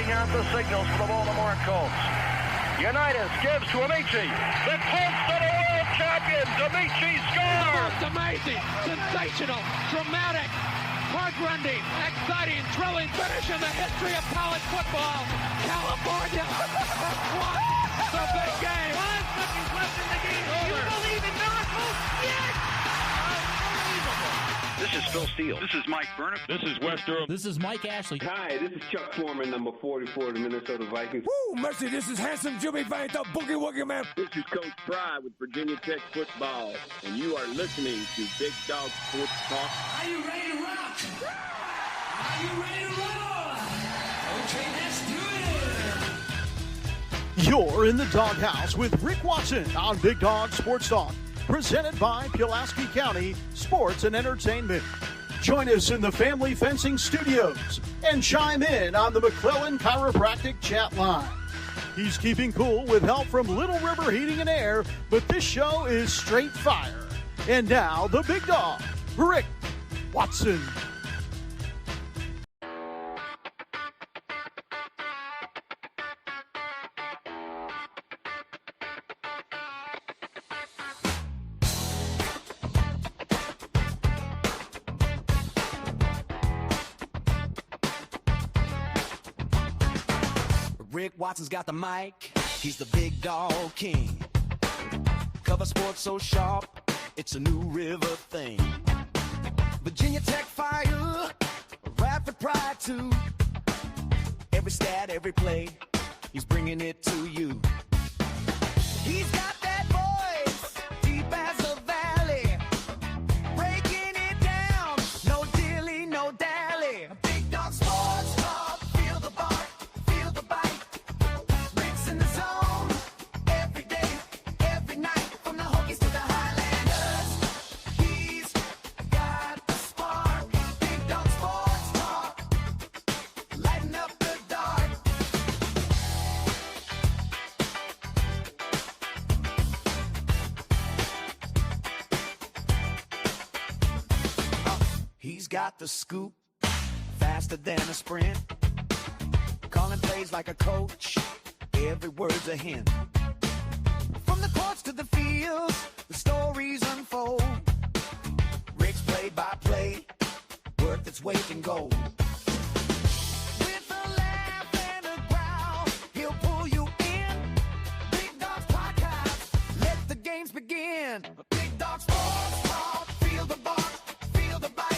reading out the signals for the Baltimore Colts. Unitas gives to Amici. The Colts are the world champions. Amici scores. It's amazing, sensational, dramatic, heartrending, exciting, thrilling finish in the history of college football. California won the big game. 5 seconds left in the game. You believe in miracles? Yes! This is Phil Steele. This is Mike Burnop. This is Wes Durham. This is Mike Ashley. Hi, this is Chuck Foreman, number 44 of the Minnesota Vikings. Woo, mercy, this is handsome Jimmy Vang, the Boogie Woogie Man. This is Coach Fry with Virginia Tech Football, and you are listening to Big Dog Sports Talk. Are you ready to rock? Are you ready to roll? Okay, let's do it. You're in the doghouse with Rick Watson on Big Dog Sports Talk, presented by Pulaski County Sports and Entertainment. Join us in the Family Fencing Studios and chime in on the McClellan Chiropractic chat line. He's keeping cool with help from Little River Heating and Air, but this show is straight fire. And now, the big dog, Rick Watson. Rick Watson's got the mic, he's the big dog king. Cover sports so sharp, it's a New River thing. Virginia Tech fire, rapid pride too. Every stat, every play, he's bringing it to you. He's got that voice, deep as a valley, breaking it down, no dilly, no dally. Big dog sports talk, feel the bark. He's got the scoop, faster than a sprint. Calling plays like a coach, every word's a hint. From the courts to the fields, the stories unfold. Rick's play-by-play, worth its weight in gold. With a laugh and a growl, he'll pull you in. Big Dog's podcast, let the games begin. Big Dog Sports Talk, feel the bark, feel the bite.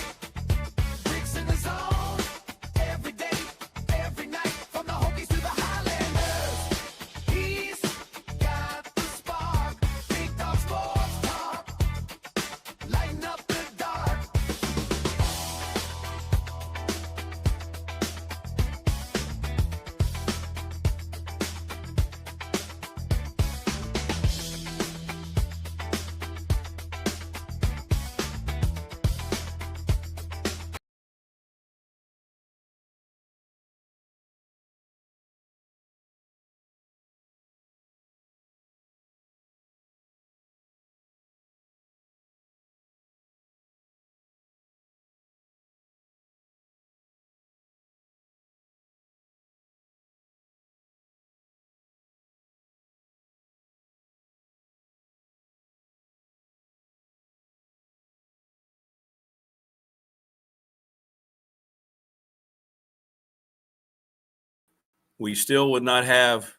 We still would not have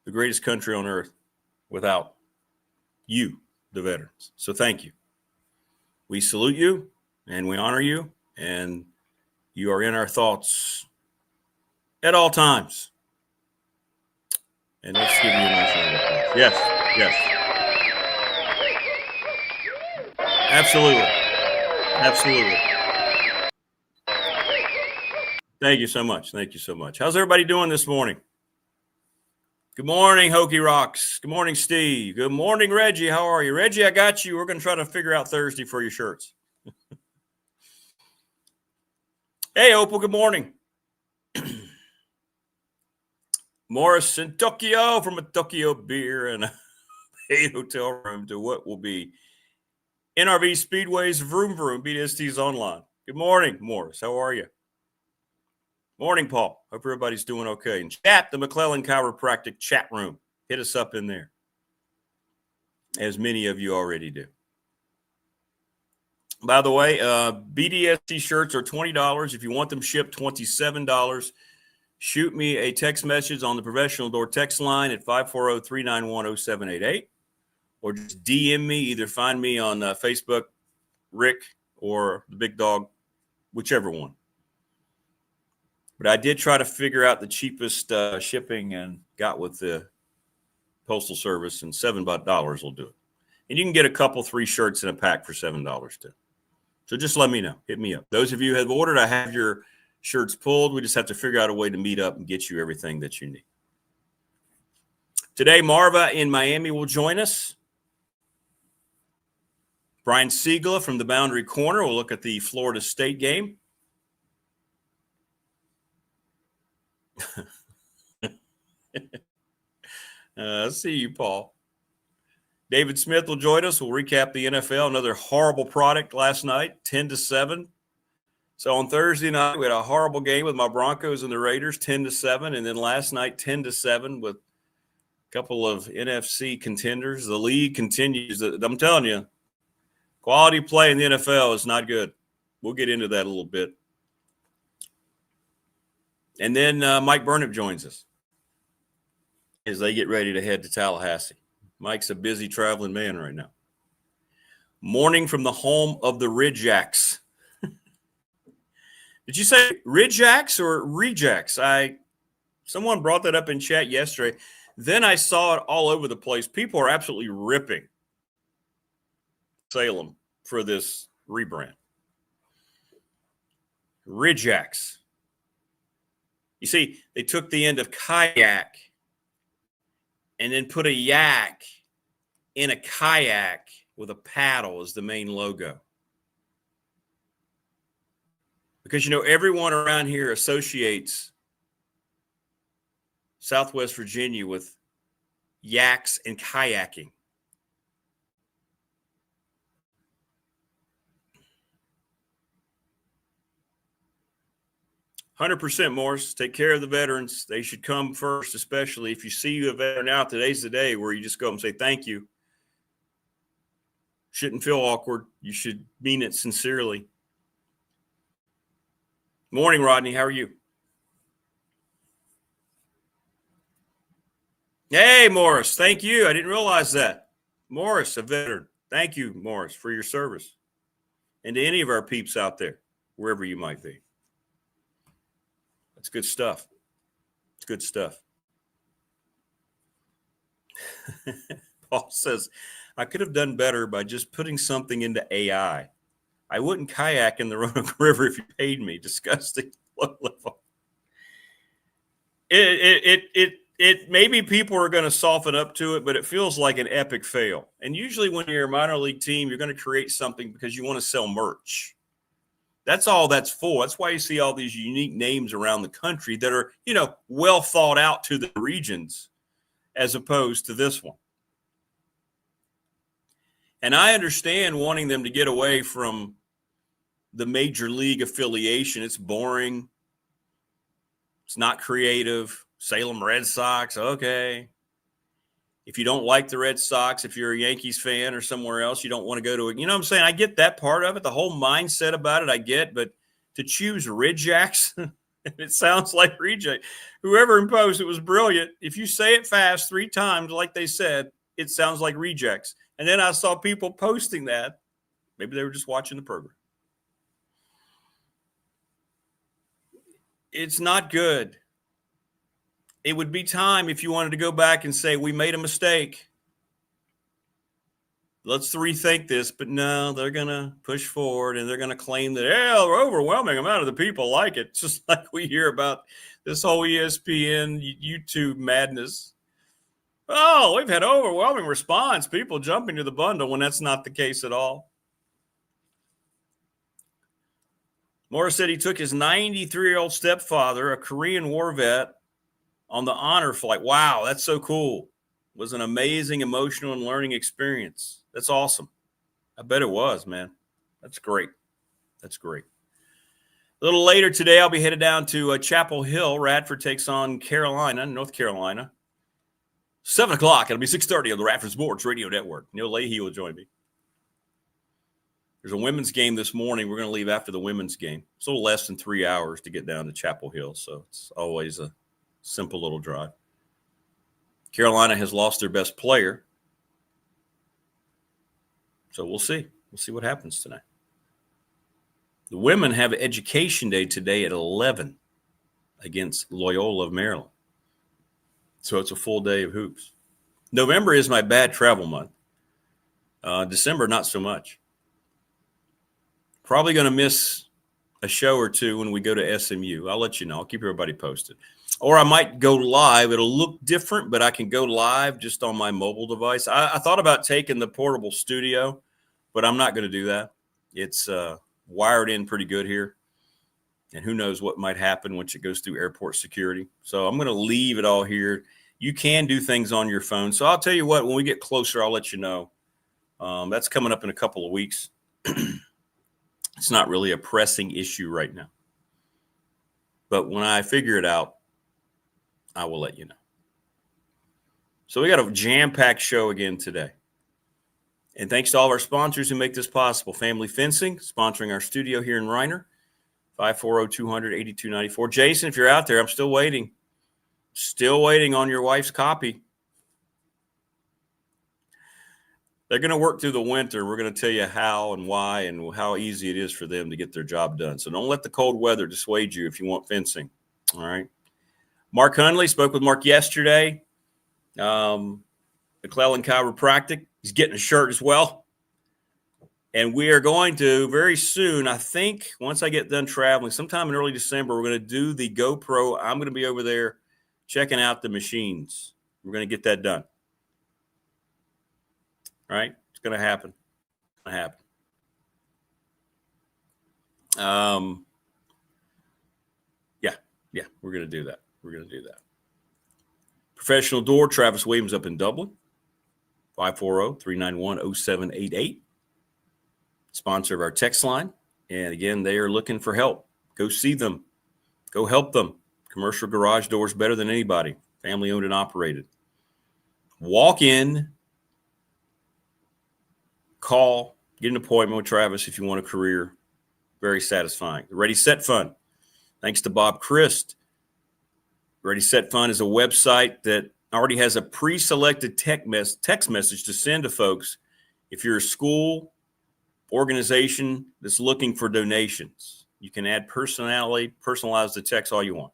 the greatest country on earth without you, the veterans. So thank you. We salute you and we honor you, and you are in our thoughts at all times. And let's give you a nice round of applause. Yes, yes. Absolutely. Absolutely. Thank you so much. Thank you so much. How's everybody doing this morning? Good morning, Hokie Rocks. Good morning, Steve. Good morning, Reggie. How are you? Reggie, I got you. We're going to try to figure out Thursday for your shirts. Hey, Opal, good morning. Morris in Tokyo from a Tokyo beer and a paid hotel room to what will be NRV Speedway's Vroom Vroom BDST's online. Good morning, Morris. How are you? Morning, Paul. Hope everybody's doing okay. And chat, the McClellan Chiropractic chat room. Hit us up in there, as many of you already do. By the way, BDST shirts are $20. If you want them shipped, $27. Shoot me a text message on the Professional Door text line at 540-391-0788, or just DM me. Either find me on Facebook, Rick, or the Big Dog, whichever one. But I did try to figure out the cheapest shipping and got with the Postal Service, and $7 will do it. And you can get a couple, 3 shirts in a pack for $7 too. So just let me know. Hit me up. Those of you who have ordered, I have your shirts pulled. We just have to figure out a way to meet up and get you everything that you need. Today, Marva in Miami will join us. Brian Seigla from the Boundary Corner will look at the Florida State game. I see you, Paul. David Smith will join us. We'll recap the NFL. Another horrible product last night, 10-7. So on Thursday night, we had a horrible game with my Broncos and the Raiders, 10-7. And then last night, 10-7 with a couple of NFC contenders. The league continues. I'm telling you, quality play in the NFL is not good. We'll get into that a little bit. And then Mike Burnop joins us as they get ready to head to Tallahassee. Mike's a busy traveling man right now. Morning from the home of the Ridgeacks. Did you say Ridgeacks or Rejects? Someone brought that up in chat yesterday. Then I saw it all over the place. People are absolutely ripping Salem for this rebrand. Ridgeacks. You see, they took the end of kayak and then put a yak in a kayak with a paddle as the main logo. Because, everyone around here associates Southwest Virginia with yaks and kayaking. "100% Morris. Take care of the veterans. They should come first, especially if you see a veteran out. Today's the day where you just go and say thank you. Shouldn't feel awkward. You should mean it sincerely." Morning, Rodney. How are you? Hey, Morris. Thank you. I didn't realize that. Morris, a veteran. Thank you, Morris, for your service. And to any of our peeps out there, wherever you might be. That's good stuff. It's good stuff. Paul says, "I could have done better by just putting something into AI. I wouldn't kayak in the Roanoke River if you paid me." Disgusting. Low level. It maybe people are going to soften up to it, but it feels like an epic fail. And usually when you're a minor league team, you're going to create something because you want to sell merch. That's all that's for. That's why you see all these unique names around the country that are, well thought out to the regions as opposed to this one. And I understand wanting them to get away from the major league affiliation. It's boring. It's not creative. Salem Red Sox, okay. If you don't like the Red Sox, if you're a Yankees fan or somewhere else, you don't want to go to it. You know what I'm saying? I get that part of it. The whole mindset about it, I get. But to choose Ridgeacks, it sounds like reject. Whoever imposed it was brilliant. If you say it fast 3 times, like they said, it sounds like Rejects. And then I saw people posting that. Maybe they were just watching the program. It's not good. It would be time if you wanted to go back and say, we made a mistake. Let's rethink this. But no, they're going to push forward and they're going to claim that, the overwhelming amount of the people like it. It's just like we hear about this whole ESPN, YouTube madness. Oh, we've had overwhelming response. People jumping to the bundle when that's not the case at all. Morris said he took his 93-year-old stepfather, a Korean war vet, on the honor flight. Wow, that's so cool. It was an amazing emotional and learning experience. That's awesome. I bet it was, man. That's great. That's great. A little later today, I'll be headed down to Chapel Hill. Radford takes on North Carolina. 7 o'clock. It'll be 6:30 on the Radford Sports Radio Network. Neil Leahy will join me. There's a women's game this morning. We're going to leave after the women's game. It's a little less than 3 hours to get down to Chapel Hill, so it's always a simple little drive. Carolina has lost their best player. So we'll see. We'll see what happens tonight. The women have Education Day today at 11 against Loyola of Maryland. So it's a full day of hoops. November is my bad travel month. December, not so much. Probably going to miss a show or two when we go to SMU. I'll let you know. I'll keep everybody posted. Or I might go live. It'll look different, but I can go live just on my mobile device. I thought about taking the portable studio, but I'm not going to do that. It's wired in pretty good here. And who knows what might happen once it goes through airport security. So I'm going to leave it all here. You can do things on your phone. So I'll tell you what, when we get closer, I'll let you know. That's coming up in a couple of weeks. It's not really a pressing issue right now. But when I figure it out, I will let you know. So we got a jam-packed show again today. And thanks to all of our sponsors who make this possible. Family Fencing, sponsoring our studio here in Reiner, 540-200-8294. Jason, if you're out there, I'm still waiting. Still waiting on your wife's copy. They're going to work through the winter. We're going to tell you how and why and how easy it is for them to get their job done. So don't let the cold weather dissuade you if you want fencing. All right. Mark Hundley, spoke with Mark yesterday. McClellan Chiropractic. He's getting a shirt as well. And we are going to very soon, I think, once I get done traveling, sometime in early December, we're going to do the GoPro. I'm going to be over there checking out the machines. We're going to get that done. All right? It's going to happen. It's going to happen. Yeah, we're going to do that. We're going to do that. Professional Door, Travis Williams up in Dublin, 540-391-0788. Sponsor of our text line. And again, they are looking for help. Go see them. Go help them. Commercial garage doors better than anybody. Family owned and operated. Walk in, call, get an appointment with Travis if you want a career. Very satisfying. The Ready Set Fund. Thanks to Bob Christ. Ready Set Fund is a website that already has a pre-selected text message to send to folks if you're a school organization that's looking for donations. You can add personalize the text all you want.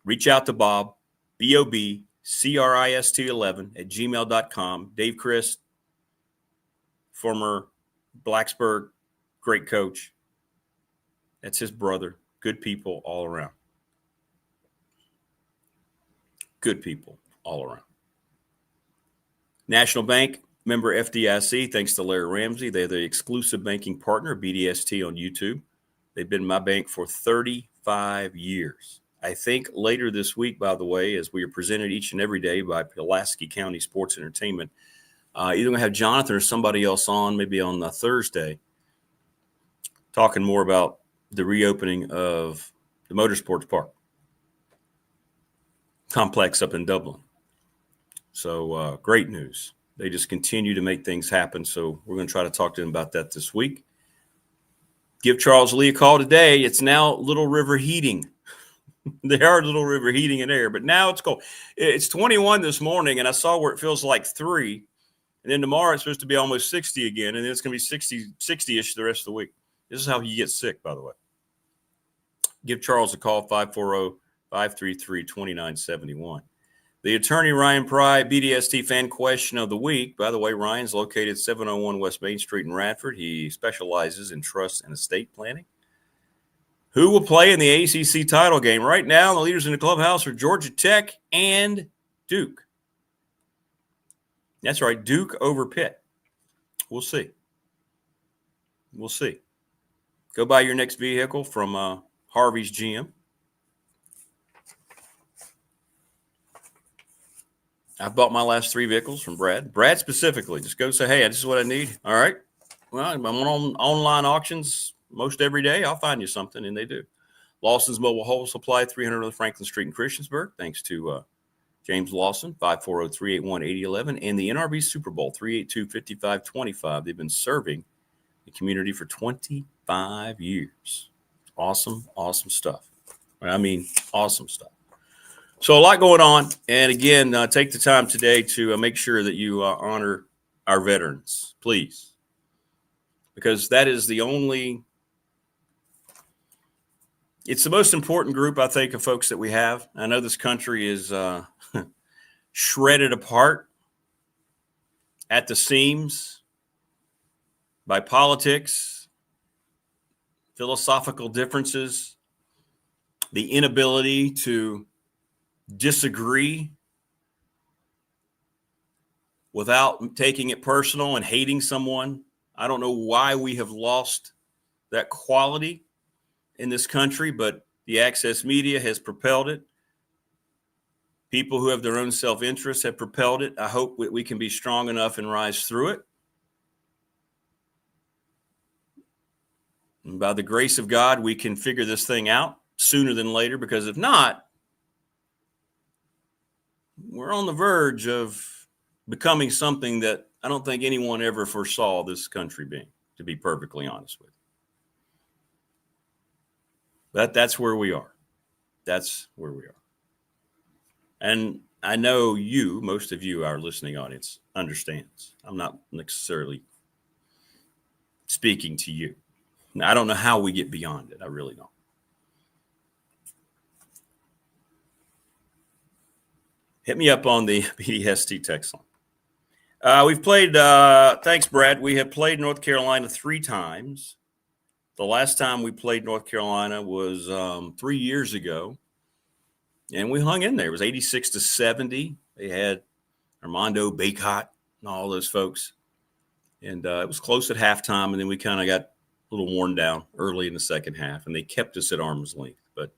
Reach out to Bob, BOBCRIST11 @gmail.com. Dave Christ, former Blacksburg, great coach. That's his brother. Good people all around. Good people all around. National Bank, member FDIC, thanks to Larry Ramsey. They're the exclusive banking partner of BDST on YouTube. They've been my bank for 35 years. I think later this week, by the way, as we are presented each and every day by Pulaski County Sports Entertainment, either going to have Jonathan or somebody else on, maybe on Thursday, talking more about the reopening of the Motorsports Park complex up in Dublin. So great news. They just continue to make things happen. So we're going to try to talk to them about that this week. Give Charles Lee a call today. It's now Little River Heating. They are Little River Heating and Air, but now it's cold. It's 21 this morning, and I saw where it feels like 3. And then tomorrow it's supposed to be almost 60 again, and then it's going to be 60-ish the rest of the week. This is how you get sick, by the way. Give Charles a call, 540-533-2971. The attorney, Ryan Pry, BDST fan question of the week. By the way, Ryan's located 701 West Main Street in Radford. He specializes in trust and estate planning. Who will play in the ACC title game? Right now, the leaders in the clubhouse are Georgia Tech and Duke. That's right, Duke over Pitt. We'll see. We'll see. Go buy your next vehicle from Harvey's GM. I've bought my last 3 vehicles from Brad. Brad specifically. Just go say, hey, this is what I need. All right. Well, I'm on online auctions. most every day, I'll find you something, and they do. Lawson's Mobile Home Supply, 300 on Franklin Street in Christiansburg. Thanks to James Lawson, 540-381-8011, and the NRB Super Bowl, 382-5525. They've been serving the community for 25 years. Awesome, awesome stuff. I mean, awesome stuff. So a lot going on. And again, take the time today to make sure that you honor our veterans, please. Because that is it's the most important group, I think, of folks that we have. I know this country is shredded apart at the seams by politics, philosophical differences, the inability to disagree without taking it personal and hating someone. I don't know why we have lost that quality in this country, but the access media has propelled it. People who have their own self-interest have propelled it. I hope we can be strong enough and rise through it. And by the grace of God, we can figure this thing out sooner than later, because if not, we're on the verge of becoming something that I don't think anyone ever foresaw this country being, to be perfectly honest with you. That's where we are. That's where we are. And I know most of you, our listening audience, understands. I'm not necessarily speaking to you. Now, I don't know how we get beyond it. I really don't. Hit me up on the BDST text line. We've played, thanks, Brad. We have played North Carolina 3 times. The last time we played North Carolina was 3 years ago, and we hung in there. It was 86-70. They had Armando Bacot and all those folks, and it was close at halftime, and then we kind of got a little worn down early in the second half, and they kept us at arm's length. But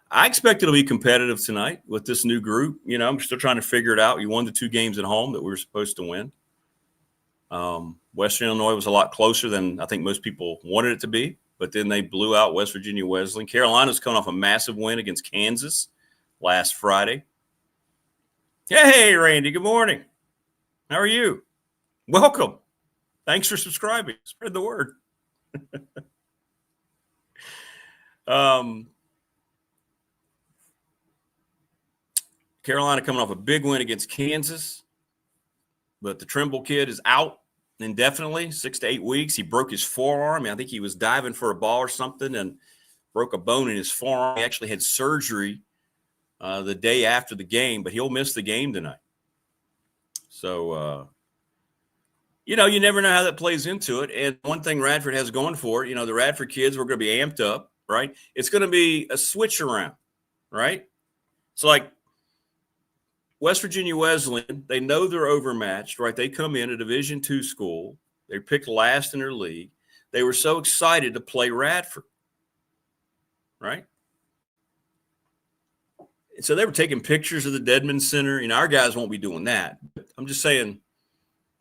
I expect it'll be competitive tonight with this new group. You know, I'm still trying to figure it out. We won the 2 games at home that we were supposed to win. Western Illinois was a lot closer than I think most people wanted it to be, but then they blew out West Virginia Wesleyan. Carolina's coming off a massive win against Kansas last Friday. Hey, Randy, good morning. How are you? Welcome. Thanks for subscribing. Spread the word. Carolina coming off a big win against Kansas, but the Trimble kid is out indefinitely, 6 to 8 weeks. He broke his forearm. I think he was diving for a ball or something and broke a bone in his forearm. He actually had surgery the day after the game, but he'll miss the game tonight. So, you never know how that plays into it. And one thing Radford has going for it, the Radford kids were going to be amped up, right? It's going to be a switch around, right? It's like West Virginia Wesleyan, they know they're overmatched, right? They come in a Division II school. They picked last in their league. They were so excited to play Radford, right? And so they were taking pictures of the Dedman Center. Our guys won't be doing that. But I'm just saying,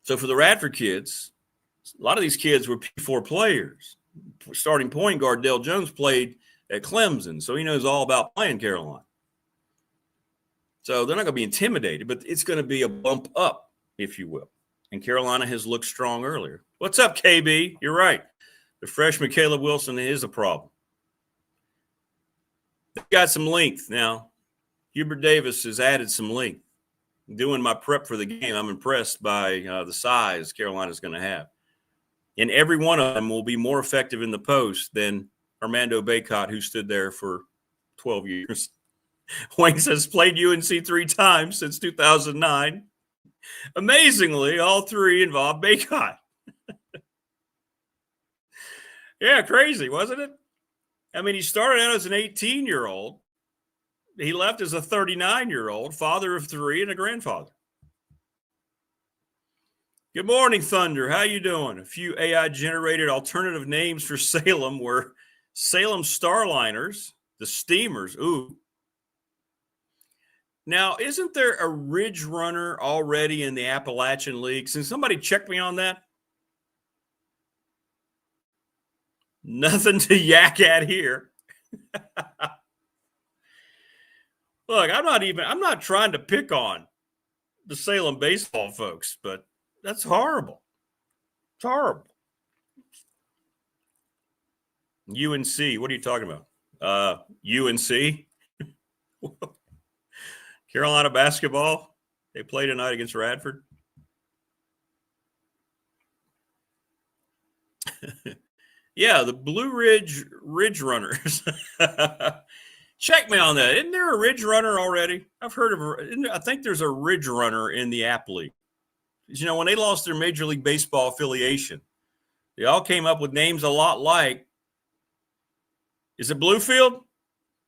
so for the Radford kids, a lot of these kids were P4 players. Starting point guard Dale Jones played at Clemson, so he knows all about playing Carolina. So they're not going to be intimidated, but it's going to be a bump up, if you will. And Carolina has looked strong earlier. What's up, KB? You're right. The freshman Caleb Wilson is a problem. They've got some length now. Hubert Davis has added some length. Doing my prep for the game, I'm impressed by the size Carolina's going to have. And every one of them will be more effective in the post than Armando Bacot, who stood there for 12 years. Wayne says, played UNC 3 times since 2009. Amazingly, all 3 involved Bacot. Yeah, crazy, wasn't it? I mean, he started out as an 18-year-old. He left as a 39-year-old, father of 3 and a grandfather. Good morning, Thunder. How you doing? A few AI-generated alternative names for Salem were Salem Starliners, the Steamers. Ooh. Now, isn't there a Ridge Runner already in the Appalachian League? Can somebody check me on that? Nothing to yak at here. Look, I'm not trying to pick on the Salem baseball folks, but that's horrible. It's horrible. UNC, what are you talking about? UNC? Carolina basketball, they play tonight against Radford. Yeah, the Blue Ridge Runners. Check me on that. Isn't there a Ridge Runner already? I've heard of. I think there's a Ridge Runner in the App League. You know, when they lost their Major League Baseball affiliation, they all came up with names a lot like. Is it Bluefield?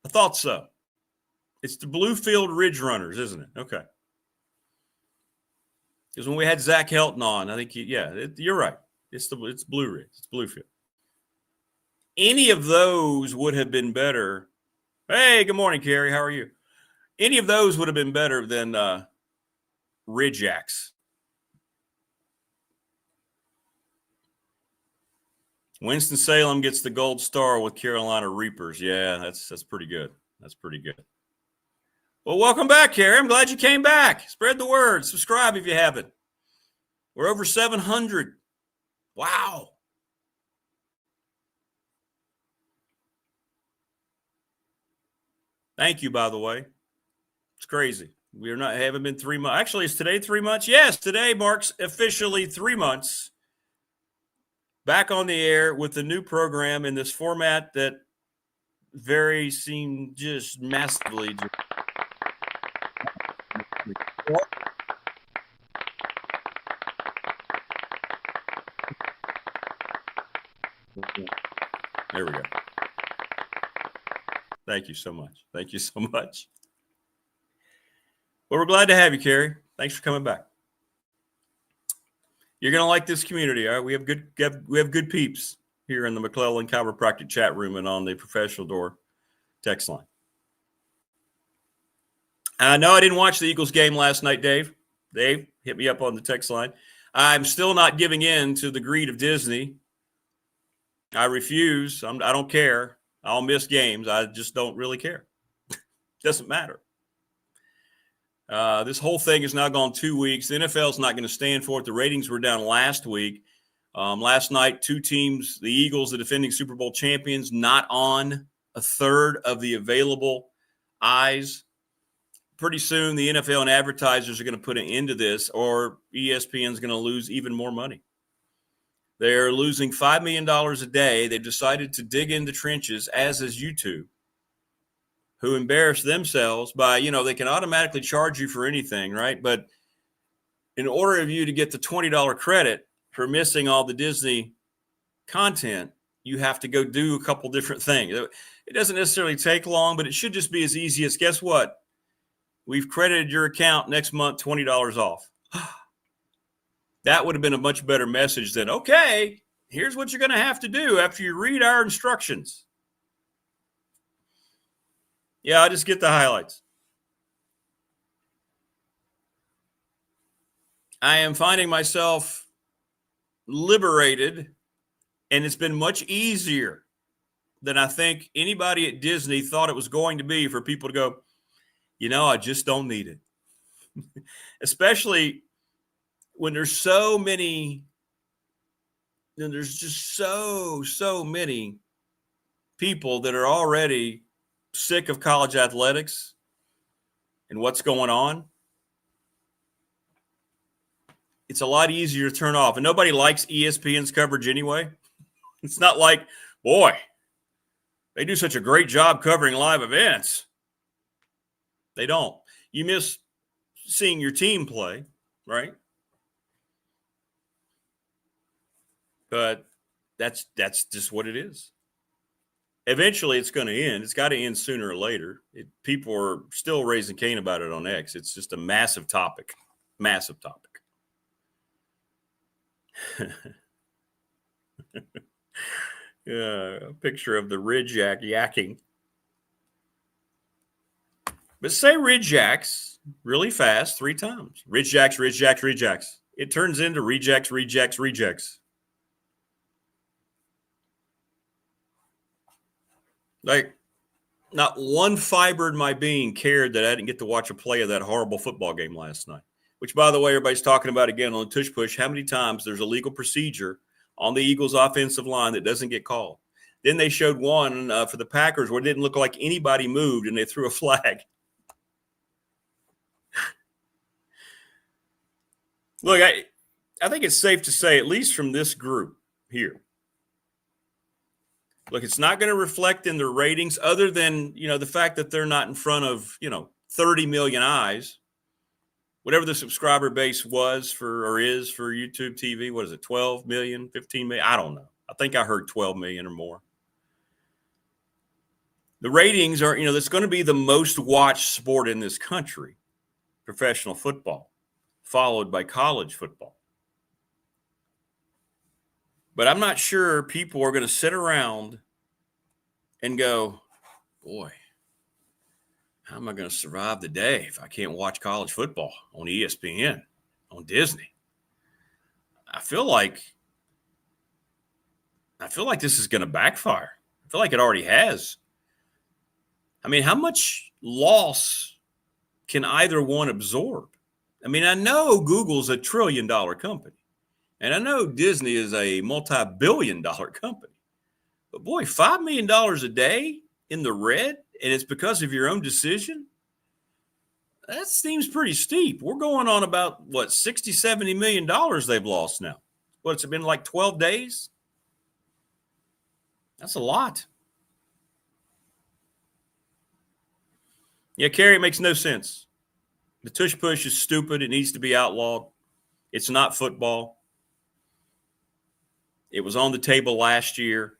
I thought so. It's the Bluefield Ridge Runners, isn't it? Okay. Because when we had Zach Helton on, I think you're right. It's Blue Ridge. It's Bluefield. Any of those would have been better. Hey, good morning, Carrie. How are you? Any of those would have been better than Ridgeax. Winston-Salem gets the gold star with Carolina Reapers. Yeah, that's pretty good. That's pretty good. Well, welcome back, Carrie. I'm glad you came back. Spread the word. Subscribe if you haven't. We're over 700. Wow. Thank you, by the way. It's crazy. Haven't been 3 months. Actually, is today 3 months? Yes, today marks officially 3 months back on the air with the new program in this format that seemed just massively. There we go. Thank you so much. Thank you so much. Well, we're glad to have you, Carrie. Thanks for coming back. You're going to like this community, all right? We have good peeps here in the McClellan Chiropractic chat room and on the Professional Door text line. I know I didn't watch the Eagles game last night, Dave. Dave, hit me up on the text line. I'm still not giving in to the greed of Disney. I refuse. I don't care. I'll miss games. I just don't really care. Doesn't matter. This whole thing has now gone 2 weeks. The NFL is not going to stand for it. The ratings were down last week. Last night, two teams, the Eagles, the defending Super Bowl champions, not on a third of the available eyes. Pretty soon, the NFL and advertisers are going to put an end to this, or ESPN is going to lose even more money. They're losing $5 million a day. They've decided to dig into trenches, as is YouTube, who embarrass themselves by, they can automatically charge you for anything, right? But in order of you to get the $20 credit for missing all the Disney content, you have to go do a couple different things. It doesn't necessarily take long, but it should just be as easy as, guess what? We've credited your account next month, $20 off. That would have been a much better message than, okay, here's what you're going to have to do after you read our instructions. Yeah, I just get the highlights. I am finding myself liberated, and it's been much easier than I think anybody at Disney thought it was going to be for people to go, I just don't need it. Especially when there's so many, and there's just so many people that are already sick of college athletics and what's going on. It's a lot easier to turn off. And nobody likes ESPN's coverage anyway. It's not like, boy, they do such a great job covering live events. They don't. You miss seeing your team play, right? But that's just what it is. Eventually, it's going to end. It's got to end sooner or later. People are still raising Cain about it on X. It's just a massive topic. Massive topic. Yeah, a picture of the Ridgeax yakking. But say Ridgeax really fast 3 times. Ridgeax, Ridgeax, Ridgeax. It turns into rejects, rejects, rejects. Like, not one fiber in my being cared that I didn't get to watch a play of that horrible football game last night, which, by the way, everybody's talking about again on the tush push, how many times there's a legal procedure on the Eagles offensive line that doesn't get called. Then they showed one for the Packers where it didn't look like anybody moved and they threw a flag. Look, I think it's safe to say, at least from this group here, look, it's not going to reflect in their ratings other than, the fact that they're not in front of, 30 million eyes. Whatever the subscriber base was or is for YouTube TV. What is it, 12 million, 15 million? I don't know. I think I heard 12 million or more. The ratings are, that's going to be the most watched sport in this country, professional football, followed by college football. But I'm not sure people are going to sit around and go, boy, how am I going to survive the day if I can't watch college football on ESPN, on Disney? I feel like this is going to backfire. I feel like it already has. I mean, how much loss can either one absorb? I mean, I know Google's a $1 trillion company, and I know Disney is a multi-billion-dollar company. But boy, $5 million a day in the red, and it's because of your own decision? That seems pretty steep. We're going on about, $60, $70 million they've lost now. It's been like 12 days? That's a lot. Yeah, Kerry, it makes no sense. The tush push is stupid. It needs to be outlawed. It's not football. It was on the table last year,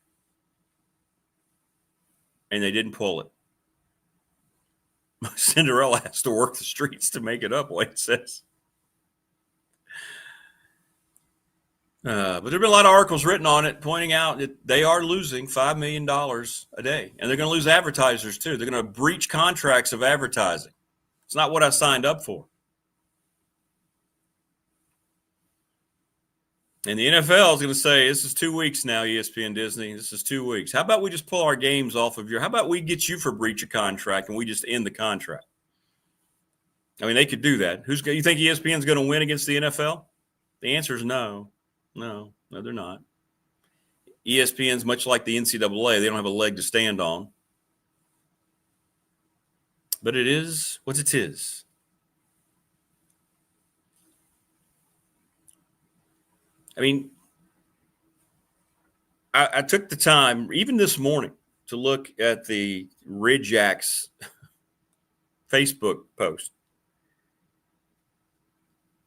and they didn't pull it. Cinderella has to work the streets to make it up, what it says. But there have been a lot of articles written on it pointing out that they are losing $5 million a day. And they're going to lose advertisers, too. They're going to breach contracts of advertising. It's not what I signed up for. And the NFL is going to say, this is 2 weeks now, ESPN Disney. This is 2 weeks. How about we just pull our games off of how about we get you for breach of contract and we just end the contract? I mean, they could do that. You think ESPN's going to win against the NFL? The answer is no. No, they're not. ESPN's much like the NCAA. They don't have a leg to stand on. But it is what it is. I mean, I took the time, even this morning, to look at the Ridgeax Facebook post.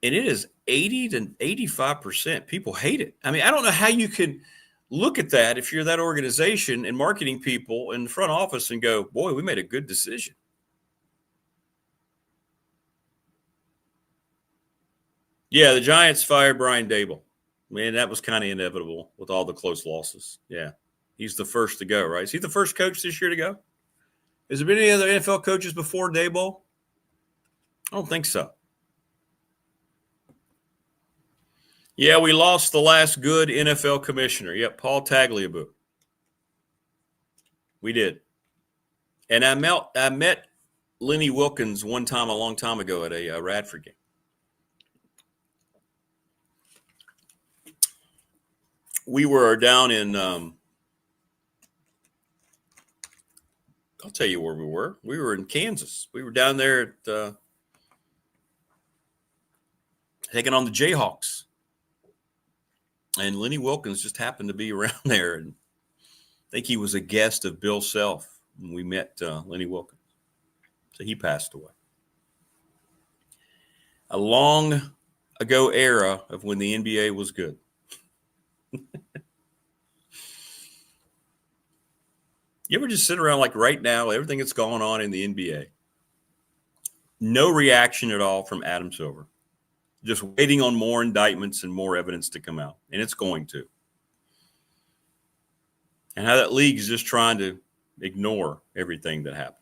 And it is 80 to 85%. People hate it. I mean, I don't know how you can look at that if you're that organization and marketing people in the front office and go, boy, we made a good decision. Yeah, the Giants fired Brian Daboll. Man, that was kind of inevitable with all the close losses. Yeah, he's the first to go, right? Is he the first coach this year to go? Has there been any other NFL coaches before Daboll? I don't think so. Yeah, we lost the last good NFL commissioner. Yep, Paul Tagliabue. We did. And I met Lenny Wilkins one time a long time ago at a Radford game. We were down in I'll tell you where we were. We were in Kansas. We were down there at taking on the Jayhawks. And Lenny Wilkins just happened to be around there. And I think he was a guest of Bill Self when we met Lenny Wilkins. So he passed away. A long ago era of when the NBA was good. You ever just sit around like right now, everything that's going on in the NBA? No reaction at all from Adam Silver. Just waiting on more indictments and more evidence to come out. And it's going to. And how that league is just trying to ignore everything that happened.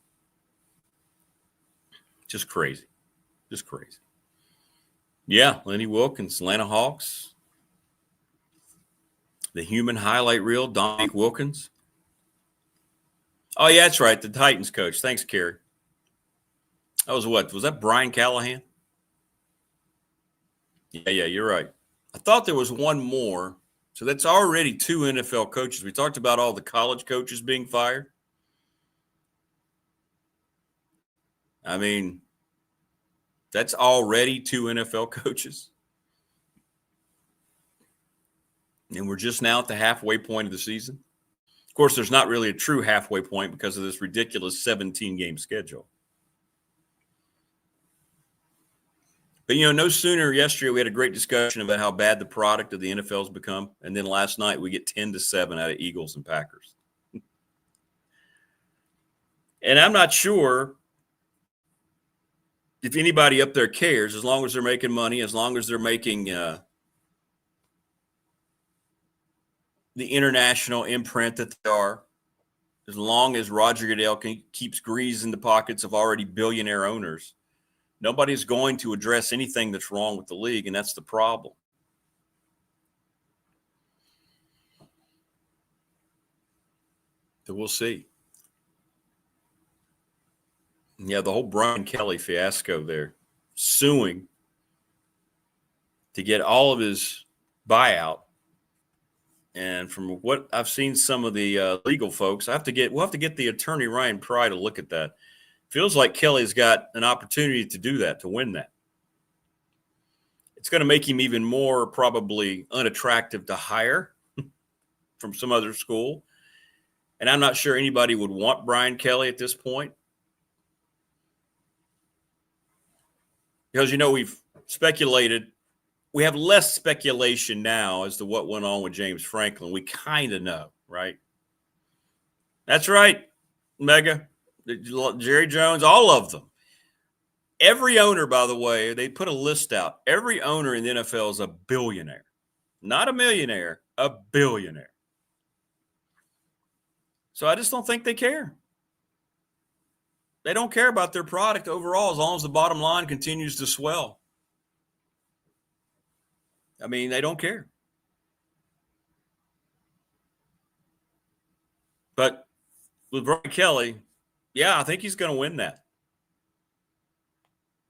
Just crazy. Just crazy. Yeah, Lenny Wilkins, Atlanta Hawks. The human highlight reel, Dominique Wilkins. Oh, yeah, that's right. The Titans coach. Thanks, Kerry. That was what? Was that Brian Callahan? Yeah, you're right. I thought there was one more. So that's already 2 NFL coaches. We talked about all the college coaches being fired. I mean, that's already 2 NFL coaches. And we're just now at the halfway point of the season. Of course, there's not really a true halfway point because of this ridiculous 17-game schedule. But, no sooner yesterday we had a great discussion about how bad the product of the NFL has become. And then last night we get 10-7 out of Eagles and Packers. And I'm not sure if anybody up there cares, as long as they're making money, as long as they're making the international imprint that they are, as long as Roger Goodell keeps greasing the pockets of already billionaire owners, nobody's going to address anything that's wrong with the league, and that's the problem. So we'll see. Yeah, the whole Brian Kelly fiasco there, suing to get all of his buyout. And from what I've seen, some of the legal folks, we'll have to get the attorney Ryan Pry to look at that. Feels like Kelly's got an opportunity to do that, to win that. It's going to make him even more probably unattractive to hire from some other school. And I'm not sure anybody would want Brian Kelly at this point. Because, we've speculated. We have less speculation now as to what went on with James Franklin. We kind of know, right? That's right, Mega, Jerry Jones, all of them. Every owner, by the way, they put a list out. Every owner in the NFL is a billionaire. Not a millionaire, a billionaire. So I just don't think they care. They don't care about their product overall as long as the bottom line continues to swell. I mean, they don't care. But with Brian Kelly, yeah, I think he's going to win that.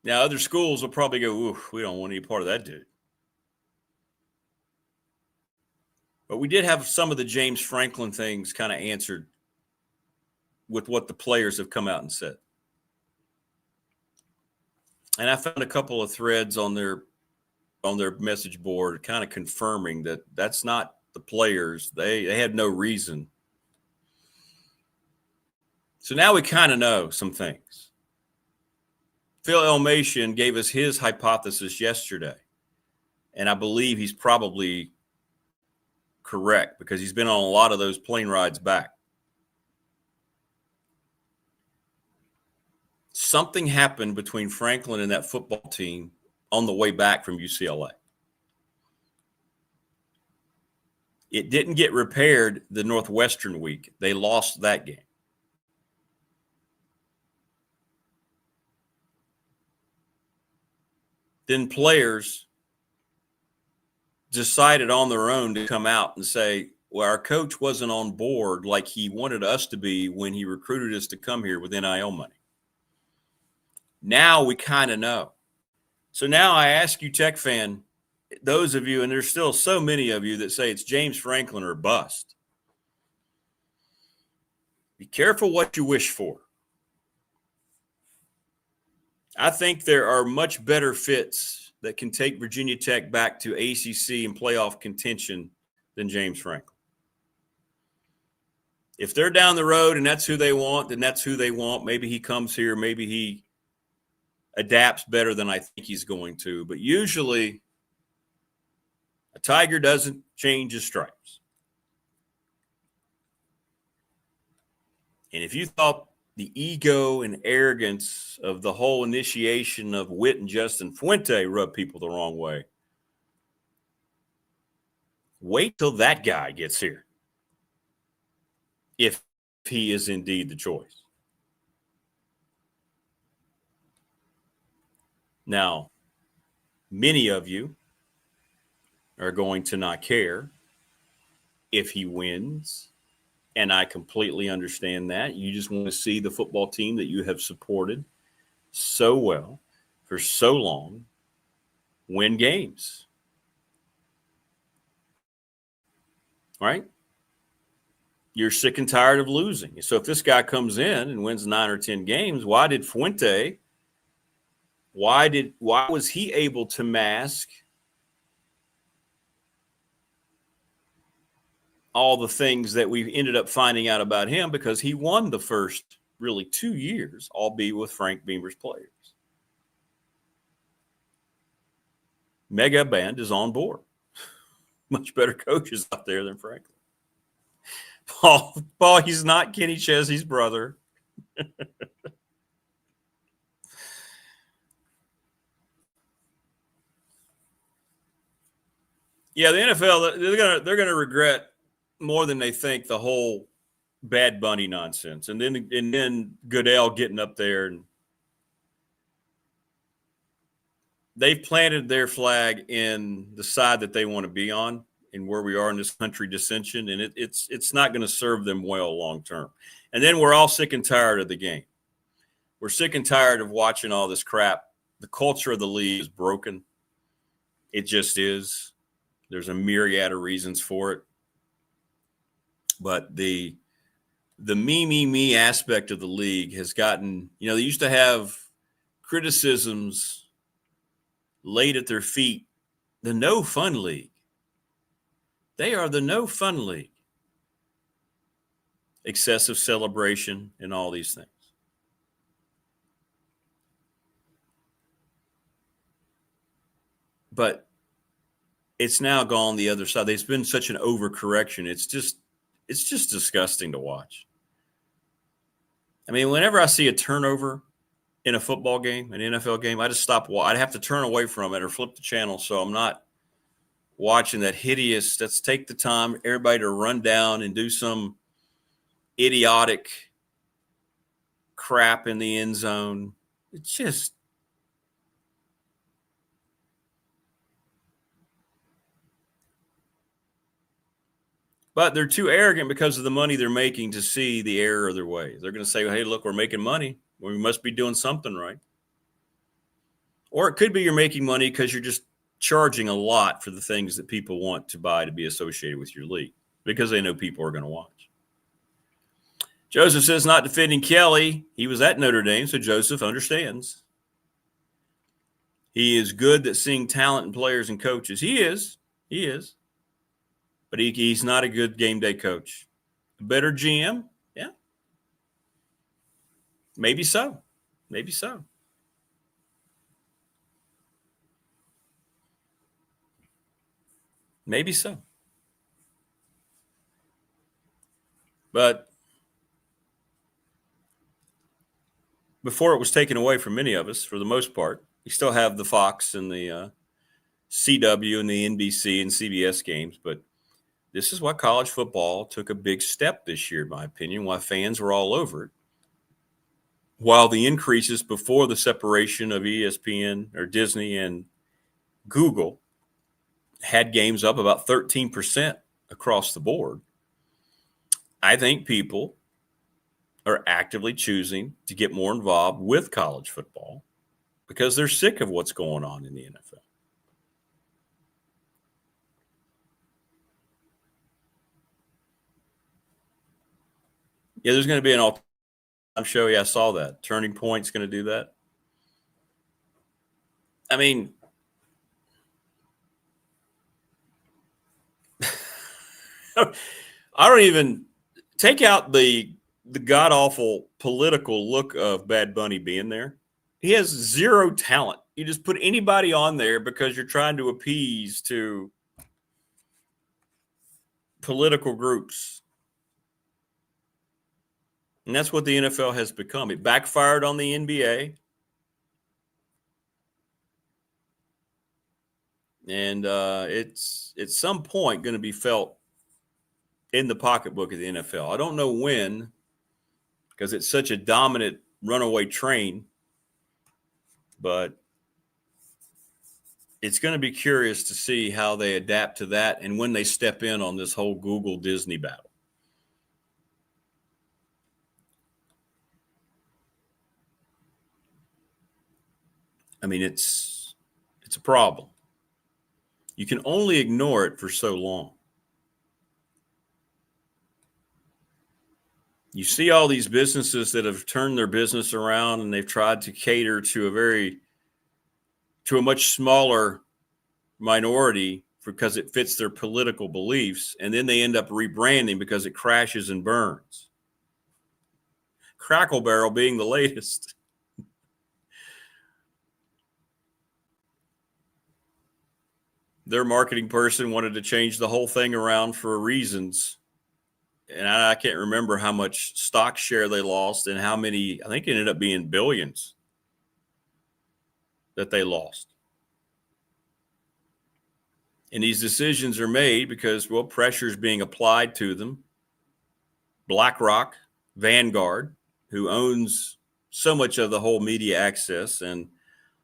Now, other schools will probably go, ooh, we don't want any part of that dude. But we did have some of the James Franklin things kind of answered with what the players have come out and said. And I found a couple of threads on their message board kind of confirming that that's not the players. They had no reason. So now we kind of know some things. Phil Elmation gave us his hypothesis yesterday, and I believe he's probably correct because he's been on a lot of those plane rides back. Something happened between Franklin and that football team on the way back from UCLA. It didn't get repaired the Northwestern week. They lost that game. Then players decided on their own to come out and say, well, our coach wasn't on board like he wanted us to be when he recruited us to come here with NIL money. Now we kind of know. So now I ask you, Tech fan, those of you, and there's still so many of you that say it's James Franklin or bust. Be careful what you wish for. I think there are much better fits that can take Virginia Tech back to ACC and playoff contention than James Franklin. If they're down the road and that's who they want, then that's who they want. Maybe he comes here. Maybe he adapts better than I think he's going to. But usually a tiger doesn't change his stripes. And if you thought the ego and arrogance of the whole initiation of Witt and Justin Fuente rubbed people the wrong way, wait till that guy gets here. If he is indeed the choice. Now, many of you are going to not care if he wins And I completely understand that. You just want to see the football team that you have supported so well for so long win games. Right? You're sick and tired of losing. So if this guy comes in and wins 9 or 10 games, why did Fuente, why was he able to mask all the things that we ended up finding out about him? Because he won the first really 2 years, albeit with Frank Beamer's players. Mega Band is on board. Much better coaches out there than Franklin. Paul, he's not Kenny Chesney's brother. Yeah, the NFL, they're gonna regret more than they think the whole Bad Bunny nonsense, and then Goodell getting up there, and they've planted their flag in the side that they want to be on, and where we are in this country dissension, and it's not going to serve them well long term. And then we're all sick and tired of the game. We're sick and tired of watching all this crap. The culture of the league is broken. It just is. There's a myriad of reasons for it. But the me aspect of the league has gotten, they used to have criticisms laid at their feet. The no fun league. They are the no fun league. Excessive celebration and all these things. But it's now gone the other side. There's been such an overcorrection. It's just disgusting to watch. I mean, whenever I see a turnover in a football game, an NFL game, I just stop. I'd have to turn away from it or flip the channel so I'm not watching that hideous. Let's take the time, everybody, to run down and do some idiotic crap in the end zone. It's just. But they're too arrogant because of the money they're making to see the error of their ways. They're going to say, hey, look, we're making money. We must be doing something right. Or it could be you're making money because you're just charging a lot for the things that people want to buy to be associated with your league because they know people are going to watch. Joseph says not defending Kelly. He was at Notre Dame, so Joseph understands. He is good at seeing talent in players and coaches. He is. But he's not a good game day coach. A better GM? Yeah. Maybe so. Maybe so. Maybe so. But before it was taken away from many of us, for the most part, we still have the Fox and the CW and the NBC and CBS games, but this is why college football took a big step this year, in my opinion, why fans were all over it. While the increases before the separation of ESPN or Disney and Google had games up about 13% across the board, I think people are actively choosing to get more involved with college football because they're sick of what's going on in the NFL. Yeah, there's going to be an all-time show. Yeah, I saw that. Turning Point's going to do that. I mean, I don't even take out the god-awful political look of Bad Bunny being there. He has zero talent. You just put anybody on there because you're trying to appease to political groups. And that's what the NFL has become. It backfired on the NBA. And it's at some point going to be felt in the pocketbook of the NFL. I don't know when, because it's such a dominant runaway train. But it's going to be curious to see how they adapt to that and when they step in on this whole Google Disney battle. I mean, it's a problem. You can only ignore it for so long. You see all these businesses that have turned their business around and they've tried to cater to a much smaller minority because it fits their political beliefs, and then they end up rebranding because it crashes and burns. Crackle Barrel being the latest. Their marketing person wanted to change the whole thing around for reasons. And I can't remember how much stock share they lost and how many, I think it ended up being billions that they lost. And these decisions are made because, well, pressure is being applied to them. BlackRock, Vanguard, who owns so much of the whole media access and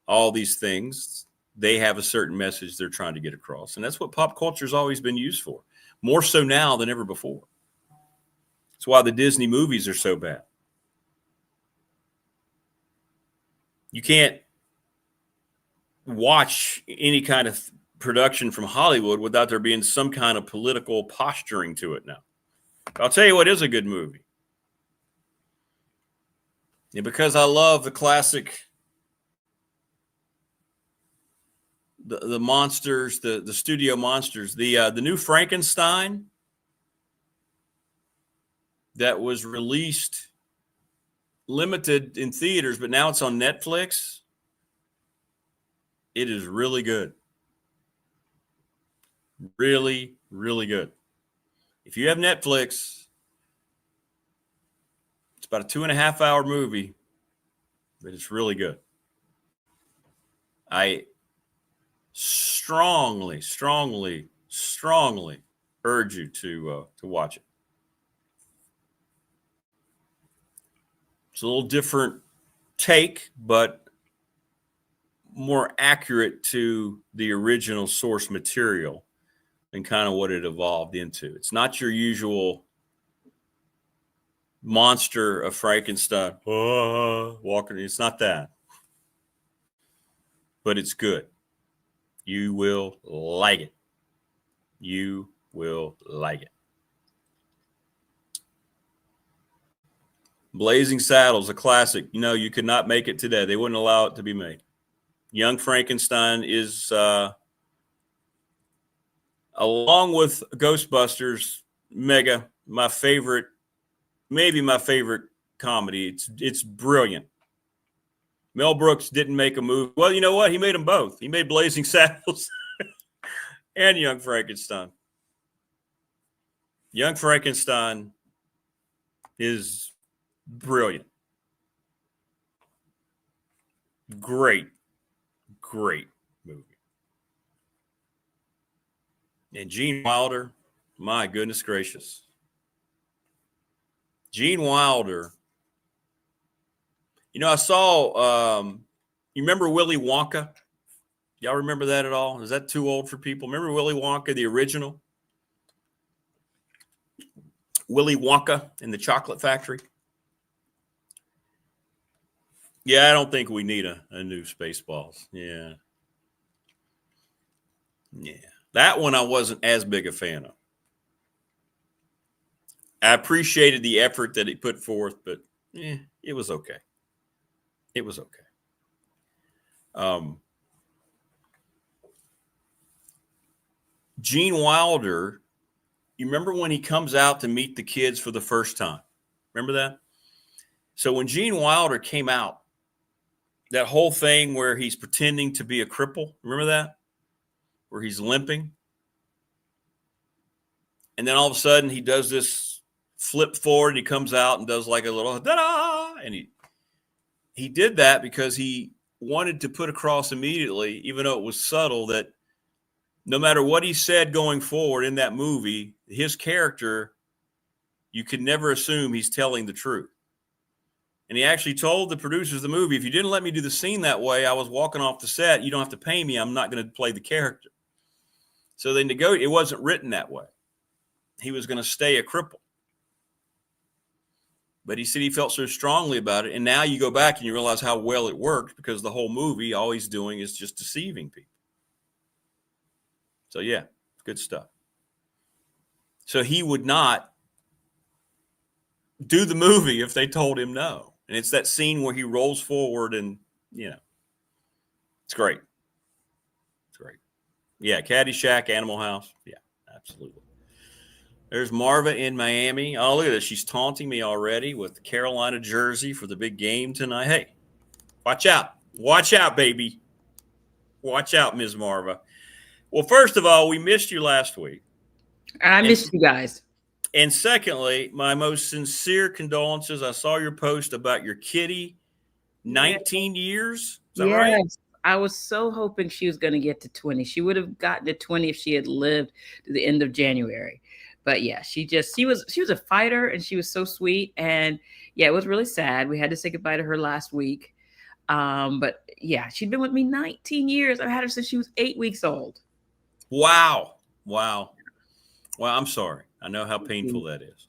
all these things, they have a certain message they're trying to get across. And that's what pop culture has always been used for, more so now than ever before. That's why the Disney movies are so bad. You can't watch any kind of production from Hollywood without there being some kind of political posturing to it now. I'll tell you what is a good movie. And because I love the classic, the monsters, the studio monsters, the new Frankenstein that was released limited in theaters, but now it's on Netflix. It is really good. Really, really good. If you have Netflix, it's about a 2.5-hour movie, but it's really good. I strongly urge you to watch it. It's a little different take, but more accurate to the original source material and kind of what it evolved into. It's not your usual monster of Frankenstein walking. It's not that, but it's good. You will like it. You will like it. Blazing Saddles, a classic. You know, you could not make it today. They wouldn't allow it to be made. Young Frankenstein is, along with Ghostbusters, maybe my favorite comedy. It's brilliant. Mel Brooks didn't make a movie. Well, you know what? He made them both. He made Blazing Saddles and Young Frankenstein. Young Frankenstein is brilliant. Great movie. And Gene Wilder, my goodness gracious. Gene Wilder. You know, I saw, you remember Willy Wonka? Y'all remember that at all? Is that too old for people? Remember Willy Wonka, the original? Willy Wonka in the Chocolate Factory? Yeah, I don't think we need a new Spaceballs. Yeah. That one I wasn't as big a fan of. I appreciated the effort that he put forth, but it was okay. It was okay. Gene Wilder, you remember when he comes out to meet the kids for the first time? Remember that? So when Gene Wilder came out, that whole thing where he's pretending to be a cripple, remember that? Where he's limping. And then all of a sudden he does this flip forward. He comes out and does like a little da-da. And he did that because he wanted to put across immediately, even though it was subtle, that no matter what he said going forward in that movie, his character, you could never assume he's telling the truth. And he actually told the producers of the movie, if you didn't let me do the scene that way, I was walking off the set. You don't have to pay me. I'm not going to play the character. So they negotiated. It wasn't written that way. He was going to stay a cripple. But he said he felt so strongly about it. And now you go back and you realize how well it worked, because the whole movie, all he's doing is just deceiving people. So, yeah, good stuff. So he would not do the movie if they told him no. And it's that scene where he rolls forward and, it's great. It's great. Yeah, Caddyshack, Animal House. Yeah, absolutely. There's Marva in Miami. Oh, look at this. She's taunting me already with the Carolina jersey for the big game tonight. Hey, watch out. Watch out, baby. Watch out, Ms. Marva. Well, first of all, we missed you last week. I missed you guys. And secondly, my most sincere condolences. I saw your post about your kitty, 19 years. Is that right? I was so hoping she was going to get to 20. She would have gotten to 20 if she had lived to the end of January. But yeah, she was a fighter, and she was so sweet. And yeah, it was really sad. We had to say goodbye to her last week. But yeah, she'd been with me 19 years. I've had her since she was 8 weeks old. Wow. Well, I'm sorry. I know how painful that is.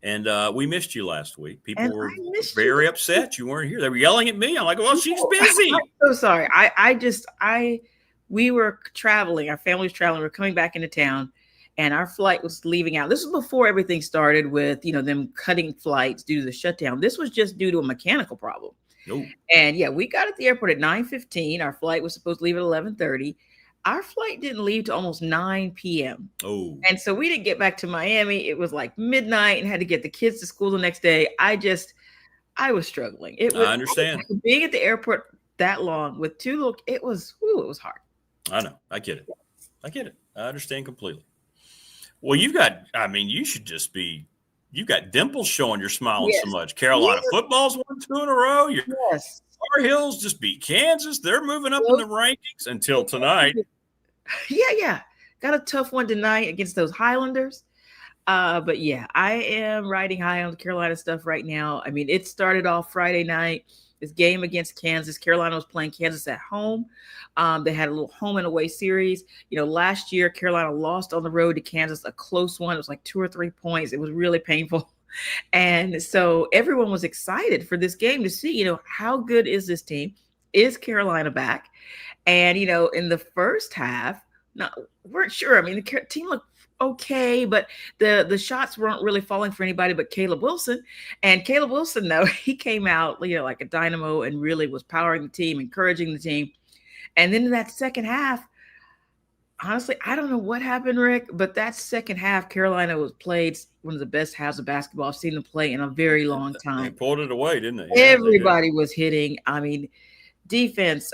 And we missed you last week. People were very upset you weren't here. They were yelling at me. I'm like, well, she's busy. I'm so sorry. We were traveling. Our family was traveling. We were coming back into town, and our flight was leaving out. This was before everything started with, them cutting flights due to the shutdown. This was just due to a mechanical problem. Oh. And yeah, we got at the airport at 9:15. Our flight was supposed to leave at 11:30. Our flight didn't leave till almost 9 p.m. Oh. And so we didn't get back to Miami. It was like midnight and had to get the kids to school the next day. I was struggling. I understand. Being at the airport that long with two little, it was hard. I know. I get it. I understand completely. Well, you've got dimples showing. You're smiling so much. Carolina football's won 2 in a row. Yes. Tar Heels just beat Kansas. They're moving up in the rankings until tonight. Yeah. Got a tough one tonight against those Highlanders. But yeah, I am riding high on the Carolina stuff right now. I mean, it started off Friday night. This game against Kansas. Carolina was playing Kansas at home. They had a little home and away series. Last year, Carolina lost on the road to Kansas, a close one. It was like 2 or 3 points. It was really painful. And so everyone was excited for this game to see, how good is this team? Is Carolina back? And, in the first half, weren't sure. I mean, the team looked okay, but the shots weren't really falling for anybody but Caleb Wilson. And Caleb Wilson, though, he came out, like a dynamo and really was powering the team, encouraging the team. And then in that second half, honestly, I don't know what happened, Rick, but that second half, Carolina played one of the best halves of basketball I've seen them play in a very long time. They pulled it away, didn't they? Yeah, everybody was hitting. I mean, defense,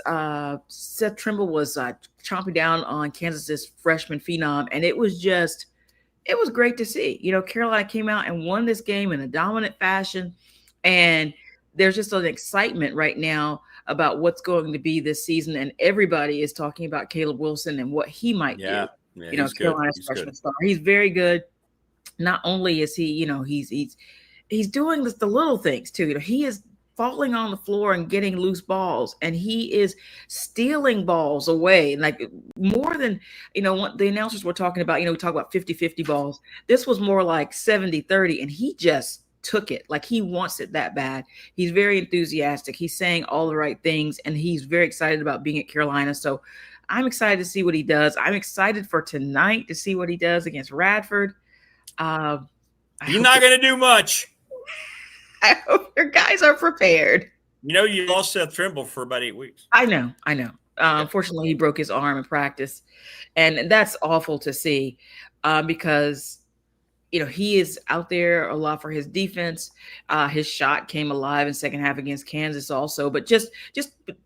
Seth Trimble was chomping down on Kansas's freshman phenom, and it was great to see. Carolina came out and won this game in a dominant fashion, and there's just an excitement right now about what's going to be this season, and everybody is talking about Caleb Wilson and what he might do. Yeah, Carolina's freshman star. He's very good. Not only is he, he's doing the little things too. He is falling on the floor and getting loose balls, and he is stealing balls away. Like more than, what the announcers were talking about, we talk about 50-50 balls. This was more like 70-30, and he just took it. Like he wants it that bad. He's very enthusiastic. He's saying all the right things, and he's very excited about being at Carolina. So I'm excited to see what he does. I'm excited for tonight to see what he does against Radford. You're not going to do much. I hope your guys are prepared. You lost Seth Trimble for about 8 weeks. I know. Unfortunately, he broke his arm in practice, and that's awful to see because he is out there a lot for his defense. His shot came alive in second half against Kansas also, but just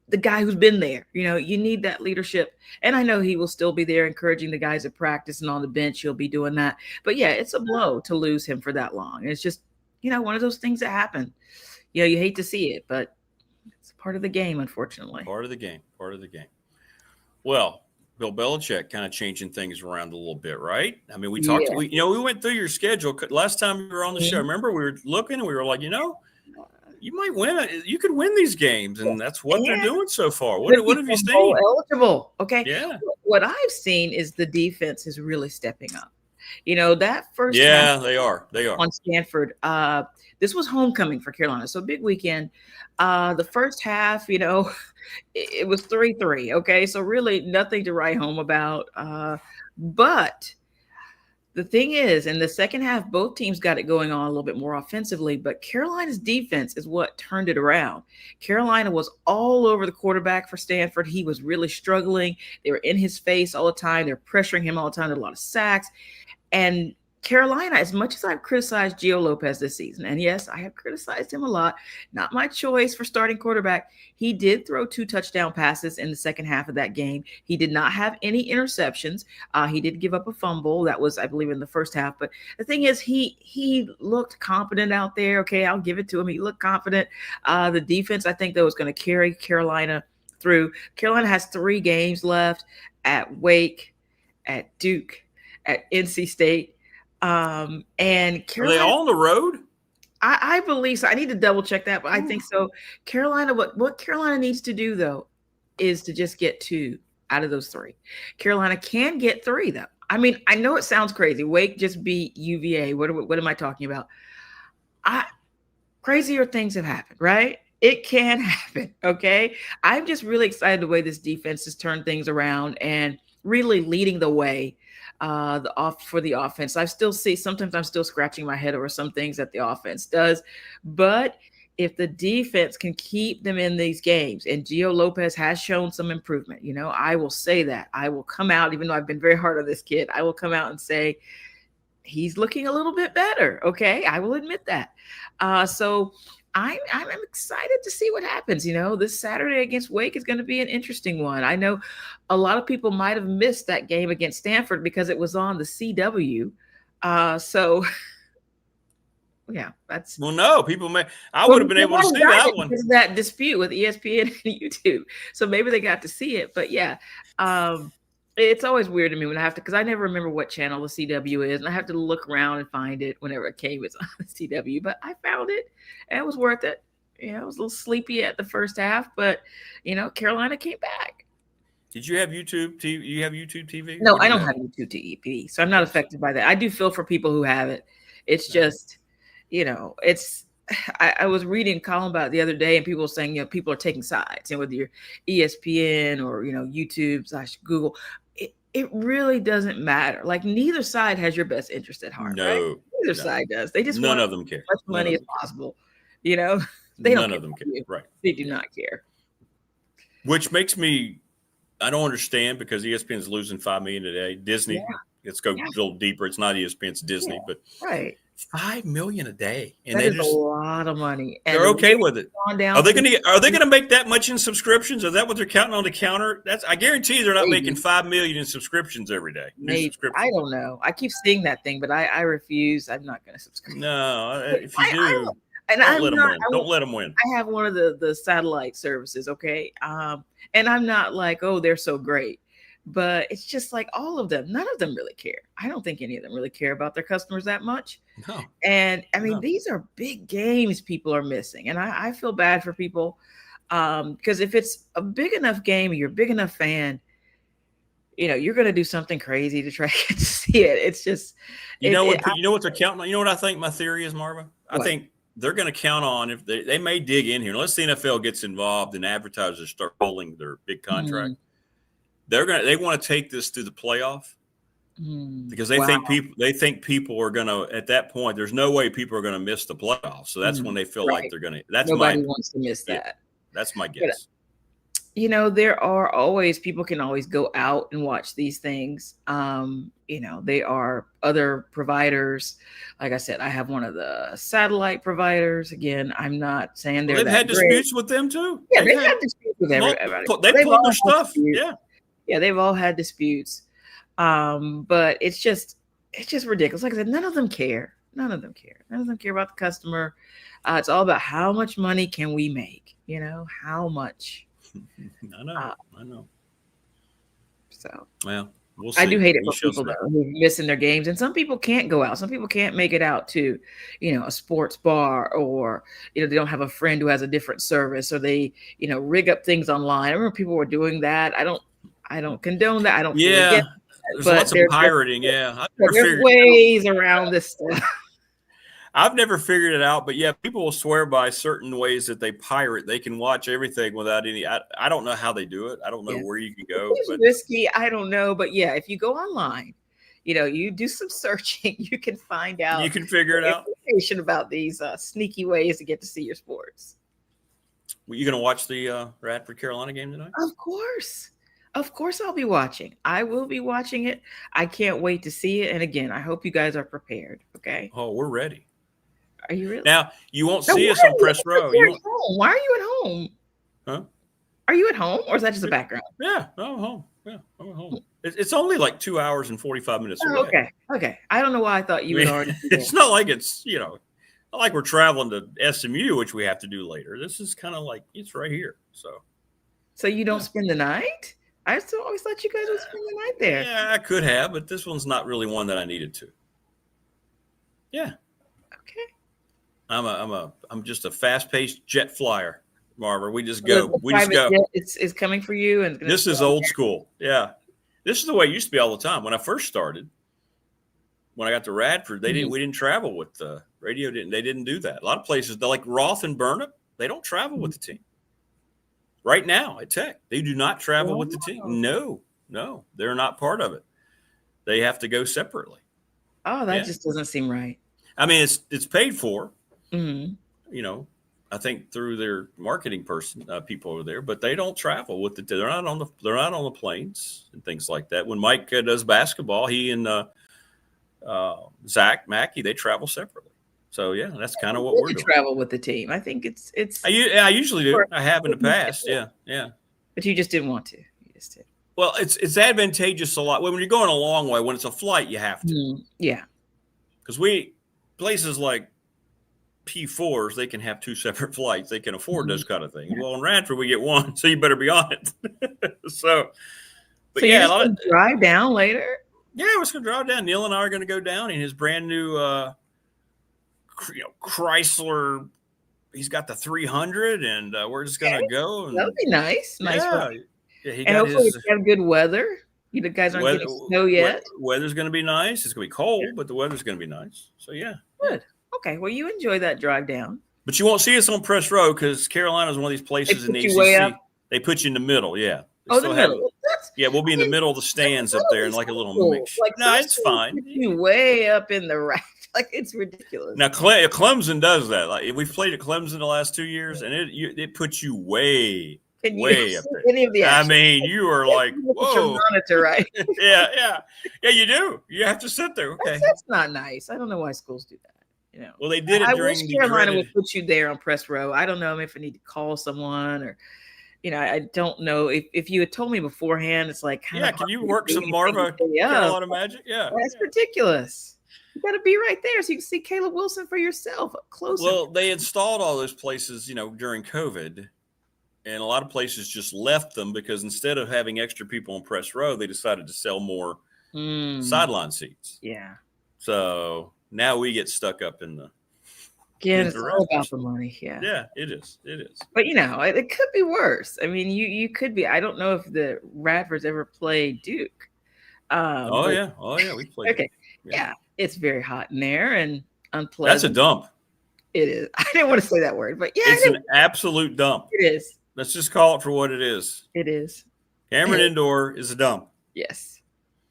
the guy who's been there, you need that leadership. And I know he will still be there encouraging the guys at practice and on the bench. He'll be doing that. But yeah, it's a blow to lose him for that long. It's just, one of those things that happen. You hate to see it, but it's part of the game, unfortunately. Part of the game. Well, Bill Belichick kind of changing things around a little bit, right? I mean, we talked, we went through your schedule last time you were on the show. Remember, we were looking and we were like, you might win it. You could win these games, and that's what they're doing so far. What have you seen? Eligible. Okay. Yeah. What I've seen is the defense is really stepping up. That first Yeah, half they are. They are. on Stanford, this was homecoming for Carolina, so big weekend. The first half, it was 3-3. Okay, so really nothing to write home about. But the thing is, in the second half, both teams got it going on a little bit more offensively, but Carolina's defense is what turned it around. Carolina was all over the quarterback for Stanford. He was really struggling. They were in his face all the time. They're pressuring him all the time. There were a lot of sacks. And Carolina, as much as I've criticized Gio Lopez this season, and yes, I have criticized him a lot, not my choice for starting quarterback. He did throw 2 touchdown passes in the second half of that game. He did not have any interceptions. He did give up a fumble. That was, I believe, in the first half. But the thing is, he looked confident out there. Okay, I'll give it to him. He looked confident. The defense, I think, that was going to carry Carolina through. Carolina has 3 games left at Wake, at Duke, at NC State. And Carolina, are they all on the road? I believe so. I need to double check that, but I think so. Carolina, what Carolina needs to do though is to just get 2 out of those 3. Carolina can get 3 though. I mean, I know it sounds crazy. Wake just beat UVA. What am I talking about? Crazier things have happened, right? It can happen. Okay. I'm just really excited the way this defense has turned things around and really leading the way for the offense. Sometimes I'm still scratching my head over some things that the offense does, but if the defense can keep them in these games, and Gio Lopez has shown some improvement, I will say that. I will come out, even though I've been very hard on this kid, I will come out and say he's looking a little bit better. Okay, I will admit that. So I'm excited to see what happens. This Saturday against Wake is going to be an interesting one. I know a lot of people might have missed that game against Stanford because it was on the CW. So, yeah, that's. Well, no, people may. I would have been able to see that one. Because of that dispute with ESPN and YouTube. So maybe they got to see it. But yeah, it's always weird to me when I have to, because I never remember what channel the CW is, and I have to look around and find it whenever it came. It's on the CW, but I found it, and it was worth it. It was a little sleepy at the first half, but Carolina came back. Did you have YouTube TV? You have YouTube TV? No, I don't have YouTube TV, so I'm not affected by that. I do feel for people who have it. It's just, it's. I was reading a column about it the other day, and people were saying, people are taking sides, whether you're ESPN or YouTube/Google. It really doesn't matter. Like, neither side has your best interest at heart. No, right? Neither side does. They just none want of them care. As much money as possible. They don't. None of them care. Right? They do not care. Which makes me, I don't understand, because ESPN's losing $5 million today. Disney, let's go a little deeper. It's not ESPN, it's Disney, but right. $5 million a day, and that is a lot of money. And they're okay with it. Are they going to make that much in subscriptions? Is that what they're counting on the counter? I guarantee they're not making $5 million in subscriptions every day. Maybe. I don't know. I keep seeing that thing, but I refuse. I'm not going to subscribe. No, if you do, don't let them win. I have one of the satellite services. Okay, and I'm not like, oh, they're so great. But it's just like all of them. None of them really care. I don't think any of them really care about their customers that much. No. And I mean, these are big games people are missing. And I feel bad for people because if it's a big enough game, you're a big enough fan, you're going to do something crazy to try to get to see it. It's just, you know what they're counting on? You know what I think my theory is, Marva? I think they're going to count on, if they may dig in here. Unless the NFL gets involved and advertisers start pulling their big contract. They want to take this to the playoff because they think people are going to, at that point, there's no way people are going to miss the playoffs. So that's when they feel like they're going to. Nobody wants to miss that. That's my guess. But, there are always, people can always go out and watch these things. They are other providers. Like I said, I have one of the satellite providers. Again, I'm not saying they've had disputes with them too. Yeah, they've had disputes with everybody. They pulled their stuff. Yeah, they've all had disputes. But it's just ridiculous. Like I said, none of them care. None of them care. None of them care about the customer. It's all about how much money can we make? How much? I know. So, well, we'll see. I do hate it for people though, who are missing their games, and some people can't go out. Some people can't make it out to, a sports bar, or they don't have a friend who has a different service, or they, rig up things online. I remember people were doing that. I don't condone that. I don't. Yeah, There's but lots of pirating. Yeah. there's ways around this stuff. I've never figured it out, but yeah, people will swear by certain ways that they pirate. They can watch everything without any. I don't know how they do it. I don't know where you can go. It's risky. I don't know, but yeah, if you go online, you do some searching, you can find out. You can figure it out. Information about these sneaky ways to get to see your sports. Were you going to watch the Radford Carolina game tonight? Of course, I'll be watching. I will be watching it. I can't wait to see it. And again, I hope you guys are prepared. Okay. Oh, we're ready. Are you really? Now, you won't see us on press row. Why are you at home? Huh? Are you at home, or is that just a background? Yeah, I'm home. Yeah, I'm at home. It's only like 2 hours and 45 minutes away. Okay. I don't know why I thought you would already. It's not like it's, not like we're traveling to SMU, which we have to do later. This is kind of like it's right here. So you don't spend the night? I still always thought you guys would spend the night there. Yeah, I could have, but this one's not really one that I needed to. Yeah. Okay. I'm just a fast-paced jet flyer, Marva. We just go. We just go. It's coming for you, and this is old school. Yeah, this is the way it used to be all the time. When I first started, when I got to Radford, we didn't travel with the radio. They didn't do that. A lot of places, they're like Roth and Burnop, they don't travel with the team. Right now at Tech, they do not travel with the team. No, they're not part of it. They have to go separately. Oh, that just doesn't seem right. I mean, it's paid for. Mm-hmm. I think through their marketing people over there, but they don't travel with they're not on the planes and things like that. When Mike does basketball, he and Zach Mackey, they travel separately. So yeah, that's kind of what we're doing. Travel with the team. I think it's. I usually do. I have in the past. Yeah. But you just didn't want to. You just did. Well, it's advantageous a lot when you're going a long way. When it's a flight, you have to. Yeah. Because places like P4s, they can have two separate flights. They can afford those kind of things. Well, in Radford, we get one, so you better be on it. So yeah, you're going to drive down later? Yeah, we're just going to drive down. Neil and I are going to go down in his brand new Chrysler. He's got the 300, and we're just going to go. And, that would be nice. Yeah, and hopefully it's got good weather. You guys aren't getting snow yet. Weather's going to be nice. It's going to be cold, but the weather's going to be nice. So, yeah. Good. Okay. Well, you enjoy that drive down. But you won't see us on press row because Carolina is one of these places in the ACC. They put you in the middle. Yeah. The middle. We'll be in the middle of the stands up there and like a little mix. No, it's fine. You way up in the rack. Like, it's ridiculous. Now, Clemson does that. Like, we've played at Clemson the last 2 years, and it puts you way up there. Any of the I mean, you are like, whoa. Monitor, right? Yeah, you do. You have to sit there. Okay. That's not nice. I don't know why schools do that. Well, they did it during the Carolina would put you there on press row. I don't know if I need to call someone or, I don't know. If you had told me beforehand, it's like, can you work some Marva Carolina magic? Yeah. That's ridiculous. You got to be right there so you can see Caleb Wilson for yourself up close. Well, they installed all those places, during COVID, and a lot of places just left them because instead of having extra people on press row, they decided to sell more sideline seats. Yeah. So now we get stuck up in the. Yeah, it's all about the money. Yeah. Yeah, it is. But it could be worse. I mean, you could be. I don't know if the Radfords ever played Duke. Yeah, we played. Okay. Yeah, it's very hot in there and unpleasant. That's a dump. It is. I didn't want to say that word, but yeah, it's an absolute dump. It is. Let's just call it for what it is. It is. Cameron Indoor is a dump. Yes.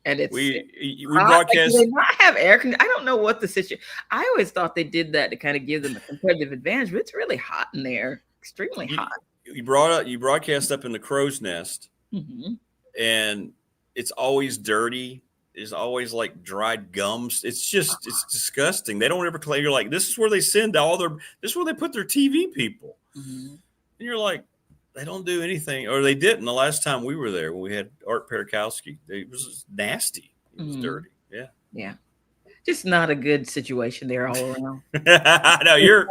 And it's we broadcast. Like, do they not have air conditioning? I don't know what the situation. I always thought they did that to kind of give them a competitive advantage, but it's really hot in there, extremely hot. You broadcast up in the crow's nest, and it's always dirty. There's always like dried gums. It's disgusting. They don't ever play. You're like, this is where they send this is where they put their TV people. And you're like, they don't do anything, or they didn't the last time we were there when we had Art Perakowski. It was nasty. It was dirty. Yeah. Yeah. Just not a good situation there all around. No, you're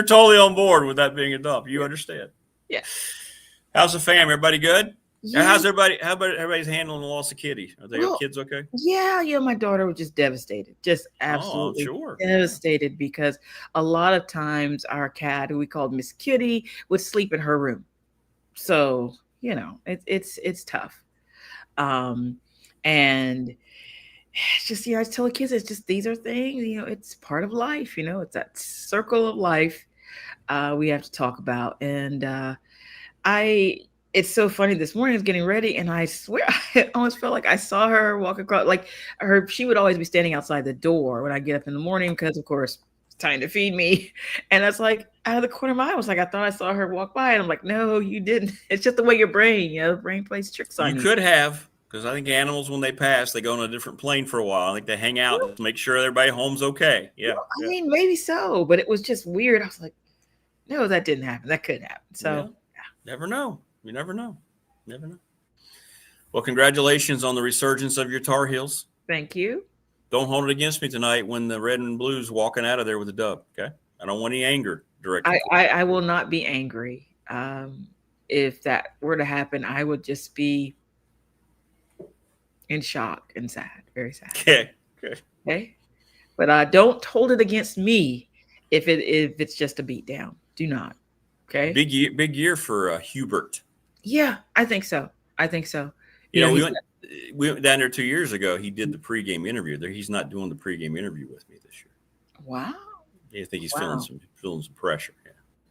totally on board with that being a dump. You understand. Yeah. How's the fam? Everybody good? Yeah. How about everybody's handling the loss of Kitty? Are their kids okay? Yeah. My daughter was just devastated, just absolutely devastated because a lot of times our cat, who we called Miss Kitty, would sleep in her room. So it's tough. And it's just, I tell the kids, it's just, these are things, it's part of life, it's that circle of life we have to talk about. And it's so funny. This morning I was getting ready, and I swear I almost felt like I saw her walk across. Like she would always be standing outside the door when I get up in the morning, because of course it's time to feed me. And that's like out of the corner of my eye, I was like, I thought I saw her walk by, and I'm like, no, you didn't. It's just the way your brain, the brain plays tricks on you. You could have, because I think animals, when they pass, they go on a different plane for a while. I think they hang out to make sure everybody home's okay. Yeah. Well, I mean, maybe so, but it was just weird. I was like, no, that didn't happen. That could happen. So never know. You never know. Never know. Well, congratulations on the resurgence of your Tar Heels. Thank you. Don't hold it against me tonight when the red and blues walking out of there with a dub. Okay. I don't want any anger directly. I will not be angry. If that were to happen, I would just be in shock and sad, very sad. Okay. But don't hold it against me if it's just a beat down. Do not. Okay. Big year for Hubert. Yeah, I think so. We went down there 2 years ago. He did the pregame interview there. He's not doing the pregame interview with me this year. Wow. I think he's feeling some pressure.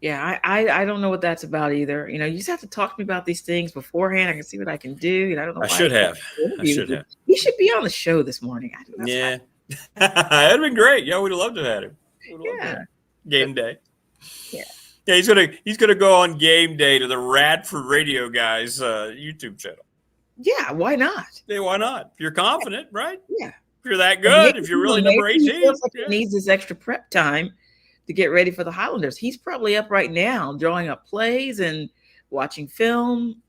Yeah, I don't know what that's about either. You just have to talk to me about these things beforehand. I can see what I can do. I don't know. I should have. He should be on the show this morning. That'd have been great. Yeah, we'd have loved to have had him. Yeah. Game day. Yeah. Yeah, he's gonna go on game day to the Radford Radio Guys YouTube channel. Yeah, why not? Yeah, why not? If you're confident, right? Yeah. If you're that good, if you're really number 18. He feels like he needs this extra prep time to get ready for the Highlanders. He's probably up right now drawing up plays and watching film,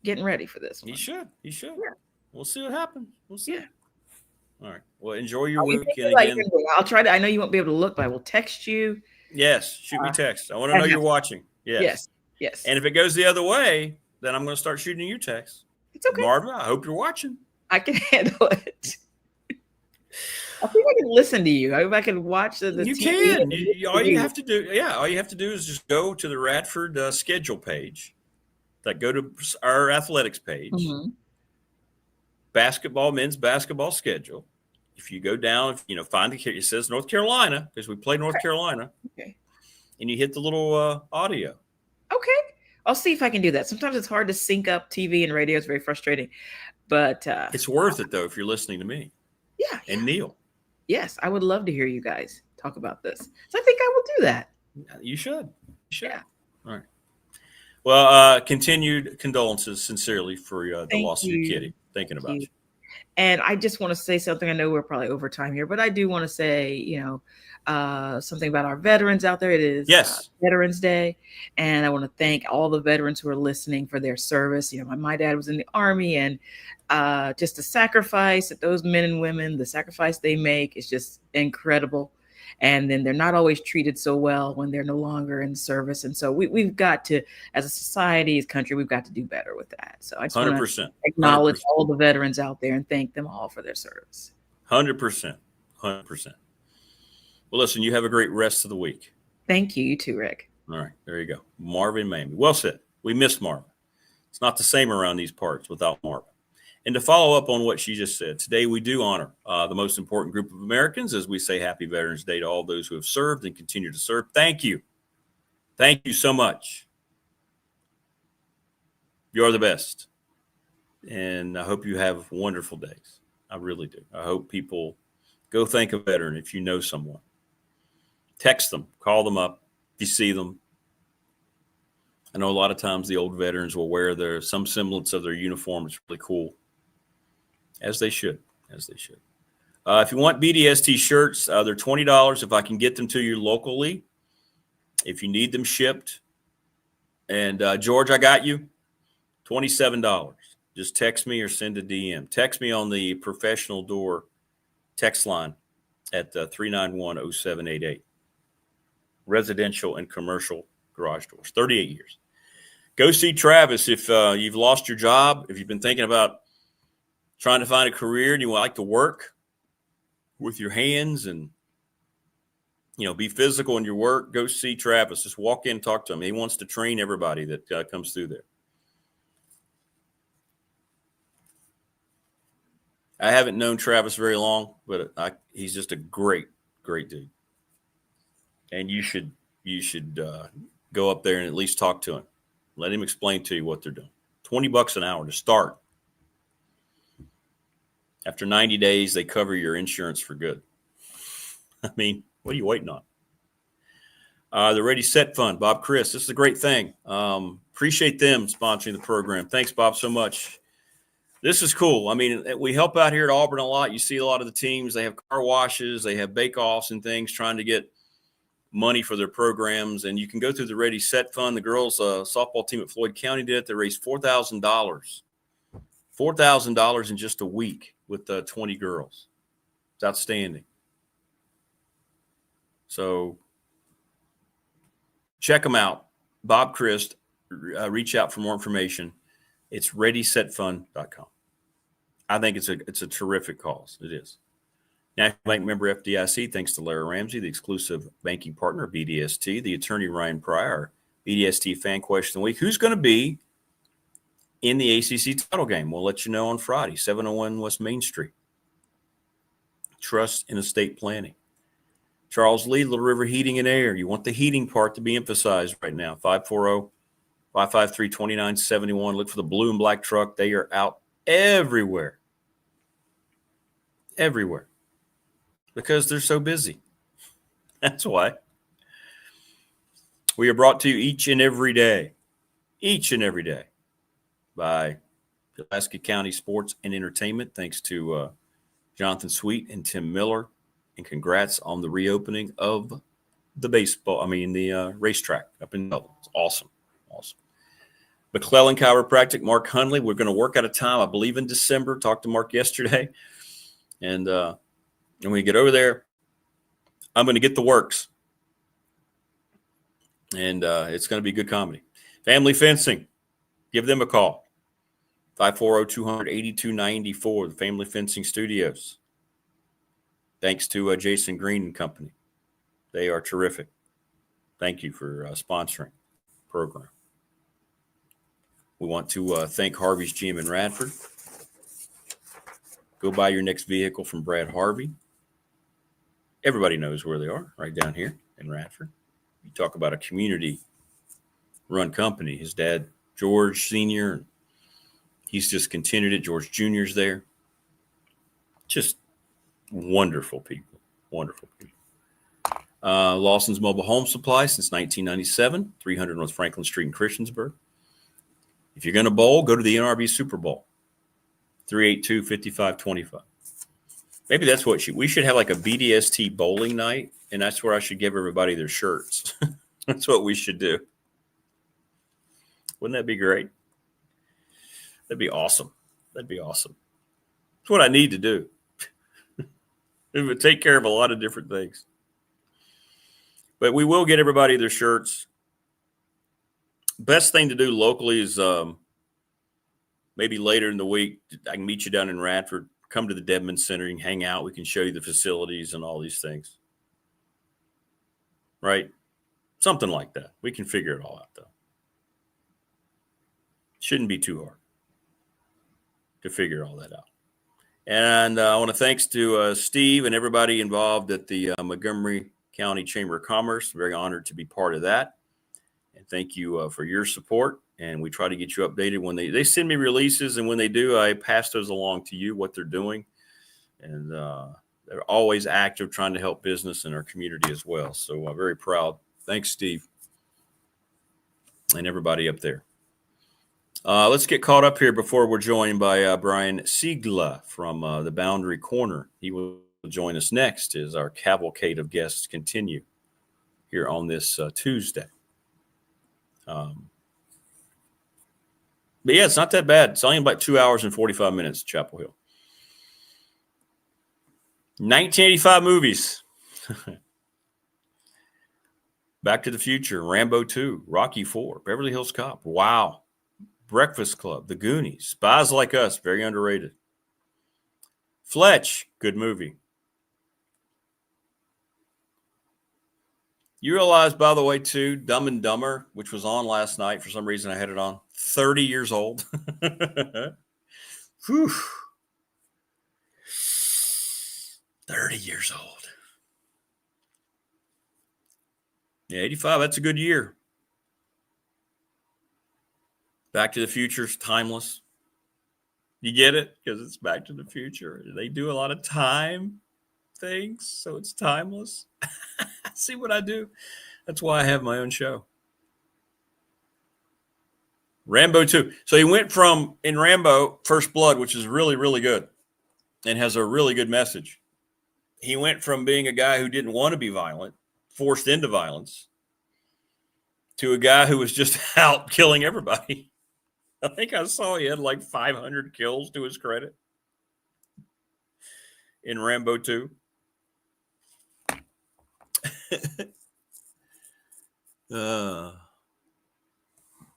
getting ready for this one. He should. Yeah. We'll see what happens. We'll see. Yeah. All right. Well, enjoy your week. I'll try to. I know you won't be able to look, but I will text you. Yes, shoot me text. I want to know you're watching. Yes. And if it goes the other way, then I'm going to start shooting you texts. It's okay. Marva, I hope you're watching. I can handle it. I think I can listen to you. If I can watch the you TV. Can. All you have to do is just go to the Radford schedule page. Go to our athletics page. Mm-hmm. Men's basketball schedule. If you go down, find it says North Carolina, because we play North Carolina. Okay. And you hit the little audio. Okay. I'll see if I can do that. Sometimes it's hard to sync up TV and radio. It's very frustrating. But it's worth it, though, if you're listening to me. Yeah. And Neil. Yes, I would love to hear you guys talk about this. So I think I will do that. You should. Yeah. All right. Well, continued condolences sincerely for the loss of your kitty. Thinking about you. And I just want to say something. I know we're probably over time here, but I do want to say, something about our veterans out there. It is Veterans Day. And I want to thank all the veterans who are listening for their service. My dad was in the Army, and just the sacrifice that those men and women, the sacrifice they make is just incredible. And then they're not always treated so well when they're no longer in service. And so we've got to, as a society, as a country, we've got to do better with that. So I just want to acknowledge all the veterans out there and thank them all for their service. 100%. Well, listen, you have a great rest of the week. Thank you. You too, Rick. All right. There you go. Marva and Mamie. Well said. We miss Marva. It's not the same around these parts without Marva. And to follow up on what she just said, today we do honor the most important group of Americans as we say Happy Veterans Day to all those who have served and continue to serve. Thank you. Thank you so much. You're the best. And I hope you have wonderful days. I really do. I hope people go thank a veteran if you know someone. Text them, call them up if you see them. I know a lot of times the old veterans will wear some semblance of their uniform. It's really cool. As they should. If you want BDST shirts, they're $20 if I can get them to you locally. If you need them shipped. And George, I got you. $27. Just text me or send a DM. Text me on the professional door text line at 391-0788. Residential and commercial garage doors. 38 years. Go see Travis if you've lost your job, if you've been thinking about trying to find a career and you like to work with your hands and, be physical in your work, go see Travis. Just walk in and talk to him. He wants to train everybody that comes through there. I haven't known Travis very long, but he's just a great dude. And you should go up there and at least talk to him. Let him explain to you what they're doing. $20 an hour to start. After 90 days, they cover your insurance for good. I mean, what are you waiting on? The Ready Set Fund, Bob Chris. This is a great thing. Appreciate them sponsoring the program. Thanks, Bob, so much. This is cool. I mean, we help out here at Auburn a lot. You see a lot of the teams, they have car washes, they have bake-offs and things trying to get money for their programs. And you can go through the Ready Set Fund. The girls' softball team at Floyd County did it. They raised $4,000. $4,000 in just a week with 20 girls. It's outstanding. So check them out. Bob Christ, reach out for more information. It's readysetfund.com. I think it's a terrific cause. It is. National Bank member FDIC, thanks to Larry Ramsey, the exclusive banking partner of BDST, the attorney Ryan Pryor, BDST fan question of the week. Who's going to be in the ACC title game? We'll let you know on Friday, 701 West Main Street. Trust in estate planning. Charles Lee, Little River Heating and Air. You want the heating part to be emphasized right now. 540-553-2971. Look for the blue and black truck. They are out everywhere. Everywhere. Because they're so busy. That's why. We are brought to you each and every day by Pulaski County Sports and Entertainment. Thanks to Jonathan Sweet and Tim Miller. And congrats on the reopening of the racetrack up in Dublin. It's awesome. Awesome. McClellan Chiropractic, Mark Hundley. We're going to work out a time, I believe, in December. Talked to Mark yesterday. And when we get over there, I'm going to get the works. And it's going to be good comedy. Family Fencing. Give them a call. 540-200-8294, the Family Fencing Studios. Thanks to Jason Green and Company. They are terrific. Thank you for sponsoring the program. We want to thank Harvey's GM in Radford. Go buy your next vehicle from Brad Harvey. Everybody knows where they are, right down here in Radford. You talk about a community-run company. His dad, George Sr., he's just continued it. George Jr.'s there. Just wonderful people. Wonderful people. Lawson's Mobile Home Supply since 1997, 300 North Franklin Street in Christiansburg. If you're going to bowl, go to the NRB Super Bowl. 382-5525. Maybe that's what we should have, like a BDST bowling night, and that's where I should give everybody their shirts. That's what we should do. Wouldn't that be great? That'd be awesome. That'd be awesome. That's what I need to do. It would take care of a lot of different things. But we will get everybody their shirts. Best thing to do locally is maybe later in the week, I can meet you down in Radford. Come to the Dedman Center and hang out. We can show you the facilities and all these things. Right? Something like that. We can figure it all out, though. Shouldn't be too hard to figure all that out. And I want to thanks to Steve and everybody involved at the Montgomery County Chamber of Commerce. Very honored to be part of that. And thank you for your support. And we try to get you updated when they send me releases. And when they do, I pass those along to you, what they're doing. And they're always active trying to help business in our community as well. So I'm very proud. Thanks, Steve. And everybody up there. Let's get caught up here before we're joined by Brian Seigla from the Boundary Corner. He will join us next as our cavalcade of guests continue here on this Tuesday. But yeah, it's not that bad. It's only about 2 hours and 45 minutes, Chapel Hill. 1985 movies. Back to the Future, Rambo 2, Rocky 4, Beverly Hills Cop. Wow. Breakfast Club, The Goonies, Spies Like Us, very underrated. Fletch, good movie. You realize, by the way, too, Dumb and Dumber, which was on last night. For some reason, I had it on. 30 years old. Whew. 30 years old. Yeah, 85, that's a good year. Back to the Future is timeless. You get it? Because it's Back to the Future. They do a lot of time things, so it's timeless. See what I do? That's why I have my own show. Rambo 2. So he went from, in Rambo, First Blood, which is really, really good and has a really good message. He went from being a guy who didn't want to be violent, forced into violence, to a guy who was just out killing everybody. I think I saw he had like 500 kills to his credit in Rambo 2.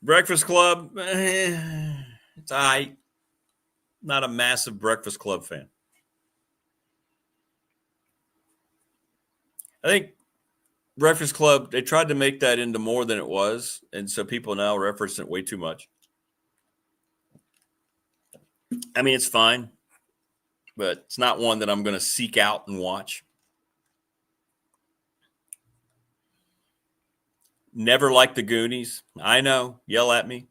Breakfast Club, it's all right. Not a massive Breakfast Club fan. I think Breakfast Club, they tried to make that into more than it was, and so people now reference it way too much. I mean, it's fine, but it's not one that I'm going to seek out and watch. Never liked the Goonies. I know. Yell at me.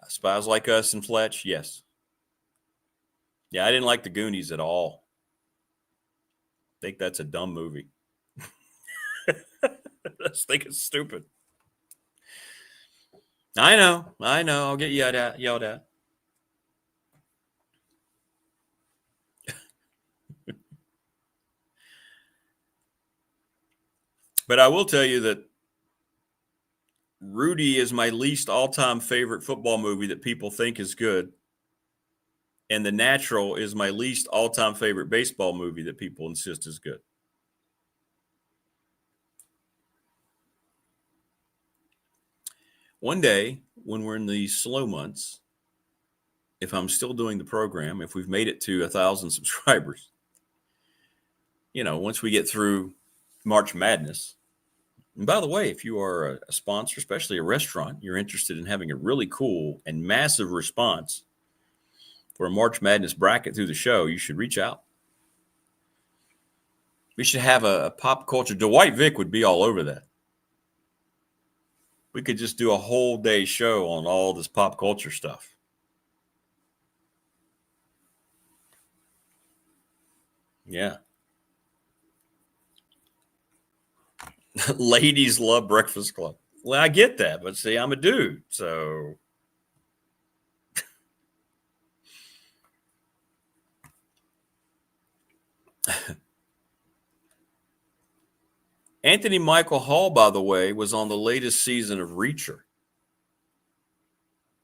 Spies Like Us and Fletch, yes. Yeah, I didn't like the Goonies at all. I think that's a dumb movie. I just think it's stupid. I know. I'll get yelled at. But I will tell you that Rudy is my least all-time favorite football movie that people think is good. And The Natural is my least all-time favorite baseball movie that people insist is good. One day, when we're in the slow months, if I'm still doing the program, if we've made it to 1,000 subscribers, once we get through March Madness. And by the way, if you are a sponsor, especially a restaurant, you're interested in having a really cool and massive response for a March Madness bracket through the show, you should reach out. We should have a pop culture. Dwight Vick would be all over that. We could just do a whole day show on all this pop culture stuff. Yeah. Ladies love Breakfast Club. Well, I get that, but see, I'm a dude, so. Anthony Michael Hall, by the way, was on the latest season of Reacher.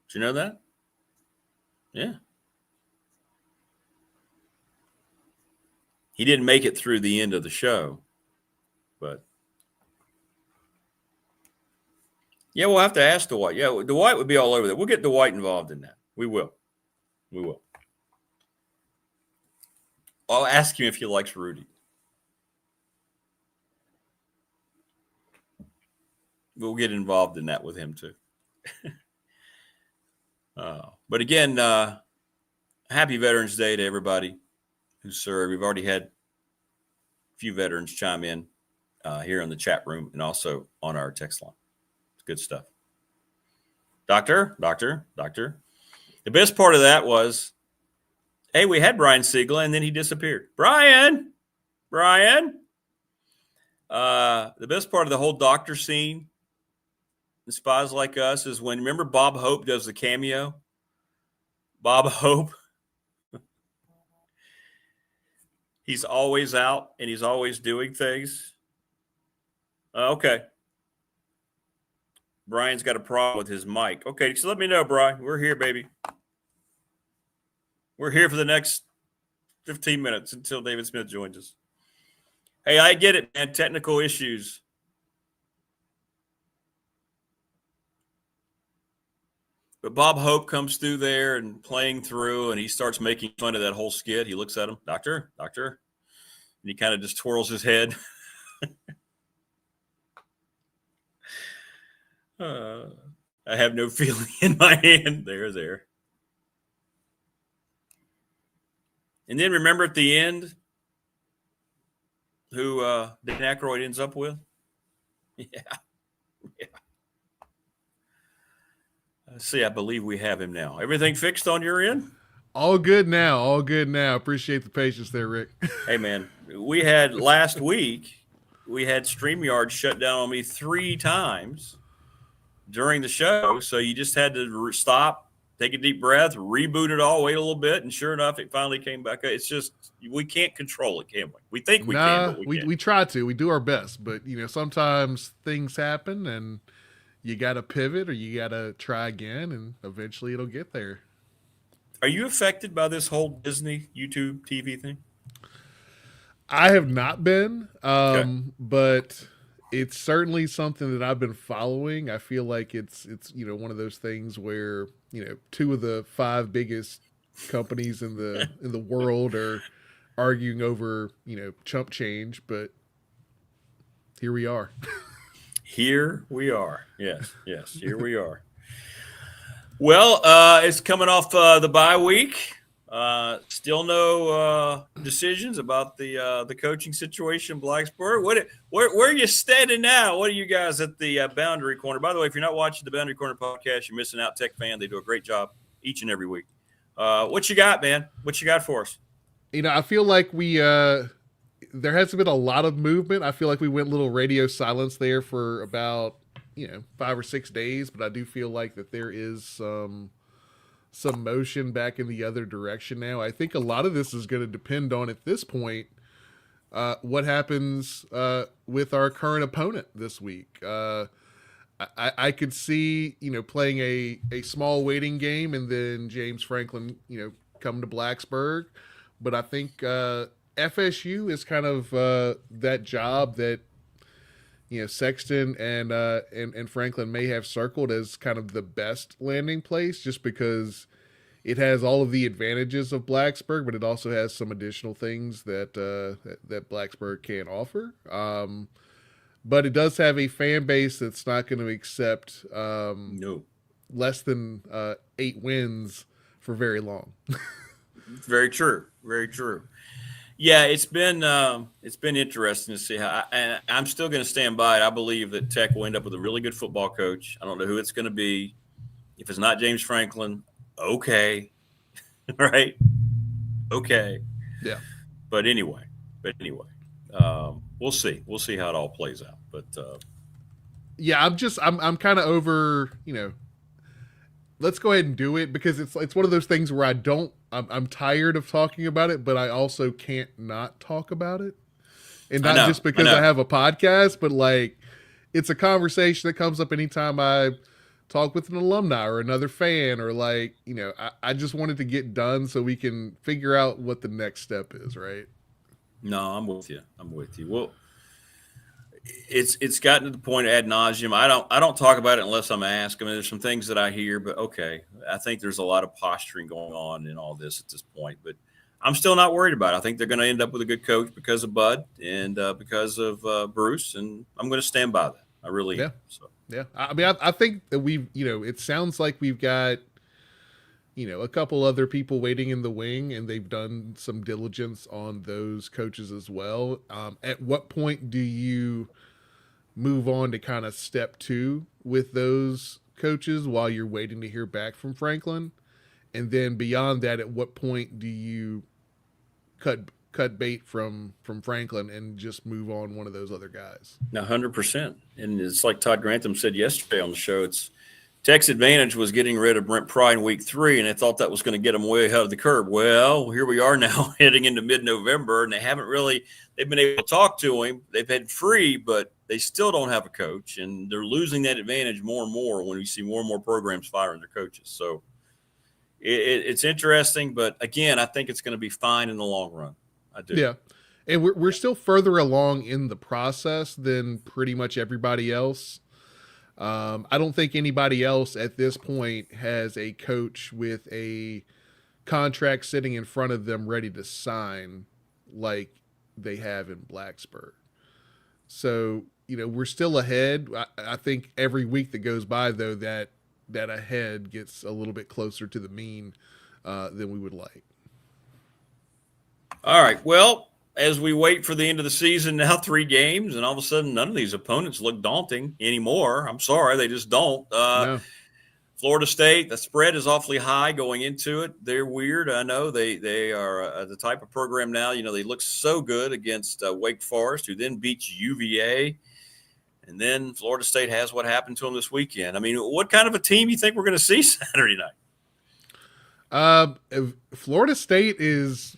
Did you know that? Yeah. He didn't make it through the end of the show, but. Yeah, we'll have to ask Dwight. Yeah, Dwight would be all over that. We'll get Dwight involved in that. We will. I'll ask him if he likes Rudy. We'll get involved in that with him too. But again, happy Veterans Day to everybody who served. We've already had a few veterans chime in here in the chat room and also on our text line. It's good stuff. Doctor. The best part of that was, hey, we had Brian Seigla and then he disappeared. Brian. The best part of the whole doctor scene in Spies Like Us is when, remember Bob Hope does the cameo? Bob Hope. He's always out and he's always doing things. Okay. Brian's got a problem with his mic. Okay, so let me know, Brian. We're here, baby. We're here for the next 15 minutes until David Smith joins us. Hey, I get it, man. Technical issues. But Bob Hope comes through there and playing through, and he starts making fun of that whole skit. He looks at him, doctor. And he kind of just twirls his head. I have no feeling in my hand. There. And then remember at the end who Dan Aykroyd ends up with? Yeah. See, I believe we have him now. Everything fixed on your end? All good now. All good now. Appreciate the patience there, Rick. Hey, man, we had last week, we had StreamYard shut down on me 3 times during the show. So you just had to stop, take a deep breath, reboot it all, wait a little bit. And sure enough, it finally came back. It's just, we can't control it, can we? We think we can, but we try to. We do our best. But, sometimes things happen and you got to pivot or you got to try again, and eventually it'll get there. Are you affected by this whole Disney YouTube TV thing? I have not been, but it's certainly something that I've been following. I feel like it's one of those things where 2 of the 5 biggest companies in the world are arguing over chump change, but here we are. Here we are. Yes, here we are. Well, it's coming off the bye week. Still no decisions about the coaching situation in Blacksburg. Where are you standing now? What are you guys at the Boundary Corner? By the way, if you're not watching the Boundary Corner podcast, you're missing out. Tech fan, they do a great job each and every week. What you got, man? What you got for us? I feel like we there hasn't been a lot of movement. I feel like we went a little radio silence there for about 5 or 6 days, but I do feel like that there is some motion back in the other direction now. I think a lot of this is going to depend on, at this point, what happens with our current opponent this week. I could see, playing a small waiting game and then James Franklin, come to Blacksburg. But I think FSU is kind of that job that Sexton and Franklin may have circled as kind of the best landing place, just because it has all of the advantages of Blacksburg, but it also has some additional things that Blacksburg can't offer. But it does have a fan base that's not going to accept less than 8 wins for very long. Very true. Very true. Yeah, it's been interesting to see how. And I'm still going to stand by it. I believe that Tech will end up with a really good football coach. I don't know who it's going to be. If it's not James Franklin, okay, right? Okay, yeah. But anyway, we'll see. We'll see how it all plays out. But yeah, I'm kind of over. Let's go ahead and do it, because it's one of those things where I'm tired of talking about it, but I also can't not talk about it. And not just because I have a podcast, but like, it's a conversation that comes up anytime I talk with an alumni or another fan, or like, I just wanted to get done so we can figure out what the next step is, right? No, I'm with you. Well, it's gotten to the point ad nauseum. I don't talk about it unless I'm asked. I mean, there's some things that I hear, but okay. I think there's a lot of posturing going on in all this at this point, but I'm still not worried about it. I think they're going to end up with a good coach because of Bud and because of Bruce, and I'm going to stand by that. I really am. So. Yeah. I mean, I think that we've, it sounds like we've got, a couple other people waiting in the wing, and they've done some diligence on those coaches as well. At what point do you move on to kind of step 2 with those coaches while you're waiting to hear back from Franklin? And then beyond that, at what point do you cut bait from Franklin and just move on one of those other guys? 100%. And it's like Todd Grantham said yesterday on the show, it's Tech's advantage was getting rid of Brent Pry in week 3, and they thought that was going to get them way ahead of the curve. Well, here we are now heading into mid-November, and they've been able to talk to him. They've had free, but they still don't have a coach, and they're losing that advantage more and more when we see more and more programs firing their coaches. So it's interesting, but again, I think it's going to be fine in the long run. I do. Yeah. And we're still further along in the process than pretty much everybody else. I don't think anybody else at this point has a coach with a contract sitting in front of them ready to sign like they have in Blacksburg. So, we're still ahead. I think every week that goes by, though, that ahead gets a little bit closer to the mean than we would like. All right. Well, as we wait for the end of the season now, 3 games, and all of a sudden none of these opponents look daunting anymore. I'm sorry, they just don't. No. Florida State, the spread is awfully high going into it. They're weird. I know they are the type of program now. You know, they look so good against Wake Forest, who then beats UVA. And then Florida State has what happened to them this weekend. I mean, what kind of a team you think we're going to see Saturday night? Florida State is,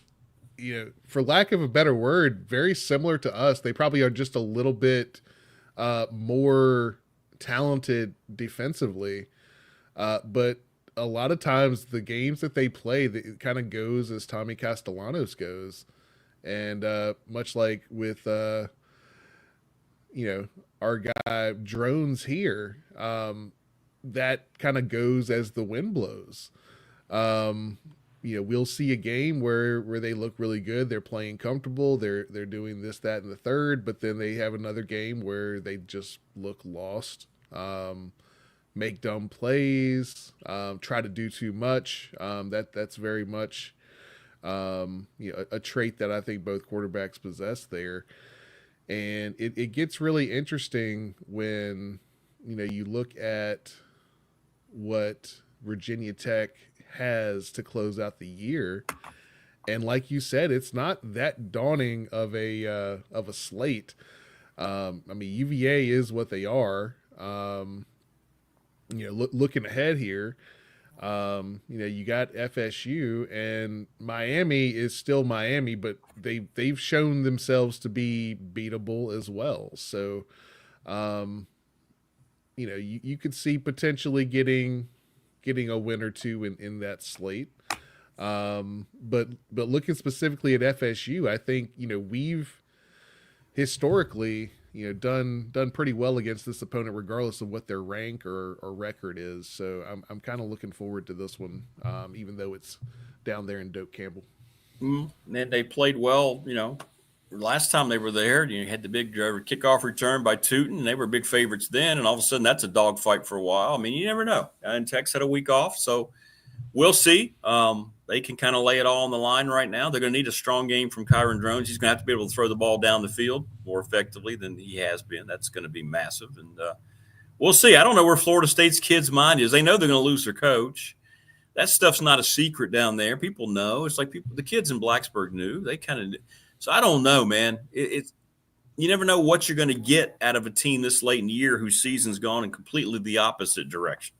you know, for lack of a better word, very similar to us. They probably are just a little bit more talented defensively. But a lot of times the games that they play, it kind of goes as Tommy Castellanos goes. And much like with, you know, our guy Drones here, that kind of goes as the wind blows. You know, we'll see a game where they look really good. They're playing comfortable. They're doing this, that, and the third. But then they have another game where they just look lost. Make dumb plays, try to do too much. That's very much you know, a trait that I think both quarterbacks possess there. And it gets really interesting when, you know, you look at what Virginia Tech has to close out the year. And like you said, it's not that daunting of a slate. I mean, UVA is what they are. You know, looking ahead here, you know, you got FSU, and Miami is still Miami, but they've shown themselves to be beatable as well. So, you know, you could see potentially getting a win or two in that slate. But looking specifically at FSU, I think, you know, we've historically, you know, done pretty well against this opponent, regardless of what their rank or record is. So I'm kind of looking forward to this one, even though it's down there in Doak Campbell. And they played well, you know. Last time they were there, you had the big kickoff return by Tootin, and they were big favorites then. And all of a sudden, that's a dogfight for a while. I mean, you never know. And Tech's had a week off, so we'll see. They can kind of lay it all on the line right now. They're going to need a strong game from Kyron Drones. He's going to have to be able to throw the ball down the field more effectively than he has been. That's going to be massive. And we'll see. I don't know where Florida State's kids' mind is. They know they're going to lose their coach. That stuff's not a secret down there. People know. It's like the kids in Blacksburg knew. They kind of – so I don't know, man. You never know what you're going to get out of a team this late in the year whose season's gone in completely the opposite direction.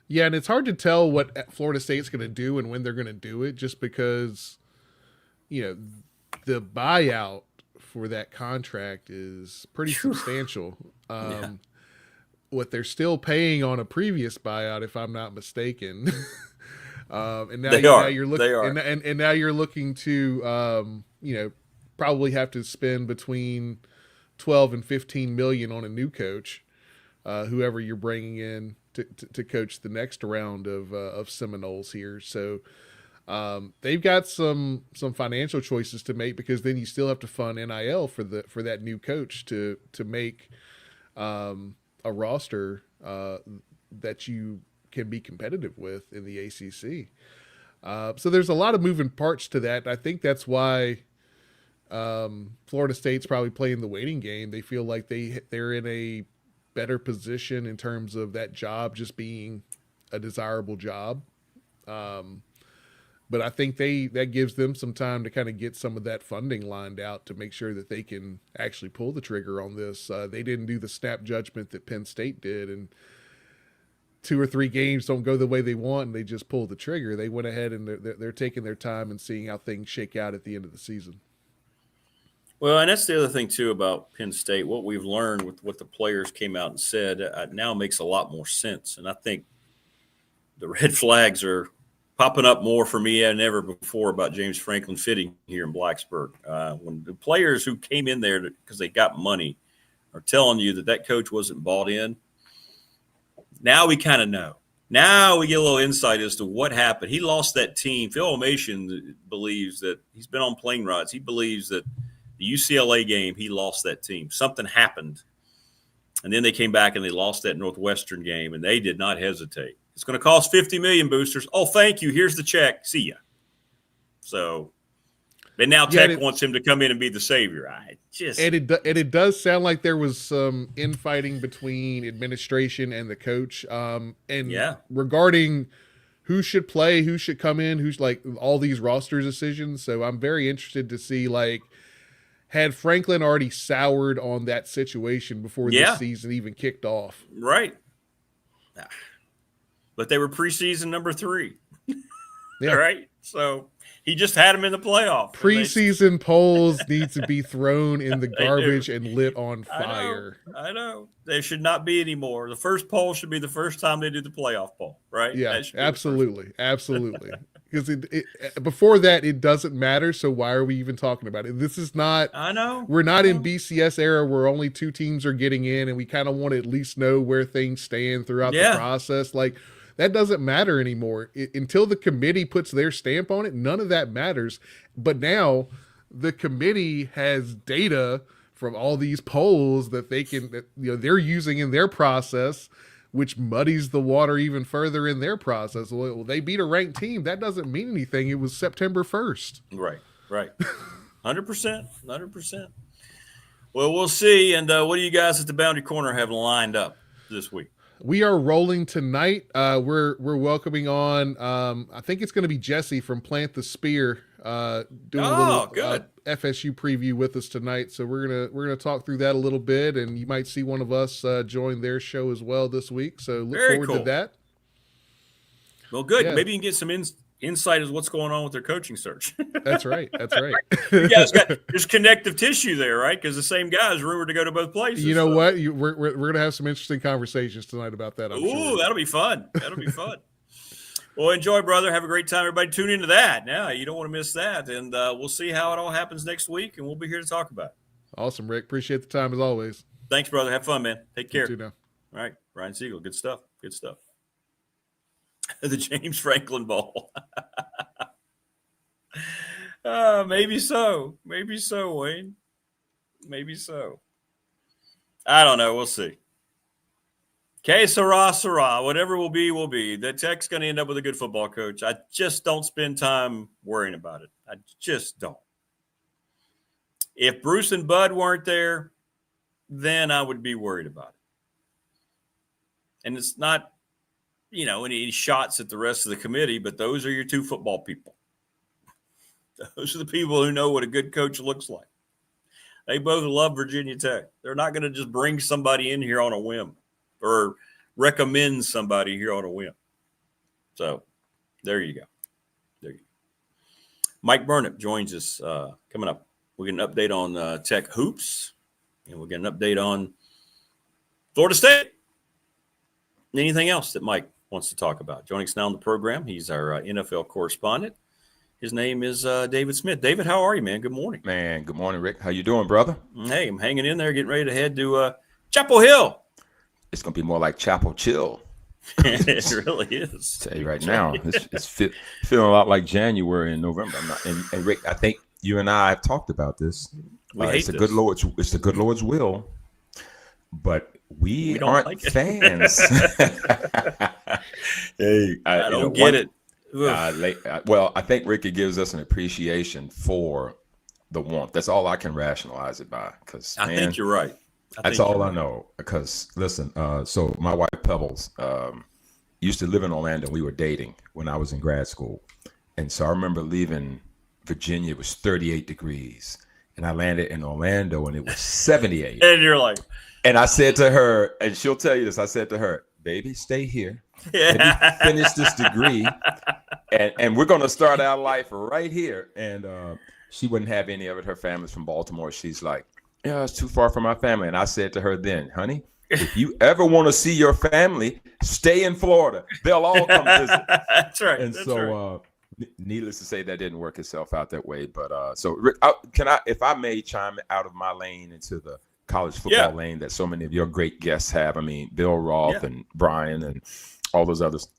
Yeah, and it's hard to tell what Florida State's going to do and when they're going to do it, just because, you know, the buyout for that contract is pretty substantial. Yeah. What they're still paying on a previous buyout, if I'm not mistaken. And now you're looking, and now you're looking to, you know, probably have to spend between 12 and 15 million on a new coach, whoever you're bringing in to coach the next round of Seminoles here. So they've got some financial choices to make, because then you still have to fund NIL for that new coach to make a roster that you can be competitive with in the ACC. So there's a lot of moving parts to that. I think that's why Florida State's probably playing the waiting game. They feel like they're in a better position in terms of that job just being a desirable job. But I think that gives them some time to kind of get some of that funding lined out to make sure that they can actually pull the trigger on this. They didn't do the snap judgment that Penn State did, and 2 or 3 games don't go the way they want and they just pull the trigger. They went ahead and they're taking their time and seeing how things shake out at the end of the season. Well, and that's the other thing, too, about Penn State. What we've learned with what the players came out and said now makes a lot more sense. And I think the red flags are popping up more for me than ever before about James Franklin fitting here in Blacksburg. When the players who came in there because they got money are telling you that coach wasn't bought in, now we kind of know. Now we get a little insight as to what happened. He lost that team. Phil Omation believes that he's been on plane rides. He believes that the UCLA game, he lost that team. Something happened. And then they came back and they lost that Northwestern game, and they did not hesitate. It's going to cost $50 million, boosters. Oh, thank you. Here's the check. See ya. So And now Tech wants him to come in and be the savior. It does sound like there was some infighting between administration and the coach. Regarding who should play, who should come in, who's like all these roster decisions. So I'm very interested to see, like, had Franklin already soured on that situation before this season even kicked off? Right. But they were preseason number 3. Yeah. Right. So he just had them in the playoff. Preseason polls need to be thrown in the garbage and lit on fire. I know. They should not be anymore. The first poll should be the first time they do the playoff poll, right? Yeah, absolutely. Absolutely. Because before that, it doesn't matter. So why are we even talking about it? This is not. I know. We're not in BCS era where only 2 teams are getting in, and we kind of want to at least know where things stand throughout the process. Like, that doesn't matter anymore. Until the committee puts their stamp on it, none of that matters. But now the committee has data from all these polls that they're using in their process, which muddies the water even further in their process. Well, they beat a ranked team. That doesn't mean anything. It was September 1st. Right. 100%. Well, we'll see. And what do you guys at the Boundary Corner have lined up this week? We are rolling tonight. We're welcoming on. I think it's going to be Jesse from Plant the Spear doing a little FSU preview with us tonight. So we're gonna talk through that a little bit, and you might see one of us join their show as well this week. So look forward to that. Well, good. Yeah. Maybe you can get some insight as what's going on with their coaching search. That's right. You guys there's connective tissue there, right? Because the same guy is rumored to go to both places. You know what? We're going to have some interesting conversations tonight about that. I'm sure. That'll be fun. Well, enjoy, brother. Have a great time. Everybody tune into that. Now, you don't want to miss that. And we'll see how it all happens next week, and we'll be here to talk about it. Awesome, Rick. Appreciate the time as always. Thanks, brother. Have fun, man. Take care. You too now. All right. Ryan Seigla. Good stuff. The James Franklin Bowl. Maybe so, Wayne. Maybe so. I don't know. We'll see. Que sera. Whatever will be. The Tech's going to end up with a good football coach. I just don't spend time worrying about it. I just don't. If Bruce and Bud weren't there, then I would be worried about it. And it's not, any shots at the rest of the committee, but those are your 2 football people. Those are the people who know what a good coach looks like. They both love Virginia Tech. They're not going to just bring somebody in here on a whim or recommend somebody here on a whim. So there you go. Mike Burnop joins us coming up. We're getting an update on Tech hoops, and we're getting an update on Florida State. Anything else that Mike wants to talk about? Joining us now on the program, he's our NFL correspondent. His name is David Smith. David, how are you, man? Good morning. Man, good morning, Rick. How you doing, brother? Hey, I'm hanging in there, getting ready to head to Chapel Hill. It's going to be more like Chapel Chill. It really is. I'll tell you right now, it's feeling a lot like January and November. And Rick, I think you and I have talked about this. It's the good Lord's will, but we aren't like fans. Hey, I don't get it. Well, I think Ricky gives us an appreciation for the warmth. That's all I can rationalize it by. Because I think you're right. That's all I know. Because listen, so my wife Pebbles used to live in Orlando. We were dating when I was in grad school, and so I remember leaving Virginia. It was 38 degrees, and I landed in Orlando, and it was 78. And you're like, and I said to her, and she'll tell you this. I said to her, "Baby, stay here. Let me finish this degree, and we're going to start our life right here." And she wouldn't have any of it. Her family's from Baltimore. She's like, "Yeah, it's too far from my family." And I said to her then, "Honey, if you ever want to see your family, stay in Florida. They'll all come visit." That's right. And needless to say, that didn't work itself out that way. But so Rick, if I may chime out of my lane into the college football lane that so many of your great guests have. I mean, Bill Roth and Brian and all those others.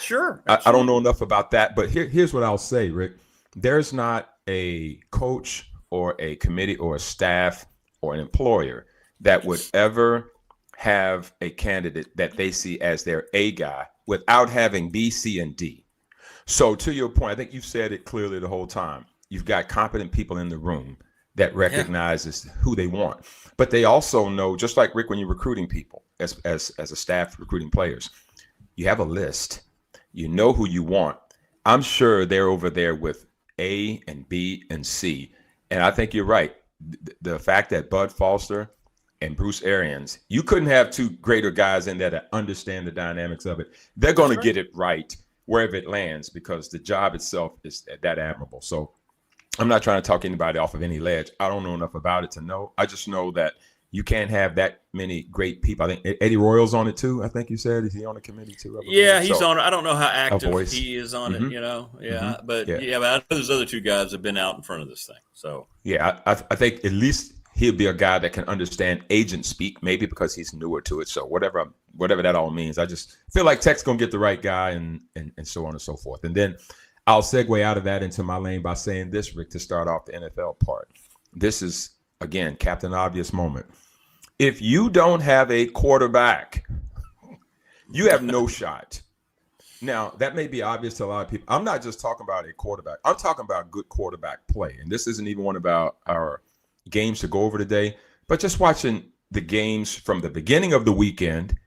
Sure. I don't know enough about that, but here's what I'll say, Rick. There's not a coach or a committee or a staff or an employer that would ever have a candidate that they see as their A guy without having B, C, and D. So to your point, I think you've said it clearly the whole time. you've got competent people in the room that recognizes who they want. But they also know, just like Rick, when you're recruiting people as a staff recruiting players, you have a list. You know who you want. I'm sure they're over there with A and B and C. And I think you're right. The fact that Bud Foster and Bruce Arians, you couldn't have two greater guys in there that understand the dynamics of it. They're going to get it right wherever it lands because the job itself is that admirable. So I'm not trying to talk anybody off of any ledge. I don't know enough about it to know. I just know that you can't have that many great people. I think Eddie Royal's on it too. I think you said, is he on the committee too? Yeah, he's on it. I don't know how active he is on it, but I know those other two guys have been out in front of this thing. So yeah, I think at least he'll be a guy that can understand agent speak, maybe because he's newer to it. So whatever that all means, I just feel like Tech's gonna get the right guy and so on and so forth. And then I'll segue out of that into my lane by saying this, Rick, to start off the NFL part. This is, again, Captain Obvious moment. If you don't have a quarterback, you have no shot. Now, that may be obvious to a lot of people. I'm not just talking about a quarterback. I'm talking about good quarterback play. And this isn't even one about our games to go over today, but just watching the games from the beginning of the weekend,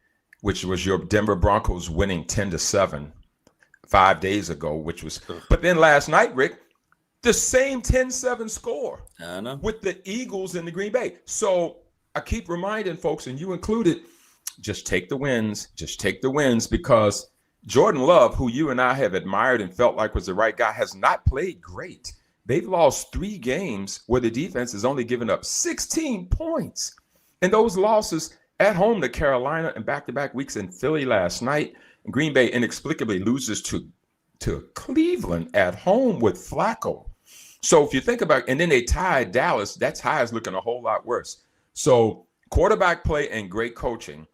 which was your Denver Broncos winning 10-7 5 days ago, but then last night, Rick, the same 10-7 score with the Eagles in the Green Bay. So I keep reminding folks, and you included, just take the wins, because Jordan Love, who you and I have admired and felt like was the right guy, has not played great. They've lost 3 games where the defense has only given up 16 points. And those losses at home to Carolina and back-to-back weeks in Philly last night, Green Bay inexplicably loses to Cleveland at home with Flacco. So if you think about, and then they tied Dallas, that tie is looking a whole lot worse. So quarterback play and great coaching,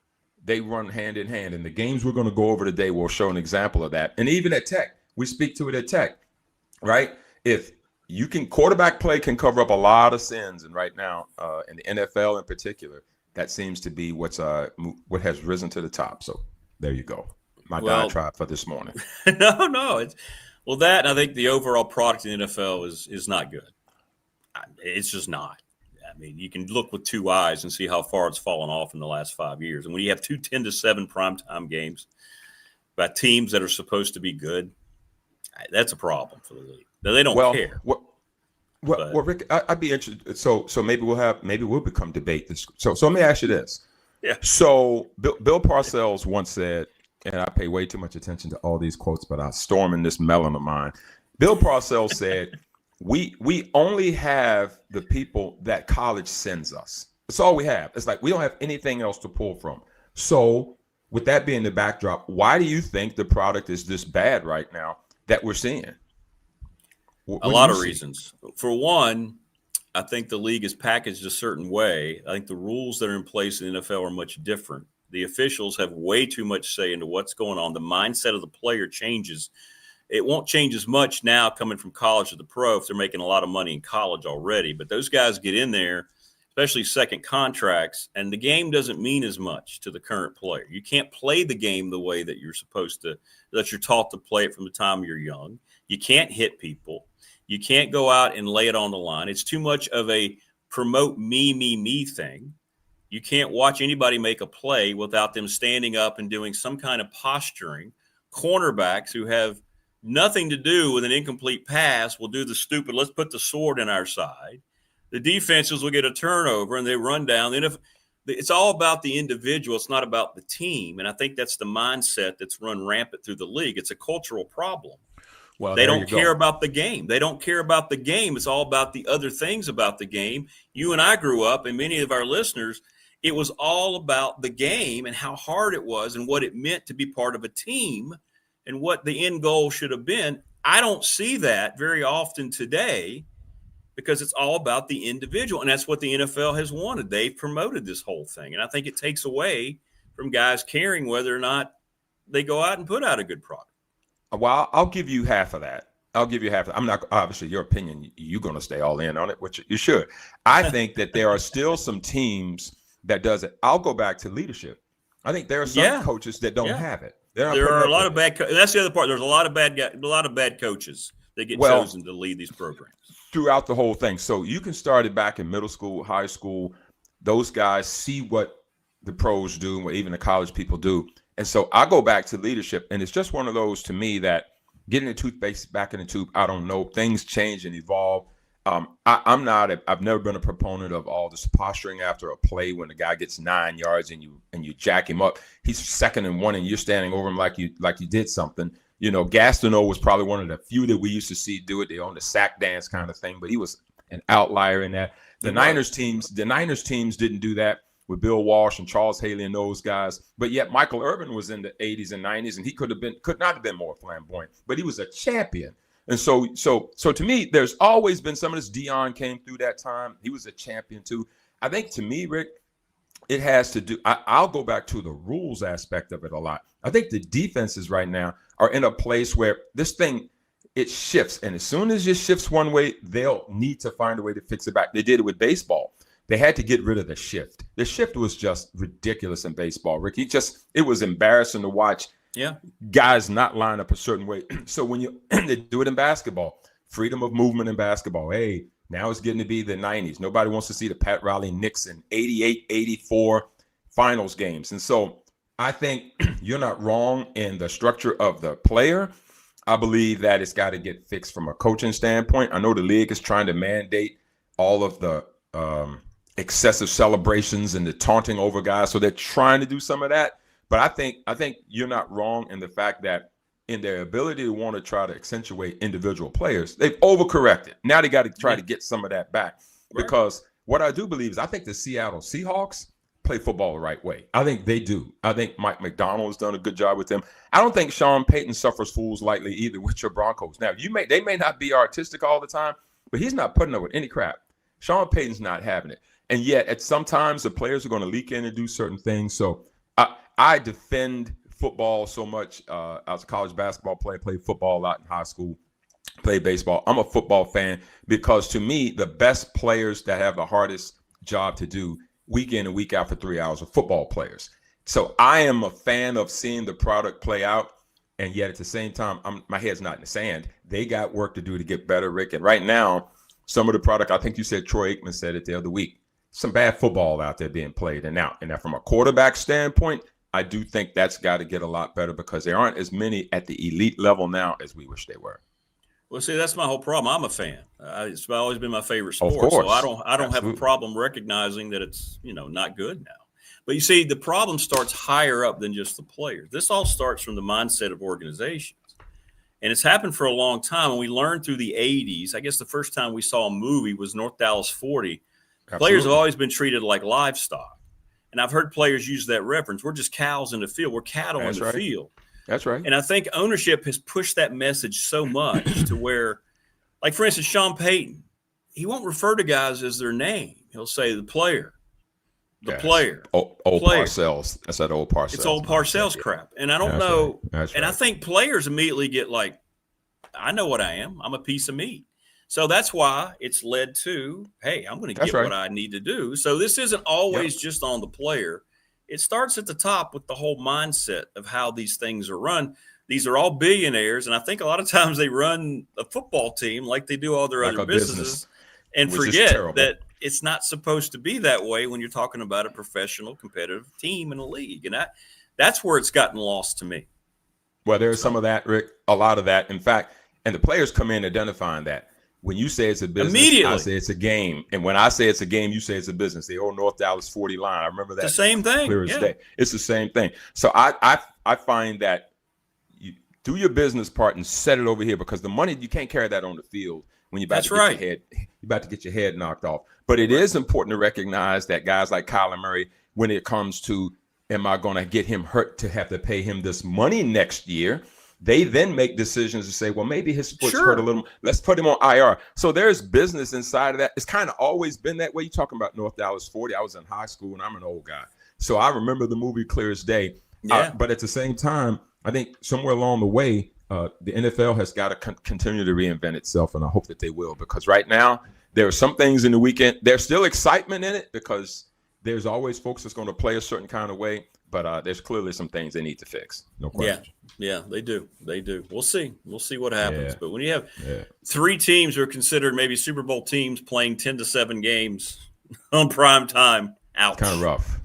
they run hand in hand. And the games we're going to go over today will show an example of that. And even at Tech, we speak to it at Tech, right? If you can, quarterback play can cover up a lot of sins. And right now, in the NFL in particular, that seems to be what has risen to the top. So there you go. My diatribe for this morning. No. That, and I think the overall product in the NFL is not good. It's just not. I mean, you can look with 2 eyes and see how far it's fallen off in the last 5 years. And when you have 2 10-7 primetime games by teams that are supposed to be good, that's a problem for the league. They don't care. Well, Rick, I'd be interested. So maybe we'll become debate this. So let me ask you this. Yeah. So Bill Parcells once said, and I pay way too much attention to all these quotes, but I storm in this melon of mine. Bill Parcells said, we only have the people that college sends us. That's all we have. It's like we don't have anything else to pull from. So with that being the backdrop, why do you think the product is this bad right now that we're seeing? A lot of reasons. For one, I think the league is packaged a certain way. I think the rules that are in place in the NFL are much different. The officials have way too much say into what's going on. The mindset of the player changes. It won't change as much now coming from college to the pro if they're making a lot of money in college already. But those guys get in there, especially second contracts, and the game doesn't mean as much to the current player. You can't play the game the way that you're supposed to, that you're taught to play it from the time you're young. You can't hit people. You can't go out and lay it on the line. It's too much of a promote me thing. You can't watch anybody make a play without them standing up and doing some kind of posturing. Cornerbacks who have nothing to do with an incomplete pass will do the stupid, let's put the sword in our side. The defenses will get a turnover and they run down. And if it's all about the individual, it's not about the team. And I think that's the mindset that's run rampant through the league. It's a cultural problem. Well, they don't care about the game. They don't care about the game. It's all about the other things about the game. You and I grew up, and many of our listeners, it was all about the game and how hard it was and what it meant to be part of a team and what the end goal should have been. I don't see that very often today because it's all about the individual, and that's what the NFL has wanted. They've promoted this whole thing, and I think it takes away from guys caring whether or not they go out and put out a good product. Well, I'll give you half of that. I'm not, obviously, your opinion, you're going to stay all in on it, which you should. I think that there are still some teams that does it. I'll go back to leadership. I think there are some coaches that don't have it. There are a lot of bad. That's the other part. There's a lot of bad coaches that get chosen to lead these programs? Throughout the whole thing. So you can start it back in middle school, high school. Those guys see what the pros do and what even the college people do. And so I go back to leadership, and it's just one of those to me that getting the toothpaste back in the tube, I don't know. Things change and evolve. I've never been a proponent of all this posturing after a play when the guy gets 9 yards and you jack him up. He's 2nd and 1 and you're standing over him like you did something. You know, Gastineau was probably one of the few that we used to see do it. They own the sack dance kind of thing, but he was an outlier in that. The Niners teams didn't do that with Bill Walsh and Charles Haley and those guys. But yet Michael Irvin was in the 80s and 90s, and he could not have been more flamboyant, but he was a champion. And so to me, there's always been some of this. Dion came through that time. He was a champion too. I think to me, Rick, it has to do, I'll go back to the rules aspect of it a lot. I think the defenses right now are in a place where this thing, it shifts. And as soon as it shifts one way, they'll need to find a way to fix it back. They did it with baseball. They had to get rid of the shift. The shift was just ridiculous in baseball, Rick. It was embarrassing to watch. Yeah, guys not line up a certain way. So when they do it in basketball, freedom of movement in basketball. Hey, now it's getting to be the 90s. Nobody wants to see the Pat Riley Nixon 88, 84 finals games. And so I think you're not wrong in the structure of the player. I believe that it's got to get fixed from a coaching standpoint. I know the league is trying to mandate all of the excessive celebrations and the taunting over guys. So they're trying to do some of that. But I think you're not wrong in the fact that in their ability to want to try to accentuate individual players, they've overcorrected. Now they got to try to get some of that back. Right. Because what I do believe is I think the Seattle Seahawks play football the right way. I think they do. I think Mike McDonald has done a good job with them. I don't think Sean Payton suffers fools lightly either with your Broncos. Now, they may not be artistic all the time, but he's not putting up with any crap. Sean Payton's not having it. And yet at sometimes the players are going to leak in and do certain things. So I defend football so much. I was a college basketball player, played football a lot in high school, played baseball. I'm a football fan because to me, the best players that have the hardest job to do week in and week out for 3 hours are football players. So I am a fan of seeing the product play out. And yet at the same time, my head's not in the sand. They got work to do to get better, Rick. And right now, some of the product, I think you said Troy Aikman said it the other week, some bad football out there being played. And now from a quarterback standpoint, I do think that's got to get a lot better because there aren't as many at the elite level now as we wish they were. Well, see, that's my whole problem. I'm a fan. It's always been my favorite sport. Of course. So I don't have a problem recognizing that it's, not good now. But you see, the problem starts higher up than just the players. This all starts from the mindset of organizations. And it's happened for a long time. And we learned through the 80s. I guess the first time we saw a movie was North Dallas 40. Absolutely. Players have always been treated like livestock. And I've heard players use that reference. We're just cows in the field. We're cattle in the field. That's right. And I think ownership has pushed that message so much to where, like, for instance, Sean Payton, he won't refer to guys as their name. He'll say the player, player. Old Parcells. That's that old Parcells. It's old Parcells crap. And I don't know. Right. That's right. I think players immediately get like, I know what I am. I'm a piece of meat. So that's why it's led to, hey, I'm going to get what I need to do. So this isn't always just on the player. It starts at the top with the whole mindset of how these things are run. These are all billionaires, and I think a lot of times they run a football team like they do all their other businesses and forget that it's not supposed to be that way when you're talking about a professional competitive team in a league. And that's where it's gotten lost to me. Well, there's some of that, Rick, a lot of that. In fact, and the players come in identifying that. When you say it's a business, I say it's a game. And when I say it's a game, you say it's a business. The old North Dallas 40 line. I remember that. The same thing. Clear as day. It's the same thing. So I find that you do your business part and set it over here because the money, you can't carry that on the field when you're about to get your head knocked off. But it is important to recognize that guys like Kyler Murray, when it comes to, am I going to get him hurt to have to pay him this money next year? They then make decisions to say, well, maybe his foot's hurt a little. Let's put him on IR. So there's business inside of that. It's kind of always been that way. You're talking about North Dallas 40. I was in high school and I'm an old guy. So I remember the movie clear as day. Yeah. But at the same time, I think somewhere along the way, the NFL has got to continue to reinvent itself. And I hope that they will, because right now there are some things in the weekend. There's still excitement in it because There's always folks that's going to play a certain kind of way, but there's clearly some things they need to fix. No question. Yeah, they do. We'll see what happens. Yeah. But when you have 3 teams who are considered maybe Super Bowl teams playing 10 to 7 games on prime time, ouch. Kind of rough.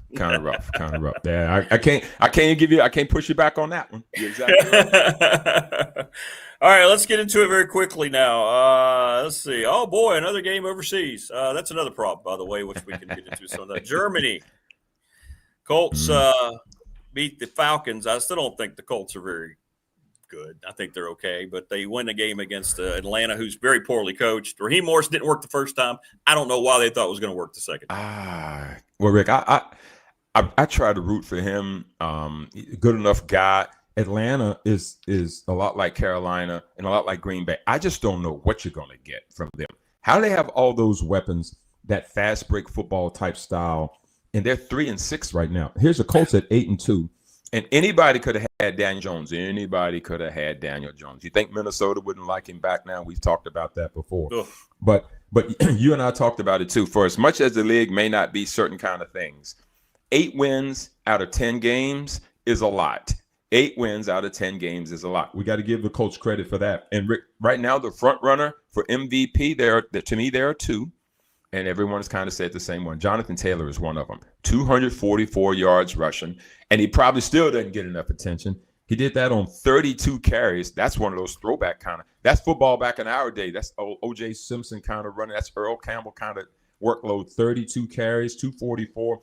Yeah, I can't push you back on that one. You're exactly right. All right, let's get into it very quickly now. Let's see. Oh boy, another game overseas. That's another problem, by the way, which we can get into some of that. Germany. Colts beat the Falcons. I still don't think the Colts are very good. I think they're okay, but they win the game against Atlanta, who's very poorly coached. Raheem Morris didn't work the first time. I don't know why they thought it was going to work the second time. Well, Rick, I try to root for him. Good enough guy. Atlanta is a lot like Carolina and a lot like Green Bay. I just don't know what you're going to get from them. How do they have all those weapons, that fast break football type style, and they're 3-6 right now? Here's the Colts at 8-2, and anybody could have had Daniel Jones. Anybody could have had Daniel Jones. You think Minnesota wouldn't like him back now? We've talked about that before. Ugh. But you and I talked about it too. For as much as the league may not be certain kind of things, 8 wins out of 10 games is a lot. 8 wins out of 10 games is a lot. We got to give the Colts credit for that. And Rick, right now, the front runner for MVP, to me, there are 2. And everyone's kind of said the same one. Jonathan Taylor is one of them. 244 yards rushing. And he probably still doesn't get enough attention. He did that on 32 carries. That's one of those throwback kind of. That's football back in our day. That's O.J. Simpson kind of running. That's Earl Campbell kind of workload. 32 carries, 244.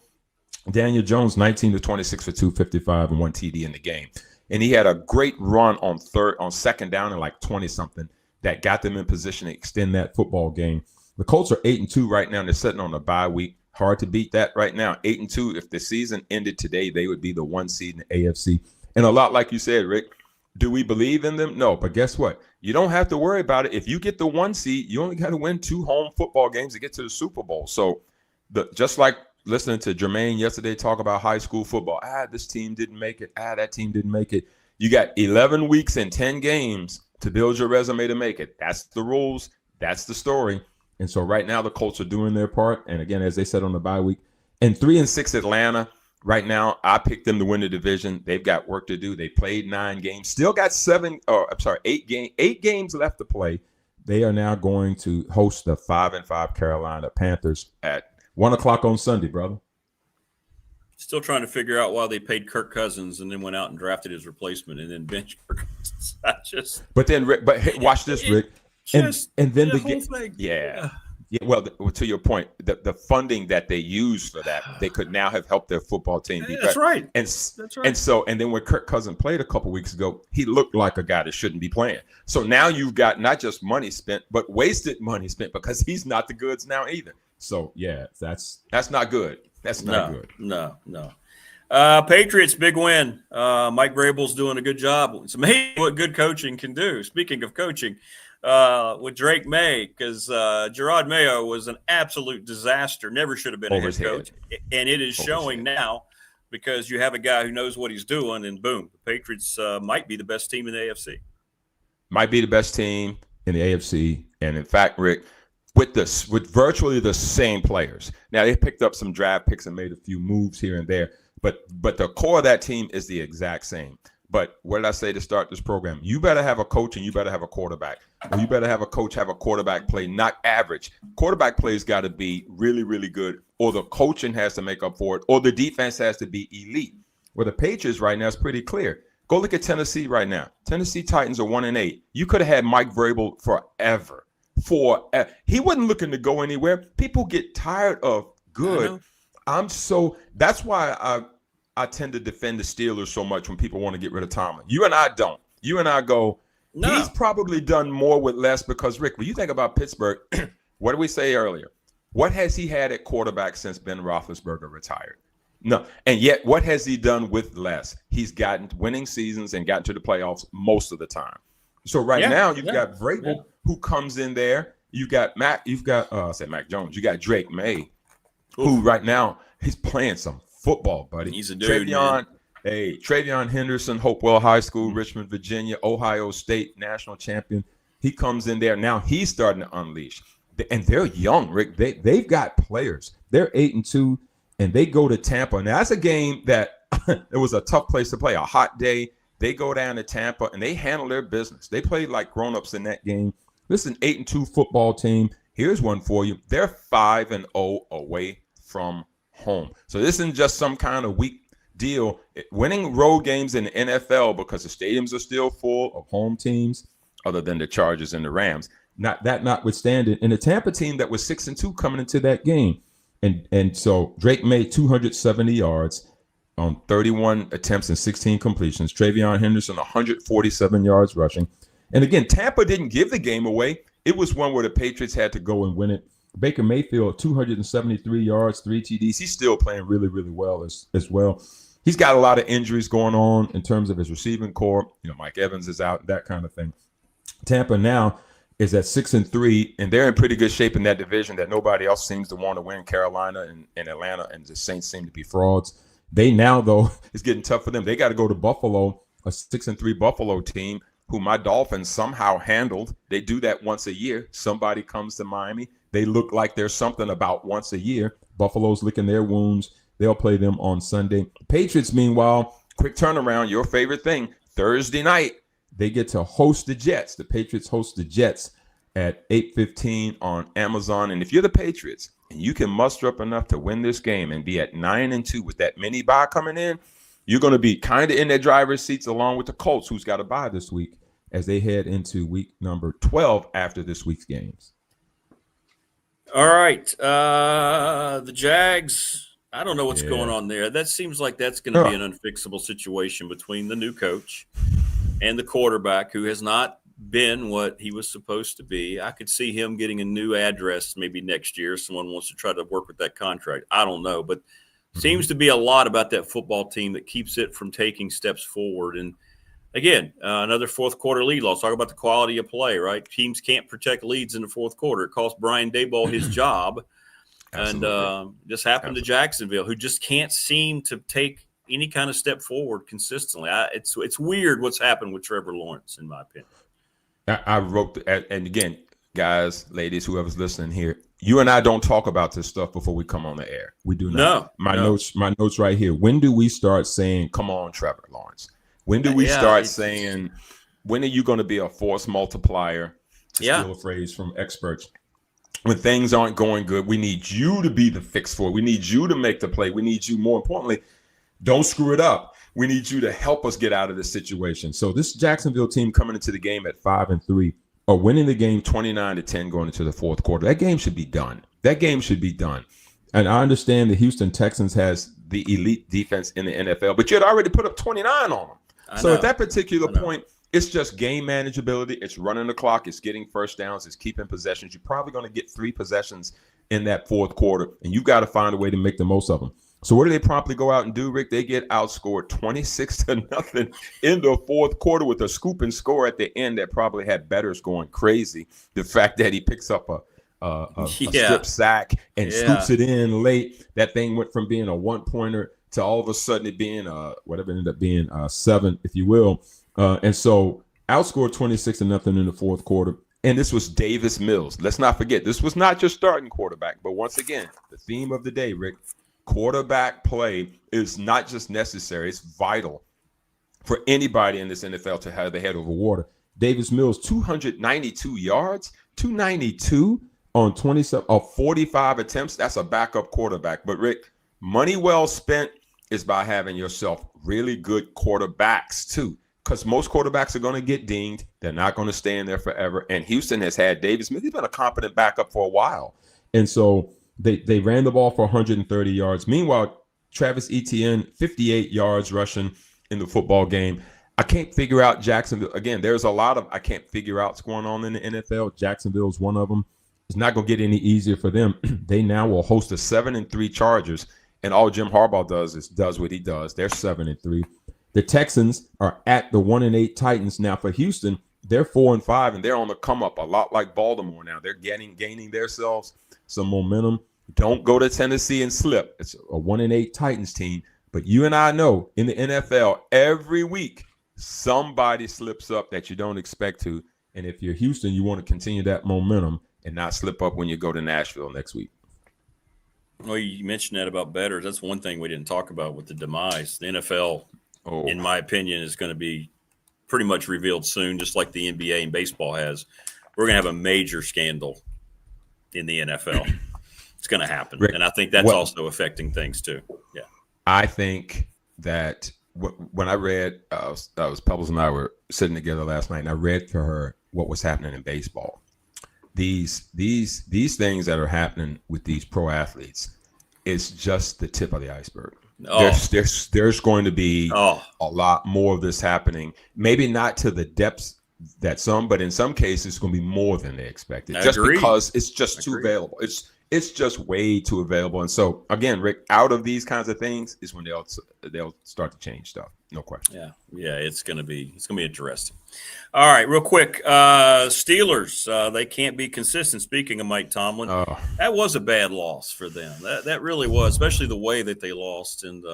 Daniel Jones, 19 to 26 for 255 and 1 TD in the game. And he had a great run on second down and like 20-something that got them in position to extend that football game. The Colts are 8-2 right now, and they're sitting on a bye week. Hard to beat that right now. 8-2. If the season ended today, they would be the 1 seed in the AFC. And a lot like you said, Rick, do we believe in them? No, but guess what? You don't have to worry about it. If you get the 1 seed, you only got to win 2 home football games to get to the Super Bowl. So just like listening to Jermaine yesterday talk about high school football. This team didn't make it. That team didn't make it. You got 11 weeks and 10 games to build your resume to make it. That's the rules. That's the story. And so right now the Colts are doing their part. And again, as they said on the bye week, and 3-6 Atlanta. Right now, I picked them to win the division. They've got work to do. They played 9 games. Still got 8 games left to play. They are now going to host the 5-5 Carolina Panthers at 1:00 on Sunday, brother. Still trying to figure out why they paid Kirk Cousins and then went out and drafted his replacement and then benched Kirk Cousins. But hey, watch this, Rick. And then the whole thing. Yeah. Well, to your point, the funding that they use for that, they could now have helped their football team be better. That's right. And then when Kirk Cousins played a couple weeks ago, he looked like a guy that shouldn't be playing. So now you've got not just money spent, but wasted money spent because he's not the goods now either. So yeah, that's not good. That's not good. No. Patriots, big win. Mike Vrabel's doing a good job. It's amazing what good coaching can do. Speaking of coaching, with Drake May, because Gerard Mayo was an absolute disaster. Never should have been a head coach. And it is showing now because you have a guy who knows what he's doing, and boom, the Patriots might be the best team in the AFC. Might be the best team in the AFC. And in fact, Rick, with virtually the same players. Now they picked up some draft picks and made a few moves here and there, but the core of that team is the exact same. But what did I say to start this program? You better have a coach and you better have a quarterback. Or you better have a coach, have a quarterback play, not average. Quarterback play's got to be really, really good, or the coaching has to make up for it, or the defense has to be elite. Well, the Patriots right now is pretty clear. Go look at Tennessee right now. Tennessee Titans are 1-8. You could have had Mike Vrabel forever. He wasn't looking to go anywhere. People get tired of good. That's why I tend to defend the Steelers so much when people want to get rid of Tomlin. You and I don't. You and I go, he's probably done more with less because, Rick, when you think about Pittsburgh, what did we say earlier? What has he had at quarterback since Ben Roethlisberger retired? No. And yet, what has he done with less? He's gotten winning seasons and gotten to the playoffs most of the time. So now you've got Vrabel who comes in there. You've got Mac Jones. You got Drake May, who right now he's playing some football, buddy. He's a dude. Travion Henderson, Hopewell High School, Richmond, Virginia, Ohio State national champion. He comes in there. Now he's starting to unleash. And they're young, Rick. They've got players. They're 8-2. and they go to Tampa. Now, that's a game that it was a tough place to play, a hot day. They go down to Tampa, and they handle their business. They played like grown-ups in that game. This is an 8-2 football team. Here's one for you. They're 5-0 away from home. So this isn't just some kind of weak deal. Winning road games in the NFL, because the stadiums are still full of home teams, other than the Chargers and the Rams. Notwithstanding, and the Tampa team that was 6-2 coming into that game. And so Drake made 270 yards on 31 attempts and 16 completions. Travion Henderson, 147 yards rushing. And again, Tampa didn't give the game away. It was one where the Patriots had to go and win it. Baker Mayfield, 273 yards, 3 TDs. He's still playing really, really well as well. He's got a lot of injuries going on in terms of his receiving core. Mike Evans is out, that kind of thing. Tampa now is at 6-3, and they're in pretty good shape in that division that nobody else seems to want to win. Carolina and Atlanta and the Saints seem to be frauds. They now, though, it's getting tough for them. They got to go to Buffalo, a 6-3 Buffalo team who my Dolphins somehow handled. They do that once a year. Somebody comes to Miami. They look like there's something about once a year. Buffalo's licking their wounds. They'll play them on Sunday. Patriots, meanwhile, quick turnaround, your favorite thing, Thursday night, they get to host the Jets. The Patriots host the Jets at 8:15 on Amazon. And if you're the Patriots and you can muster up enough to win this game and be at 9-2 with that mini bye coming in, you're going to be kind of in their driver's seats along with the Colts, who's got a bye this week as they head into week number 12 after this week's games. All right. The Jags, I don't know what's going on there. That seems like that's going to be an unfixable situation between the new coach and the quarterback, who has not been what he was supposed to be. I could see him getting a new address maybe next year. Someone wants to try to work with that contract. I don't know, but seems to be a lot about that football team that keeps it from taking steps forward. And again, another fourth quarter lead loss. Talk about the quality of play, right? Teams can't protect leads in the fourth quarter. It cost Brian Daboll his job. And just happened to Jacksonville, who just can't seem to take any kind of step forward consistently. It's weird what's happened with Trevor Lawrence, in my opinion. I wrote, and again, guys, ladies, whoever's listening here, you and I don't talk about this stuff before we come on the air. We do not. No. My notes right here. When do we start saying, come on, Trevor Lawrence? When do we start saying, when are you going to be a force multiplier, to steal a phrase from experts? When things aren't going good, we need you to be the fix for it. We need you to make the play. We need you, more importantly, don't screw it up. We need you to help us get out of this situation. So this Jacksonville team coming into the game at 5-3 are winning the game 29-10 going into the fourth quarter. That game should be done. And I understand the Houston Texans has the elite defense in the NFL, but you had already put up 29 on them. So at that particular point, it's just game manageability. It's running the clock. It's getting first downs. It's keeping possessions. You're probably going to get 3 possessions in that fourth quarter, and you've got to find a way to make the most of them. So what do they promptly go out and do, Rick? They get outscored 26-0 in the fourth quarter with a scoop and score at the end that probably had bettors going crazy. The fact that he picks up a strip sack and scoops it in late. That thing went from being a one-pointer to all of a sudden it being whatever it ended up being 7, if you will. And so outscored 26-0 in the fourth quarter. And this was Davis Mills. Let's not forget, this was not just starting quarterback. But once again, the theme of the day, Rick, quarterback play is not just necessary, it's vital for anybody in this NFL to have their head over water. Davis Mills, 292 yards, 292 on 45 attempts. That's a backup quarterback. But Rick, money well spent is by having yourself really good quarterbacks too, because most quarterbacks are going to get dinged. They're not going to stay in there forever. And Houston has had Davis Mills. He's been a competent backup for a while. And so they ran the ball for 130 yards. Meanwhile, Travis Etienne, 58 yards rushing in the football game. I can't figure out Jacksonville. Again, there's a lot of I can't figure out what's going on in the NFL. Jacksonville's one of them. It's not going to get any easier for them. They now will host the 7-3 Chargers, and all Jim Harbaugh does is does what he does. They're 7-3. The Texans are at the 1-8 Titans. Now for Houston, they're 4-5, and they're on the come up, a lot like Baltimore now. They're gaining themselves some momentum. Don't go to Tennessee and slip. It's a 1-8 Titans team. But you and I know in the NFL, every week, somebody slips up that you don't expect to. And if you're Houston, you want to continue that momentum and not slip up when you go to Nashville next week. Well, you mentioned that about bettors. That's one thing we didn't talk about with the demise. The NFL, in my opinion, is going to be pretty much revealed soon, just like the NBA and baseball has. We're going to have a major scandal in the NFL. It's going to happen. Rick, and I think that's also affecting things too. Yeah. I think that when I read, Pebbles and I were sitting together last night, and I read for her what was happening in baseball. These things that are happening with these pro athletes is just the tip of the iceberg. There's going to be a lot more of this happening. Maybe not to the depths that some, but in some cases, it's going to be more than they expected. Because it's just too available. It's just way too available. And so again, Rick, out of these kinds of things is when they'll start to change stuff. No question. Yeah. It's going to be interesting. All right, real quick. Steelers, they can't be consistent. Speaking of Mike Tomlin, that was a bad loss for them. That really was, especially the way that they lost. And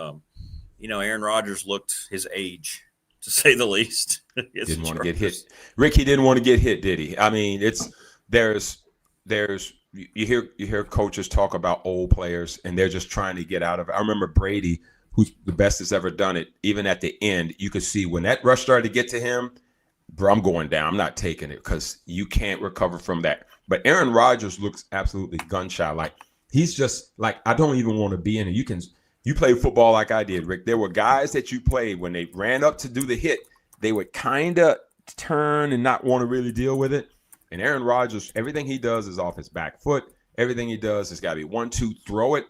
Aaron Rodgers looked his age, to say the least. Didn't want to get hit. Rick, he didn't want to get hit, did he? I mean, there's you hear coaches talk about old players, and they're just trying to get out of it. I remember Brady, who's the best that's ever done it. Even at the end, you could see when that rush started to get to him, bro, I'm going down. I'm not taking it because you can't recover from that. But Aaron Rodgers looks absolutely gun-shy. Like, he's just like, I don't even want to be in it. You play football like I did, Rick. There were guys that you played when they ran up to do the hit, they would kind of turn and not want to really deal with it. And Aaron Rodgers, everything he does is off his back foot. Everything he does has got to be 1-2, throw it.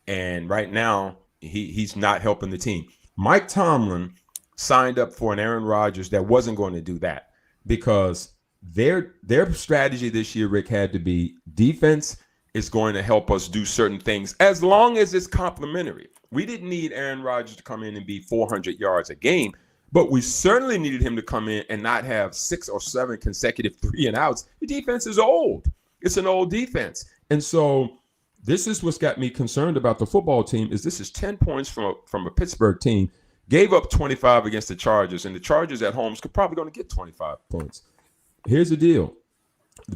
And right now, he's not helping the team. Mike Tomlin signed up for an Aaron Rodgers that wasn't going to do that, because their strategy this year, Rick, had to be defense is going to help us do certain things as long as it's complementary. We didn't need Aaron Rodgers to come in and be 400 yards a game, but we certainly needed him to come in and not have 6 or 7 consecutive 3-and-outs. The defense is old. It's an old defense. And so this is what's got me concerned about the football team is this is 10 points from a Pittsburgh team, gave up 25 against the Chargers, and the Chargers at home could probably going to get 25 points. Here's the deal.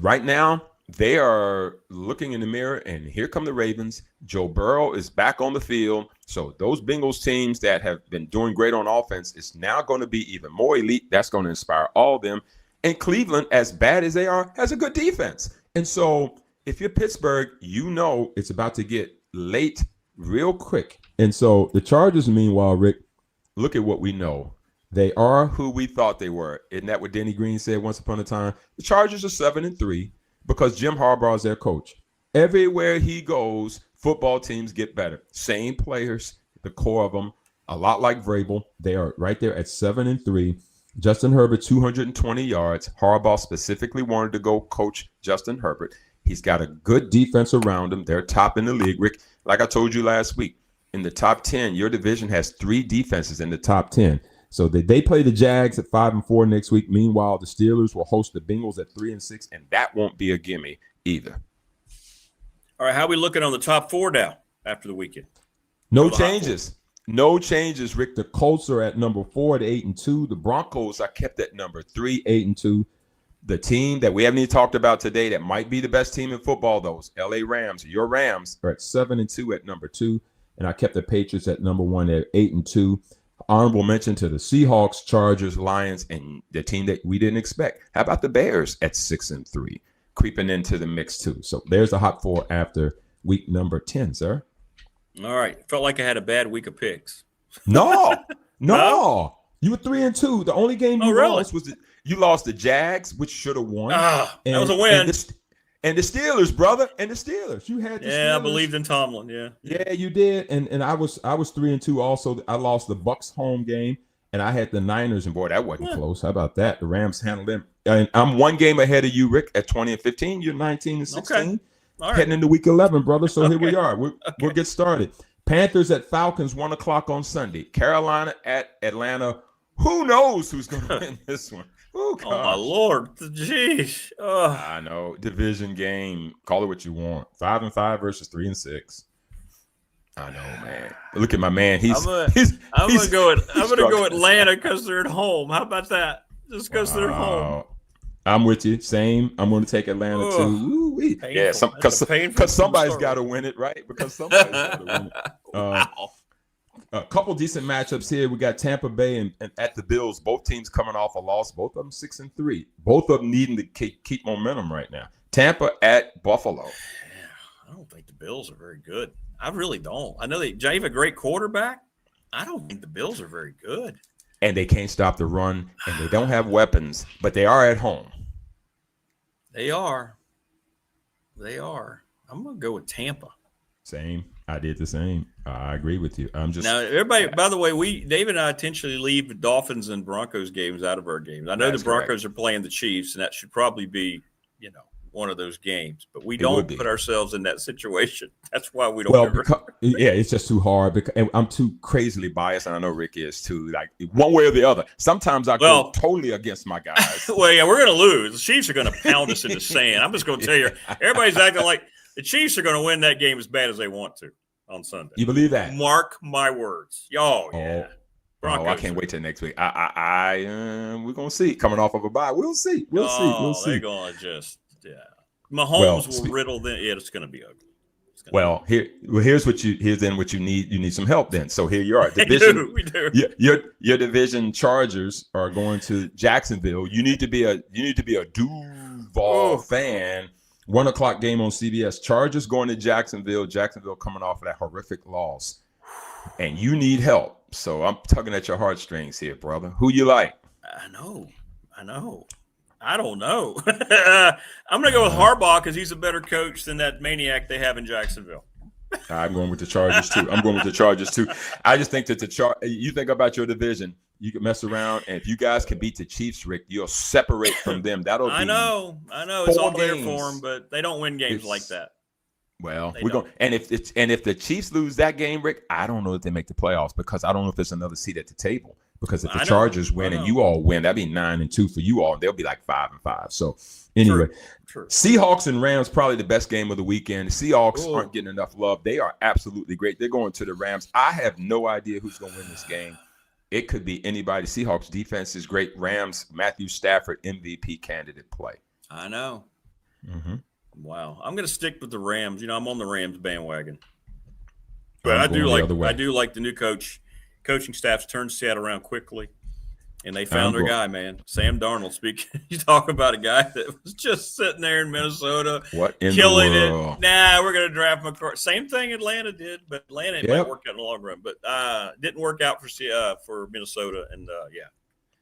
Right now, they are looking in the mirror, and here come the Ravens. Joe Burrow is back on the field. So those Bengals teams that have been doing great on offense is now going to be even more elite. That's going to inspire all of them. And Cleveland, as bad as they are, has a good defense. And so if you're Pittsburgh, you know it's about to get late real quick. And so the Chargers, meanwhile, Rick, look at what we know. They are who we thought they were. Isn't that what Denny Green said once upon a time? The Chargers are 7-3 because Jim Harbaugh is their coach. Everywhere he goes, football teams get better. Same players, the core of them, a lot like Vrabel. They are right there at 7-3. Justin Herbert, 220 yards. Harbaugh specifically wanted to go coach Justin Herbert. He's got a good defense around him. They're top in the league. Rick, like I told you last week, in the top 10, your division has 3 defenses in the top 10. So they play the Jags at 5-4 next week. Meanwhile, the Steelers will host the Bengals at 3-6, and that won't be a gimme either. All right, how are we looking on the top 4 now after the weekend? No changes. No changes, Rick. The Colts are at number 4 at 8-2. The Broncos are kept at number 3, 8-2. The team that we haven't even talked about today that might be the best team in football, those LA Rams, your Rams, are at 7-2 at number 2. And I kept the Patriots at number 1 at 8-2. Honorable mention to the Seahawks, Chargers, Lions, and the team that we didn't expect. How about the Bears at 6-3, creeping into the mix too? So there's the hot 4 after week number 10, sir. All right. Felt like I had a bad week of picks. No. You were 3-2. The only game you lost was you lost the Jags, which should have won. That was a win. And the Steelers, brother, and the Steelers. You had the Steelers. I believed in Tomlin. Yeah, you did. And I was 3-2 also. I lost the Bucks home game, and I had the Niners, and boy, that wasn't close. How about that? The Rams handled them. And I'm 1 game ahead of you, Rick, at 20-15. You're 19-16. Okay. All right. Heading into week 11, brother. So here we are. We'll get started. Panthers at Falcons, 1 o'clock on Sunday. Carolina at Atlanta. Who knows who's going to win this one? Oh, my Lord. Jeez. I know. Division game. Call it what you want. 5-5 versus 3-6. I know, man. Look at my man. I'm gonna go Atlanta because they're at home. How about that? Just because they're at home. I'm with you. Same. I'm going to take Atlanta too. Painful. Yeah, because somebody's got to win it, right? Because somebody's got to win it. Wow. A couple decent matchups here. We got Tampa Bay and at the Bills. Both teams coming off a loss. Both of them 6-3. Both of them needing to keep momentum right now. Tampa at Buffalo. Yeah, I don't think the Bills are very good. I really don't. I know they have a great quarterback. I don't think the Bills are very good. And they can't stop the run, and they don't have weapons, but they are at home. They are. I'm going to go with Tampa. Same. I did the same. I agree with you. I'm just now. Everybody. By the way, David and I intentionally leave the Dolphins and Broncos games out of our games. I know the Broncos are playing the Chiefs, and that should probably be, one of those games. But we don't put ourselves in that situation. That's why we don't. Well, it's just too hard. Because I'm too crazily biased, and I know Rick is too. Like one way or the other. Sometimes I go totally against my guys. Well, yeah, we're going to lose. The Chiefs are going to pound us in the sand. I'm just going to tell you, everybody's acting like the Chiefs are going to win that game as bad as they want to on Sunday. You believe that? Mark my words. Oh, yeah. Broncos. I can't wait till next week. We're going to see. Coming off of a bye, we'll see. We'll see. They're going to just, Mahomes will riddle them. Yeah, it's going to be ugly. Here's what you need. You need some help then. So here you are. Division. We do. Your division Chargers are going to Jacksonville. You need to be a Duval fan. 1:00 game on CBS. Chargers going to Jacksonville. Jacksonville coming off of that horrific loss. And you need help. So I'm tugging at your heartstrings here, brother. Who you like? I know. I don't know. I'm going to go with Harbaugh because he's a better coach than that maniac they have in Jacksonville. I'm going with the Chargers too. I just think that you think about your division. You can mess around, and if you guys can beat the Chiefs, Rick, you'll separate from them. I know. It's all there for them, but they don't win games like that. Well, we're going, and if the Chiefs lose that game, Rick, I don't know if they make the playoffs because I don't know if there's another seat at the table. Because if the Chargers win and you all win, that'd be 9-2 for you all. They'll be like 5-5. So anyway, True. Seahawks and Rams probably the best game of the weekend. The Seahawks aren't getting enough love. They are absolutely great. They're going to the Rams. I have no idea who's going to win this game. It could be anybody. Seahawks defense is great. Rams, Matthew Stafford, MVP candidate play. I know. Mm-hmm. Wow. I'm going to stick with the Rams. I'm on the Rams bandwagon. But I do like the new coaching staff's turned Seattle around quickly, and they found their guy, man. Sam Darnold. You talk about a guy that was just sitting there in Minnesota, killing it. Nah, we're going to draft McCarthy. Same thing Atlanta did, but Atlanta might work out in the long run. But didn't work out for Minnesota, and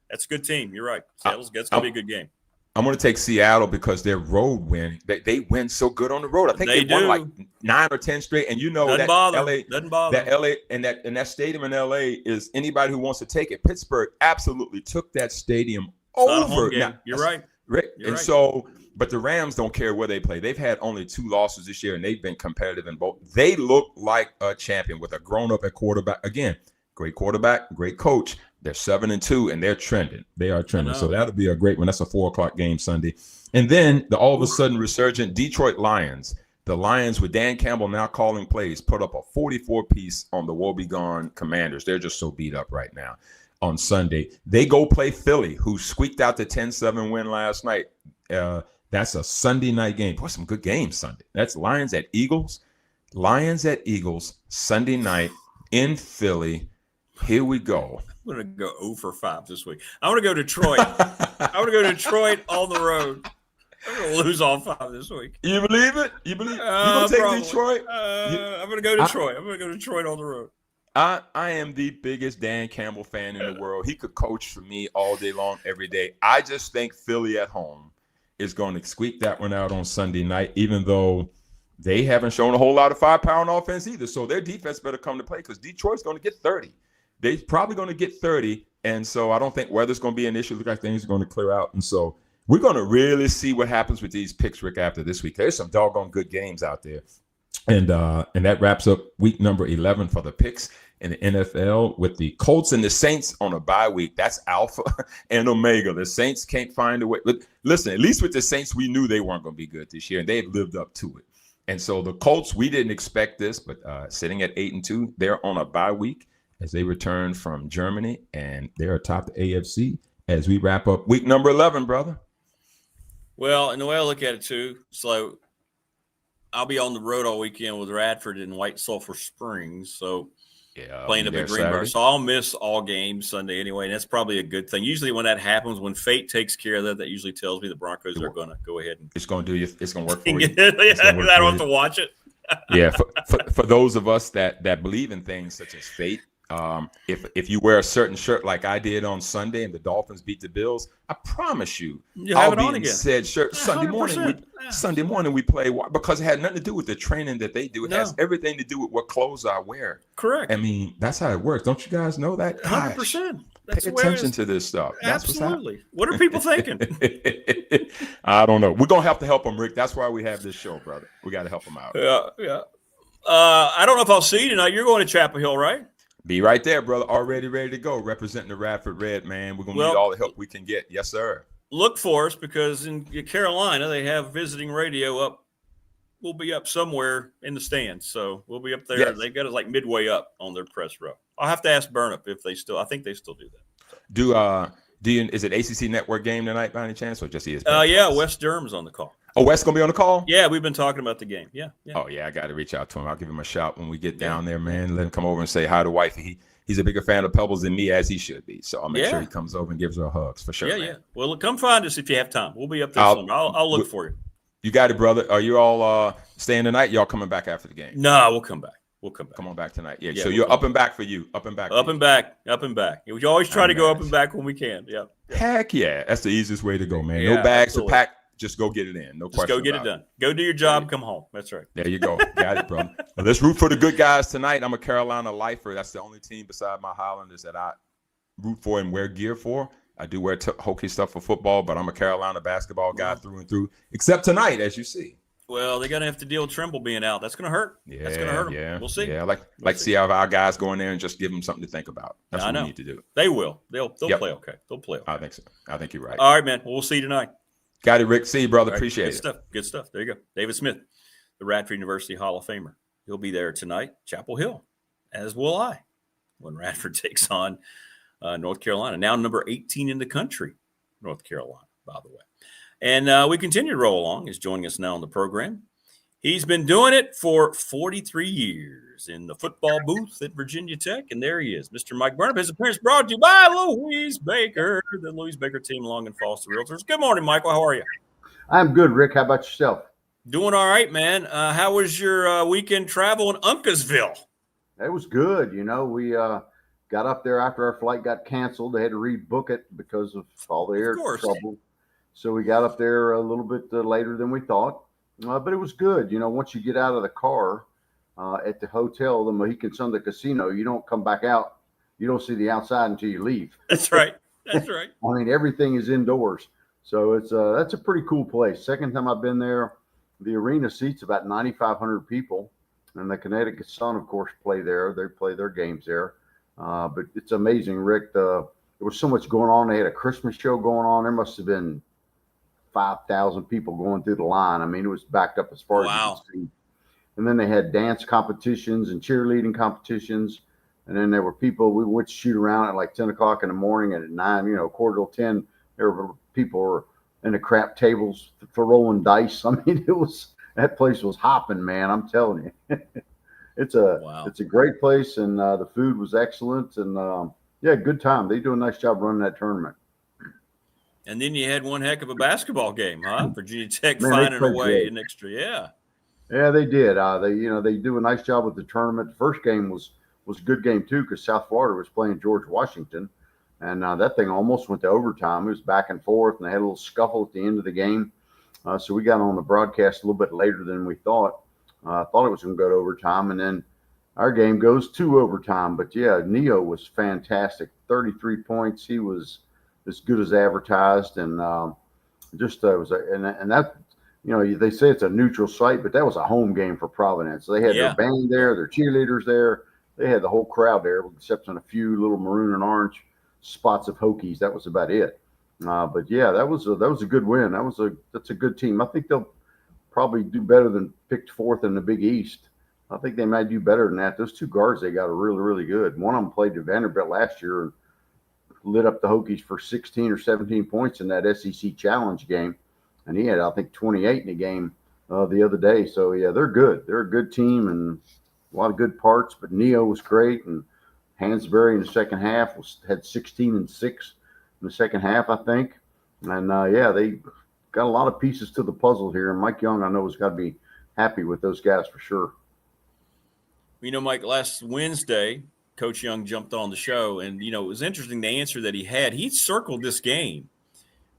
that's a good team. You're right. That's going to be a good game. I'm going to take Seattle because their road win. They win so good on the road. I think they won like 9 or 10 straight. And doesn't bother. That LA and that stadium in LA is anybody who wants to take it. Pittsburgh absolutely took that stadium over. Now, you're right. So, but the Rams don't care where they play. They've had only 2 losses this year, and they've been competitive in both. They look like a champion with a grown-up at quarterback. Again, great quarterback, great coach. They're 7-2, and they're trending. They are trending. So that'll be a great one. That's a 4:00 game Sunday. And then the all of a sudden resurgent Detroit Lions. The Lions, with Dan Campbell now calling plays, put up a 44-piece on the woebegone Commanders. They're just so beat up right now. On Sunday, they go play Philly, who squeaked out the 10-7 win last night. That's a Sunday night game. Boy, some good games Sunday. That's Lions at Eagles. Sunday night in Philly. Here we go. I'm going to go 0 for 5 this week. I want to go Detroit. I want to go Detroit on the road. I'm going to lose all 5 this week. You believe it? You going to take Detroit? I'm going to go Detroit. I'm going to go Detroit on the road. I am the biggest Dan Campbell fan in the world. He could coach for me all day long, every day. I just think Philly at home is going to squeak that one out on Sunday night, even though they haven't shown a whole lot of firepower on offense either. So their defense better come to play because Detroit's going to get 30. They're probably going to get 30, and so I don't think weather's going to be an issue. Look like things are going to clear out, and so we're going to really see what happens with these picks, Rick, after this week. There's some doggone good games out there, and that wraps up week number 11 for the picks in the NFL with the Colts and the Saints on a bye week. That's alpha and omega. The Saints can't find a way. Listen, at least with the Saints, we knew they weren't going to be good this year, and they've lived up to it. And so the Colts, we didn't expect this, but sitting at 8-2, they're on a bye week as they return from Germany, and they're atop the AFC as we wrap up week number 11, brother. Well, and the way I look at it too, so I'll be on the road all weekend with Radford in White Sulphur Springs. So playing up at Greenbrier. So I'll miss all games Sunday anyway. And that's probably a good thing. Usually when that happens, when fate takes care of that, that usually tells me the Broncos are going to go ahead and it's going to do you. It's going to work for you. I don't have to watch it. Yeah. For those of us that believe in things such as fate, if you wear a certain shirt like I did on Sunday and the Dolphins beat the Bills, I promise you, I'll be in said shirt Sunday morning. Sunday morning we play because it had nothing to do with the training that they do. It has everything to do with what clothes I wear. Correct. I mean, that's how it works. Don't you guys know that? 100%. Pay attention to this stuff. Absolutely. What are people thinking? I don't know. We're gonna have to help them, Rick. That's why we have this show, brother. We got to help them out. Yeah. I don't know if I'll see you tonight. You're going to Chapel Hill, right? Be right there, brother. Already ready to go. Representing the Radford Red, man. We're going to need all the help we can get. Yes, sir. Look for us because in Carolina, they have visiting radio up. We'll be up somewhere in the stands. So we'll be up there. Yes. They got us like midway up on their press row. I'll have to ask Burnop if they still – I think they still do that. So. Is it ACC Network game tonight by any chance or just ESPN? Yeah, Wes Durham's on the call. Oh, Wes going to be on the call? Yeah, we've been talking about the game. Yeah. Oh, yeah, I got to reach out to him. I'll give him a shout when we get down there, man. Let him come over and say hi to wifey. He's a bigger fan of Pebbles than me, as he should be. So I'll make sure he comes over and gives her hugs for sure. Yeah. Well, come find us if you have time. We'll be up there soon. I'll look for you. You got it, brother. Are you all staying tonight? Y'all coming back after the game? No, we'll come back. Come on back tonight. Yeah so you're up and back for you. Up and back. Up and back. We always try to go up and back when we can. Yeah. Heck yeah. That's the easiest way to go, man. No bags to pack. Just go get it in. No question. Just go get it done. Go do your job. Come home. That's right. There you go. Got it, brother. Well, let's root for the good guys tonight. I'm a Carolina lifer. That's the only team beside my Highlanders that I root for and wear gear for. I do wear Hokie stuff for football, but I'm a Carolina basketball guy through and through, except tonight, as you see. Well, they're going to have to deal with Trimble being out. That's going to hurt. Yeah, that's going to hurt them. Yeah, we'll see. Yeah, like see how our guys go in there and just give them something to think about. That's what we need to do. They will. They'll play okay. They'll play okay. I think so. I think you're right. All right, man. Well, we'll see you tonight. Got it, Rick. See you, brother. Appreciate it. Good stuff. There you go. David Smith, the Radford University Hall of Famer. He'll be there tonight, Chapel Hill, as will I, when Radford takes on North Carolina. Now number 18 in the country, North Carolina, by the way. And we continue to roll along. He's joining us now on the program. He's been doing it for 43 years in the football booth at Virginia Tech, and there he is, Mr. Mike Burnop. His appearance brought to you by Louise Baker, the Louise Baker team, Long and Foster Realtors. Good morning, Michael. How are you? I'm good, Rick. How about yourself? Doing all right, man. How was your weekend travel in Uncasville? It was good. You know, we got up there after our flight got canceled. They had to rebook it because of all the air trouble. So we got up there a little bit later than we thought. But it was good. You know, once you get out of the car at the hotel, the Mohican Sun, the casino, you don't come back out. You don't see the outside until you leave. That's right. That's right. I mean, everything is indoors. So that's a pretty cool place. Second time I've been there, the arena seats about 9,500 people. And the Connecticut Sun, of course, play there. They play their games there. But it's amazing, Rick. There was so much going on. They had a Christmas show going on. There must have been 5,000 people going through the line. I mean, it was backed up as far as you could see. And then they had dance competitions and cheerleading competitions. And then there were people, we went to shoot around at like 10 o'clock in the morning, and at 9, quarter till 10, there were people in the crap tables for rolling dice. I mean, that place was hopping, man. I'm telling you. It's a great place, and the food was excellent. And good time. They do a nice job running that tournament. And then you had one heck of a basketball game, huh? Virginia Tech finding a way in extra. Yeah. Yeah, they did. They do a nice job with the tournament. The first game was a good game too, because South Florida was playing George Washington, and that thing almost went to overtime. It was back and forth, and they had a little scuffle at the end of the game. So we got on the broadcast a little bit later than we thought. I thought it was going to go to overtime, and then our game goes to overtime. But yeah, Neo was fantastic. 33 points. He was as good as advertised, and they say it's a neutral site, but that was a home game for Providence. They had their band there, their cheerleaders there. They had the whole crowd there, except on a few little maroon and orange spots of Hokies. That was about it. But yeah, that was a good win. That's a good team. I think they'll probably do better than picked fourth in the Big East. I think they might do better than that. Those two guards they got are really, really good. One of them played at Vanderbilt last year and lit up the Hokies for 16 or 17 points in that SEC Challenge game. and he had, I think, 28 in the game the other day. So yeah, they're good. They're a good team and a lot of good parts. But Neo was great, and Hansberry in the second half had 16 and 6 in the second half, I think. And yeah, they got a lot of pieces to the puzzle here. And Mike Young, I know, has got to be happy with those guys for sure. You know, Mike, last Wednesday, Coach Young jumped on the show, and, it was interesting the answer that he had. He circled this game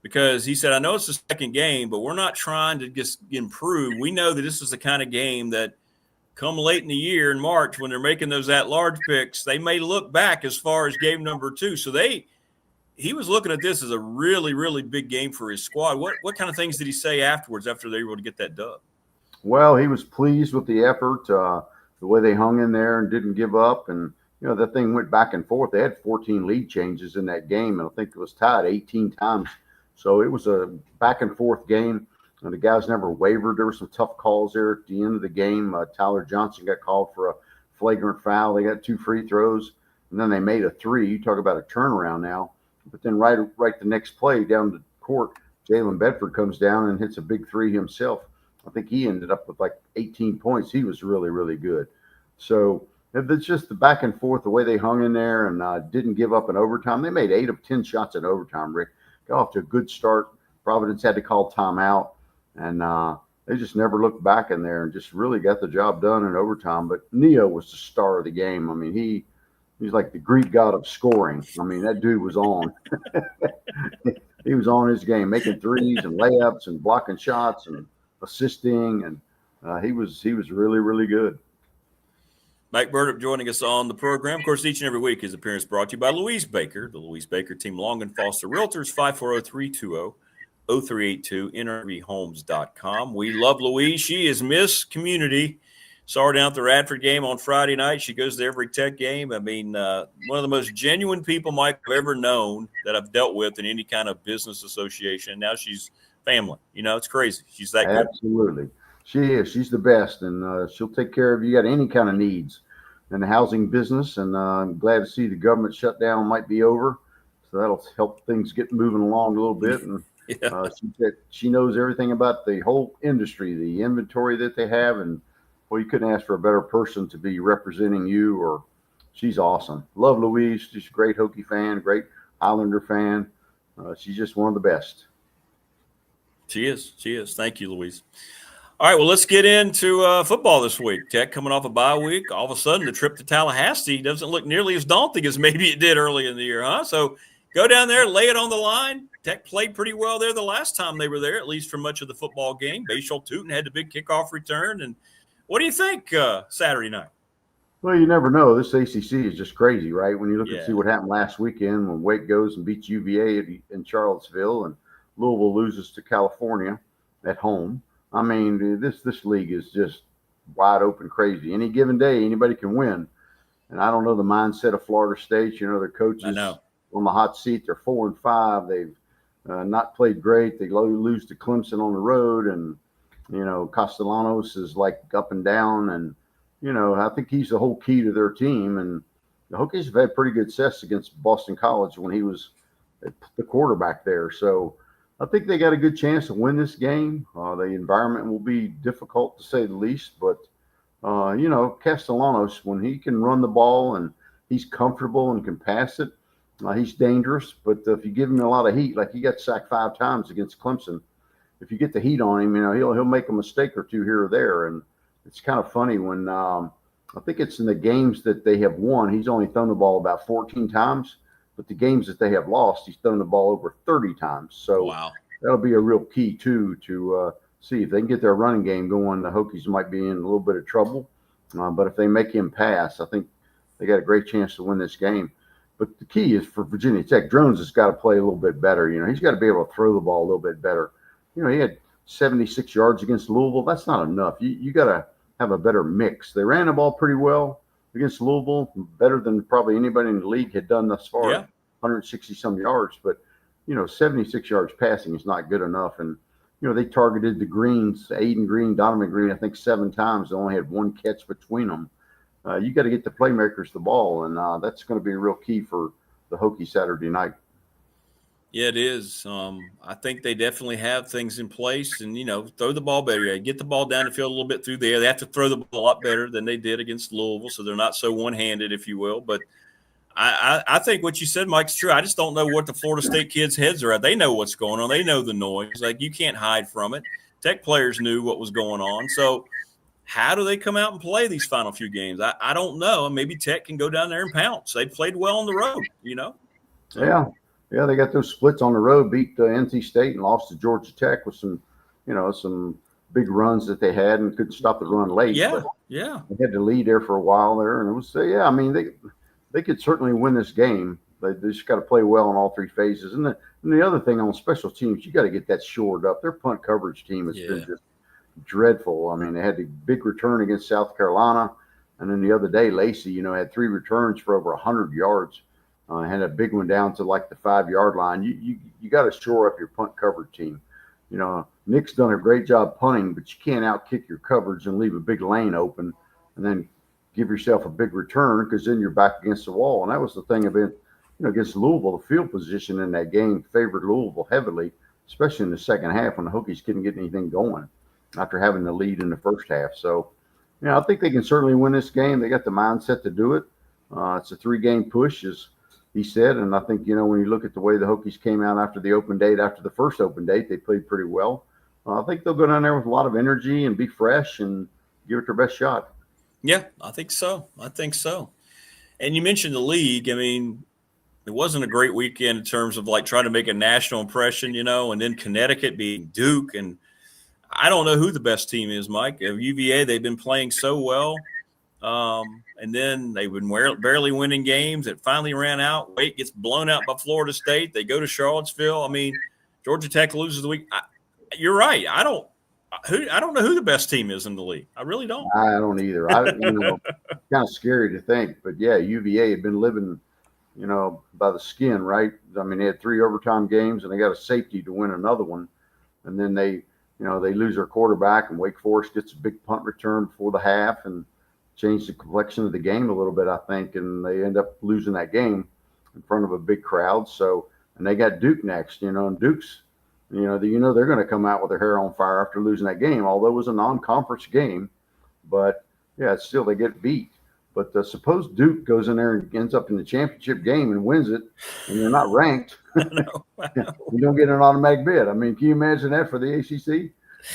because he said, I know it's the second game, but we're not trying to just improve. We know that this is the kind of game that come late in the year in March when they're making those at-large picks, they may look back as far as game number 2. So he was looking at this as a really, really big game for his squad. What kind of things did he say afterwards after they were able to get that dub? Well, he was pleased with the effort, the way they hung in there and didn't give up. And, that thing went back and forth. They had 14 lead changes in that game, and I think it was tied 18 times. So it was a back and forth game, and the guys never wavered. There were some tough calls there at the end of the game. Tyler Johnson got called for a flagrant foul. They got 2 free throws, and then they made a 3. You talk about a turnaround now. But then right the next play down the court, Jalen Bedford comes down and hits a big 3 himself. I think he ended up with like 18 points. He was really, really good. So it's just the back and forth, the way they hung in there and didn't give up in overtime. They made 8 of 10 shots in overtime, Rick. Got off to a good start. Providence had to call timeout, and they just never looked back in there and just really got the job done in overtime. But Neo was the star of the game. I mean, he's like the Greek god of scoring. I mean, that dude was on. He was on his game, making threes and layups and blocking shots and assisting, and he was really, really good. Mike Burnop joining us on the program. Of course, each and every week his appearance brought to you by Louise Baker, the Louise Baker team, Long and Foster Realtors, 540-320-0382, nrvhomes.com. We love Louise. She is Miss Community. Saw her down at the Radford game on Friday night. She goes to every Tech game. I mean, one of the most genuine people, Mike, I've ever known that I've dealt with in any kind of business association. Now she's family. It's crazy. She's that good. Absolutely. She is. She's the best, and she'll take care of you. Got any kind of needs in the housing business, and I'm glad to see the government shutdown might be over, so that'll help things get moving along a little bit. And she knows everything about the whole industry, the inventory that they have, and well, you couldn't ask for a better person to be representing you. Or she's awesome. Love Louise. She's a great Hokie fan, great Islander fan. She's just one of the best. She is. Thank you, Louise. All right, well, let's get into football this week. Tech coming off a bye week. All of a sudden, the trip to Tallahassee doesn't look nearly as daunting as maybe it did early in the year, huh? So go down there, lay it on the line. Tech played pretty well there the last time they were there, at least for much of the football game. Bashal Tootin had the big kickoff return. And what do you think Saturday night? Well, you never know. This ACC is just crazy, right? When you look and see what happened last weekend when Wake goes and beats UVA in Charlottesville and Louisville loses to California at home. I mean, this league is just wide open crazy. Any given day, anybody can win. And I don't know the mindset of Florida State. Their coaches on the hot seat. They're 4-5. They've not played great. They lose to Clemson on the road. And, Castellanos is like up and down. And, I think he's the whole key to their team. And the Hokies have had pretty good success against Boston College when he was the quarterback there. So I think they got a good chance to win this game. The environment will be difficult to say the least, but Castellanos, when he can run the ball and he's comfortable and can pass it, he's dangerous. But if you give him a lot of heat, like he got sacked 5 times against Clemson, if you get the heat on him, he'll make a mistake or two here or there. And it's kind of funny when I think it's in the games that they have won, he's only thrown the ball about 14 times. But the games that they have lost, he's thrown the ball over 30 times. So that'll be a real key, too, to see if they can get their running game going. The Hokies might be in a little bit of trouble. But if they make him pass, I think they got a great chance to win this game. But the key is for Virginia Tech, Drones has got to play a little bit better. He's got to be able to throw the ball a little bit better. He had 76 yards against Louisville. That's not enough. You got to have a better mix. They ran the ball pretty well against Louisville, better than probably anybody in the league had done thus far, 160 some yards. But, 76 yards passing is not good enough. And, they targeted the Greens, Aiden Green, Donovan Green, I think 7 times. They only had 1 catch between them. You got to get the playmakers the ball, and that's going to be a real key for the Hokie Saturday night. Yeah, it is. I think they definitely have things in place, and throw the ball better. Get the ball down the field a little bit through there. They have to throw the ball a lot better than they did against Louisville, so they're not so one-handed, if you will. But I think what you said, Mike's true. I just don't know what the Florida State kids' heads are at. They know what's going on. They know the noise. Like, you can't hide from it. Tech players knew what was going on. So how do they come out and play these final few games? I don't know. Maybe Tech can go down there and pounce. They played well on the road, So. Yeah, they got those splits on the road, beat NC State and lost to Georgia Tech with some big runs that they had and couldn't stop the run late. Yeah, but yeah. They had to lead there for a while there, and it was I mean they could certainly win this game. They just got to play well in all three phases. And the other thing on special teams, you got to get that shored up. Their punt coverage team has been just dreadful. I mean, they had the big return against South Carolina, and then the other day Lacey, had 3 returns for over 100 yards. Had a big one down to like the 5-yard line. You got to shore up your punt coverage team. Nick's done a great job punting, but you can't outkick your coverage and leave a big lane open and then give yourself a big return, because then you're back against the wall. And that was the thing about, against Louisville, the field position in that game favored Louisville heavily, especially in the second half when the Hokies couldn't get anything going after having the lead in the first half. So, I think they can certainly win this game. They got the mindset to do it. It's a 3-game push, as he said, and I think, when you look at the way the Hokies came out after the first open date, they played pretty well. I think they'll go down there with a lot of energy and be fresh and give it their best shot. Yeah, I think so. And you mentioned the league. I mean, it wasn't a great weekend in terms of like trying to make a national impression, and then Connecticut beating Duke. And I don't know who the best team is, Mike. UVA, they've been playing so well. And then they've been barely winning games. It finally ran out. Wake gets blown out by Florida State. They go to Charlottesville. I mean, Georgia Tech loses the week. You're right. I don't know who the best team is in the league. I really don't. I don't either. Kind of scary to think, but yeah, UVA had been living, by the skin, right? I mean, they had 3 overtime games and they got a safety to win another one, and then they lose their quarterback, and Wake Forest gets a big punt return before the half and changed the complexion of the game a little bit, I think, and they end up losing that game in front of a big crowd. So, and they got Duke next, and Duke's, they're going to come out with their hair on fire after losing that game, although it was a non-conference game. But yeah, it's still, they get beat. But suppose Duke goes in there and ends up in the championship game and wins it, and they're not ranked. I know. You don't get an automatic bid. I mean, can you imagine that for the ACC?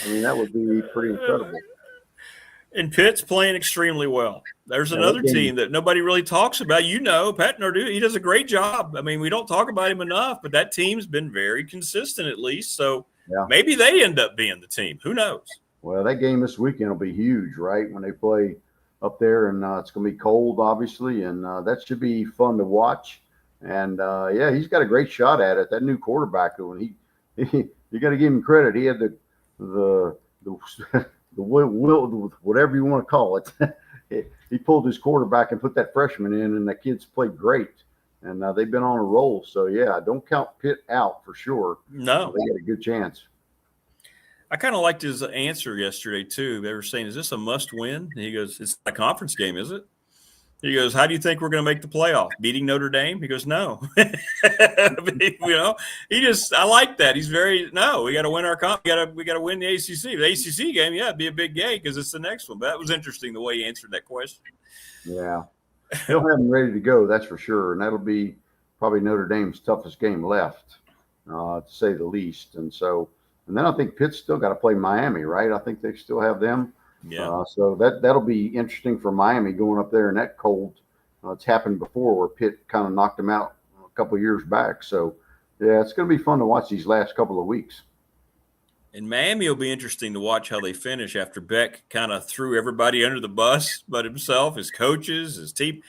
I mean, that would be pretty incredible. And Pitt's playing extremely well. There's another team that nobody really talks about. Pat Nardue, he does a great job. I mean, we don't talk about him enough, but that team's been very consistent at least. So maybe they end up being the team. Who knows? Well, that game this weekend will be huge, right? When they play up there, and it's going to be cold, obviously, and that should be fun to watch. And, he's got a great shot at it. That new quarterback, when you got to give him credit. He had the will, whatever you want to call it. He pulled his quarterback and put that freshman in, and the kids played great. And they've been on a roll. So, don't count Pitt out for sure. No. They got a good chance. I kind of liked his answer yesterday, too. They were saying, is this a must-win? And he goes, it's not a conference game, is it? He goes, how do you think we're going to make the playoff? Beating Notre Dame? He goes, no. I like that. He's we got to win our we got to win the ACC. The ACC game, it'd be a big game because it's the next one. But that was interesting the way he answered that question. Yeah. He'll have them ready to go, that's for sure. And that'll be probably Notre Dame's toughest game left, to say the least. And then I think Pitt's still got to play Miami, right? I think they still have them. Yeah. So that'll be interesting for Miami going up there in that cold. It's happened before where Pitt kind of knocked them out a couple of years back. So, it's going to be fun to watch these last couple of weeks. And Miami will be interesting to watch how they finish after Beck kind of threw everybody under the bus but himself, his coaches, his team.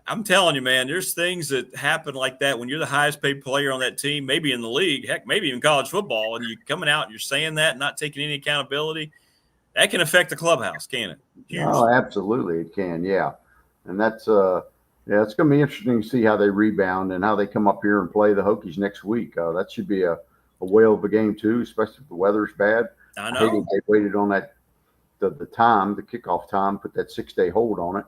I'm telling you, man, there's things that happen like that when you're the highest paid player on that team, maybe in the league, heck, maybe even college football, and you're coming out and you're saying that and not taking any accountability. That can affect the clubhouse, can it? Huge. Oh, absolutely it can, yeah. And that's it's going to be interesting to see how they rebound and how they come up here and play the Hokies next week. That should be a whale of a game too, especially if the weather's bad. I know. They waited on that the kickoff time, put that 6-day hold on it.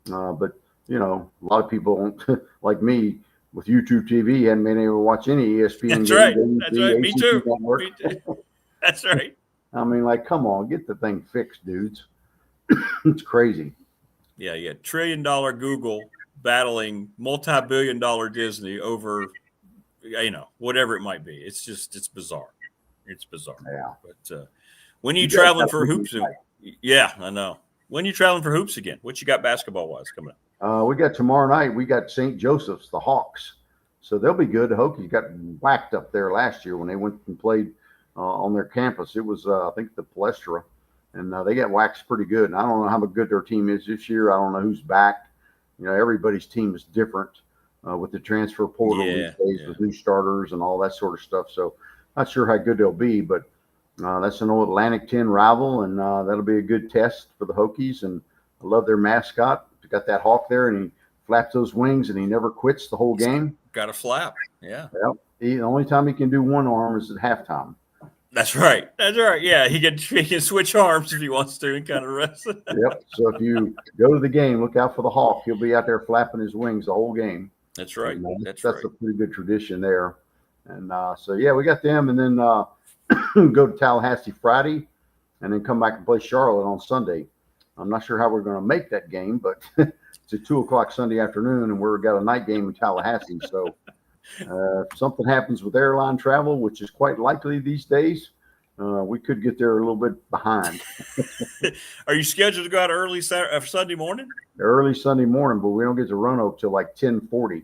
But a lot of people like me with YouTube TV, hadn't been able to watch any ESPN That's games. right. ABC, That's right. Me too. Network. Me too. That's right. I mean, like, come on, get the thing fixed, dudes. It's crazy. Yeah, yeah. $1 trillion Google battling multi-billion-dollar Disney over, whatever it might be. It's bizarre. It's bizarre. Yeah. But when are you traveling for hoops? Yeah, I know. When are you traveling for hoops again? What you got basketball-wise coming up? We got tomorrow night. We got St. Joseph's, the Hawks. So they'll be good. The Hokies got whacked up there last year when they went and played on their campus. It was, I think, the Palestra. And they got waxed pretty good. And I don't know how good their team is this year. I don't know who's back. Everybody's team is different with the transfer portal these days with new starters and all that sort of stuff. So not sure how good they'll be, but that's an old Atlantic 10 rival, and that'll be a good test for the Hokies. And I love their mascot. They got that hawk there, and he flaps those wings, and he never quits the whole game. Got a flap, yeah. Yep. The only time he can do one arm is at halftime. That's right. That's right. Yeah, he can switch arms if he wants to and kind of rest. Yep. So if you go to the game, look out for the hawk. He'll be out there flapping his wings the whole game. That's right. That's a pretty good tradition there. And we got them, and then go to Tallahassee Friday, and then come back and play Charlotte on Sunday. I'm not sure how we're going to make that game, but it's at 2:00 Sunday afternoon, and we've got a night game in Tallahassee. So if something happens with airline travel, which is quite likely these days, we could get there a little bit behind. Are you scheduled to go out early Sunday morning? Early Sunday morning, but we don't get to Roanoke till like 10:40,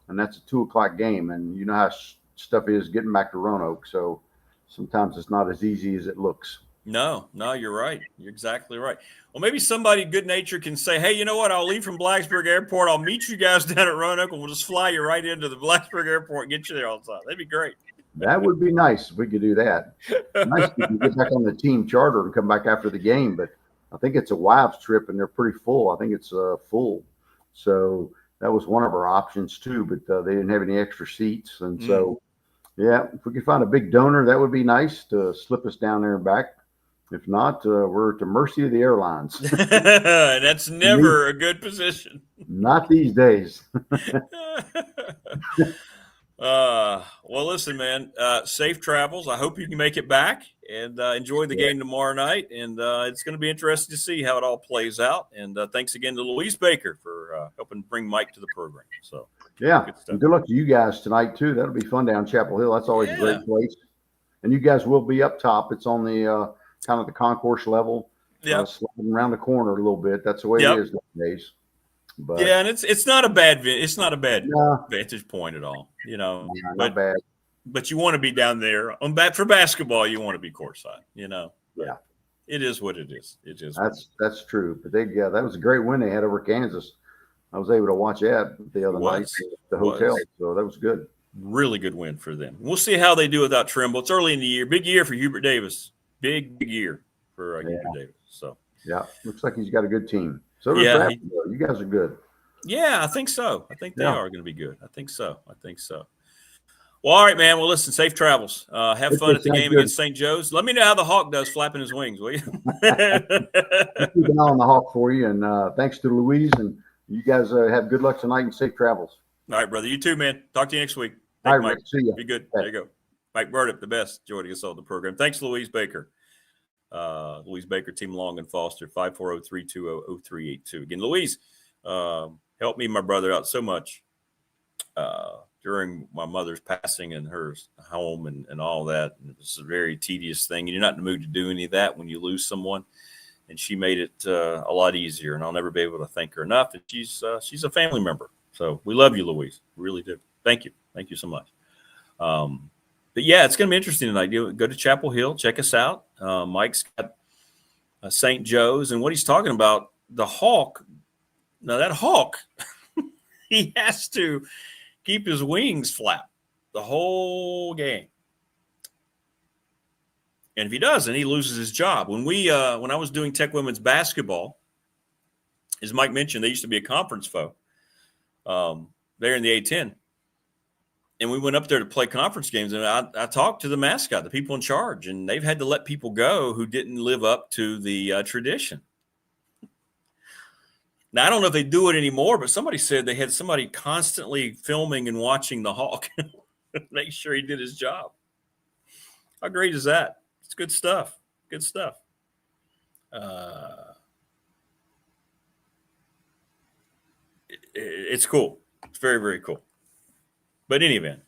and that's a 2:00 game. And you know how stuff is getting back to Roanoke, so sometimes it's not as easy as it looks. No, you're right. You're exactly right. Well, maybe somebody good natured can say, hey, you know what? I'll leave from Blacksburg Airport. I'll meet you guys down at Roanoke, and we'll just fly you right into the Blacksburg Airport and get you there all the time. That'd be great. That would be nice if we could do that. Nice if you get back on the team charter and come back after the game, but I think it's a wives trip, and they're pretty full. I think it's full. So that was one of our options too, but they didn't have any extra seats. And so, if we could find a big donor, that would be nice to slip us down there and back. If not, we're at the mercy of the airlines. That's never a good position. Not these days. Well, listen, man, safe travels. I hope you can make it back and enjoy the game tomorrow night. And it's going to be interesting to see how it all plays out. And thanks again to Louise Baker for helping bring Mike to the program. So, good luck to you guys tonight, too. That'll be fun down Chapel Hill. That's always a great place. And you guys will be up top. It's on the kind of the concourse level, sliding around the corner a little bit. That's the way it is nowadays. But and it's not a bad vantage point at all, not bad. But you want to be down there for basketball. You want to be courtside, It is what it is. It is. That's true. But that was a great win they had over Kansas. I was able to watch that the other night at the hotel, so that was good. Really good win for them. We'll see how they do without Trimble. It's early in the year. Big year for Hubert Davis. Big year for Hubert Davis. So looks like he's got a good team. So does you guys are good. Yeah, I think so. I think they are going to be good. I think so. Well, all right, man. Well, listen, safe travels. Have fun at the game against St. Joe's. Let me know how the Hawk does flapping his wings, will you? Keep an eye on the Hawk for you. And thanks to Louise. And you guys have good luck tonight and safe travels. All right, brother. You too, man. Talk to you next week. All right, Mike. See you. Be good. There you go. Mike Burnop, the best, joining us on the program. Thanks, Louise Baker. Louise Baker, Team Long and Foster, 540-320-0382. Again, Louise helped me and my brother out so much during my mother's passing and her home and all that. And it was a very tedious thing. You're not in the mood to do any of that when you lose someone. And she made it a lot easier, and I'll never be able to thank her enough. And she's a family member. So we love you, Louise. We really do. Thank you. Thank you so much. But it's going to be interesting tonight. Go to Chapel Hill, check us out. Mike's got St. Joe's, and what he's talking about, the Hawk. Now that Hawk, he has to keep his wings flat the whole game. And if he doesn't, he loses his job. When I was doing Tech Women's basketball, as Mike mentioned, they used to be a conference foe there in the A10. And we went up there to play conference games, and I talked to the mascot, the people in charge, and they've had to let people go who didn't live up to the tradition. Now, I don't know if they do it anymore, but somebody said they had somebody constantly filming and watching the Hawk, make sure he did his job. How great is that? It's good stuff. Good stuff. It's cool. It's very, very cool. But in any event,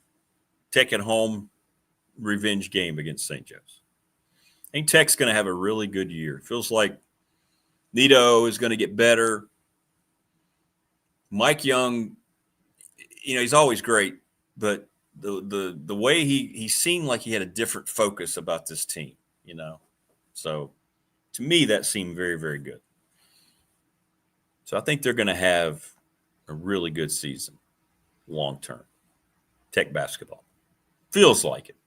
Tech at home revenge game against St. Joe's. I think Tech's going to have a really good year. It feels like Nito is going to get better. Mike Young, he's always great, but the way he seemed like he had a different focus about this team, So to me, that seemed very, very good. So I think they're going to have a really good season long term. Tech basketball. Feels like it.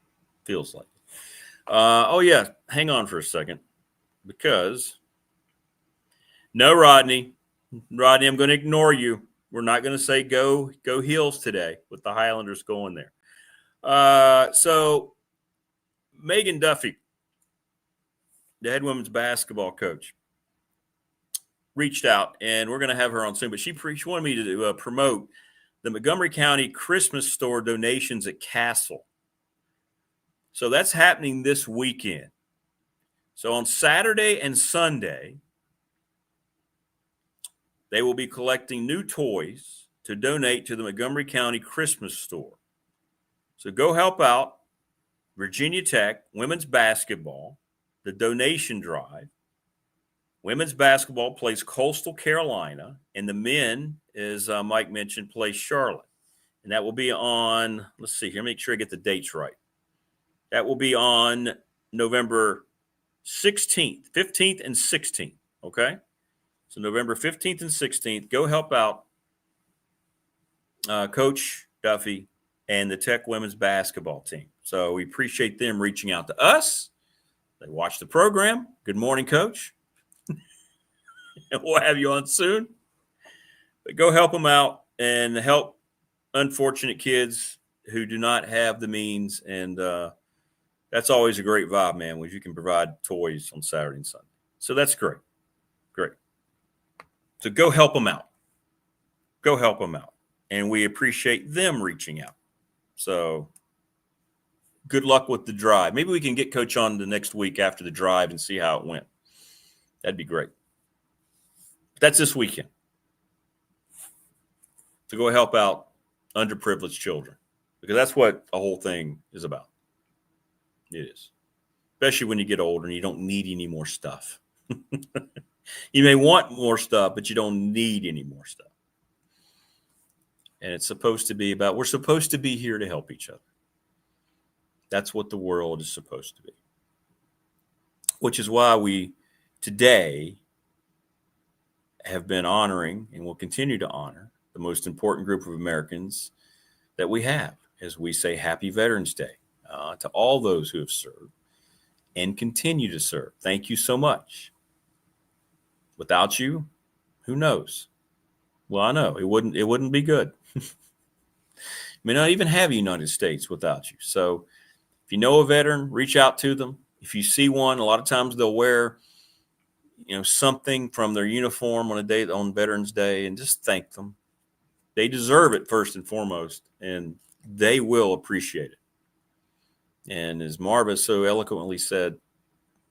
Oh, yeah. Hang on for a second. Because no, Rodney, I'm going to ignore you. We're not going to say go Heels today with the Highlanders going there. So Megan Duffy, the head women's basketball coach, reached out, and we're going to have her on soon. But she wanted me to promote the Montgomery County Christmas store donations at Castle. So that's happening this weekend. So on Saturday and Sunday, they will be collecting new toys to donate to the Montgomery County Christmas store. So go help out Virginia Tech women's basketball, the donation drive. Women's basketball plays Coastal Carolina, and the men, as Mike mentioned, play Charlotte. And that will be on, let's see here, make sure I get the dates right. That will be on November 16th, 15th, and 16th, okay? So November 15th and 16th, go help out Coach Duffy and the Tech women's basketball team. So we appreciate them reaching out to us. They watch the program. Good morning, Coach. And we'll have you on soon. But go help them out and help unfortunate kids who do not have the means. And that's always a great vibe, man, when you can provide toys on Saturday and Sunday. So that's great. Great. So go help them out. Go help them out. And we appreciate them reaching out. So good luck with the drive. Maybe we can get Coach on the next week after the drive and see how it went. That'd be great. That's this weekend. To go help out underprivileged children, because that's what the whole thing is about. It is. Especially when you get older and you don't need any more stuff. You may want more stuff, but you don't need any more stuff. And it's supposed to be about, we're supposed to be here to help each other. That's what the world is supposed to be. Which is why we today have been honoring and will continue to honor the most important group of Americans that we have as we say Happy Veterans Day to all those who have served and continue to serve. Thank you so much. Without you, who knows? Well, I know it wouldn't be good. May not even have a United States without you. So if you know a veteran, reach out to them. If you see one, a lot of times they'll wear something from their uniform on Veterans Day, and just thank them. They deserve it first and foremost, and they will appreciate it. And as Marva so eloquently said,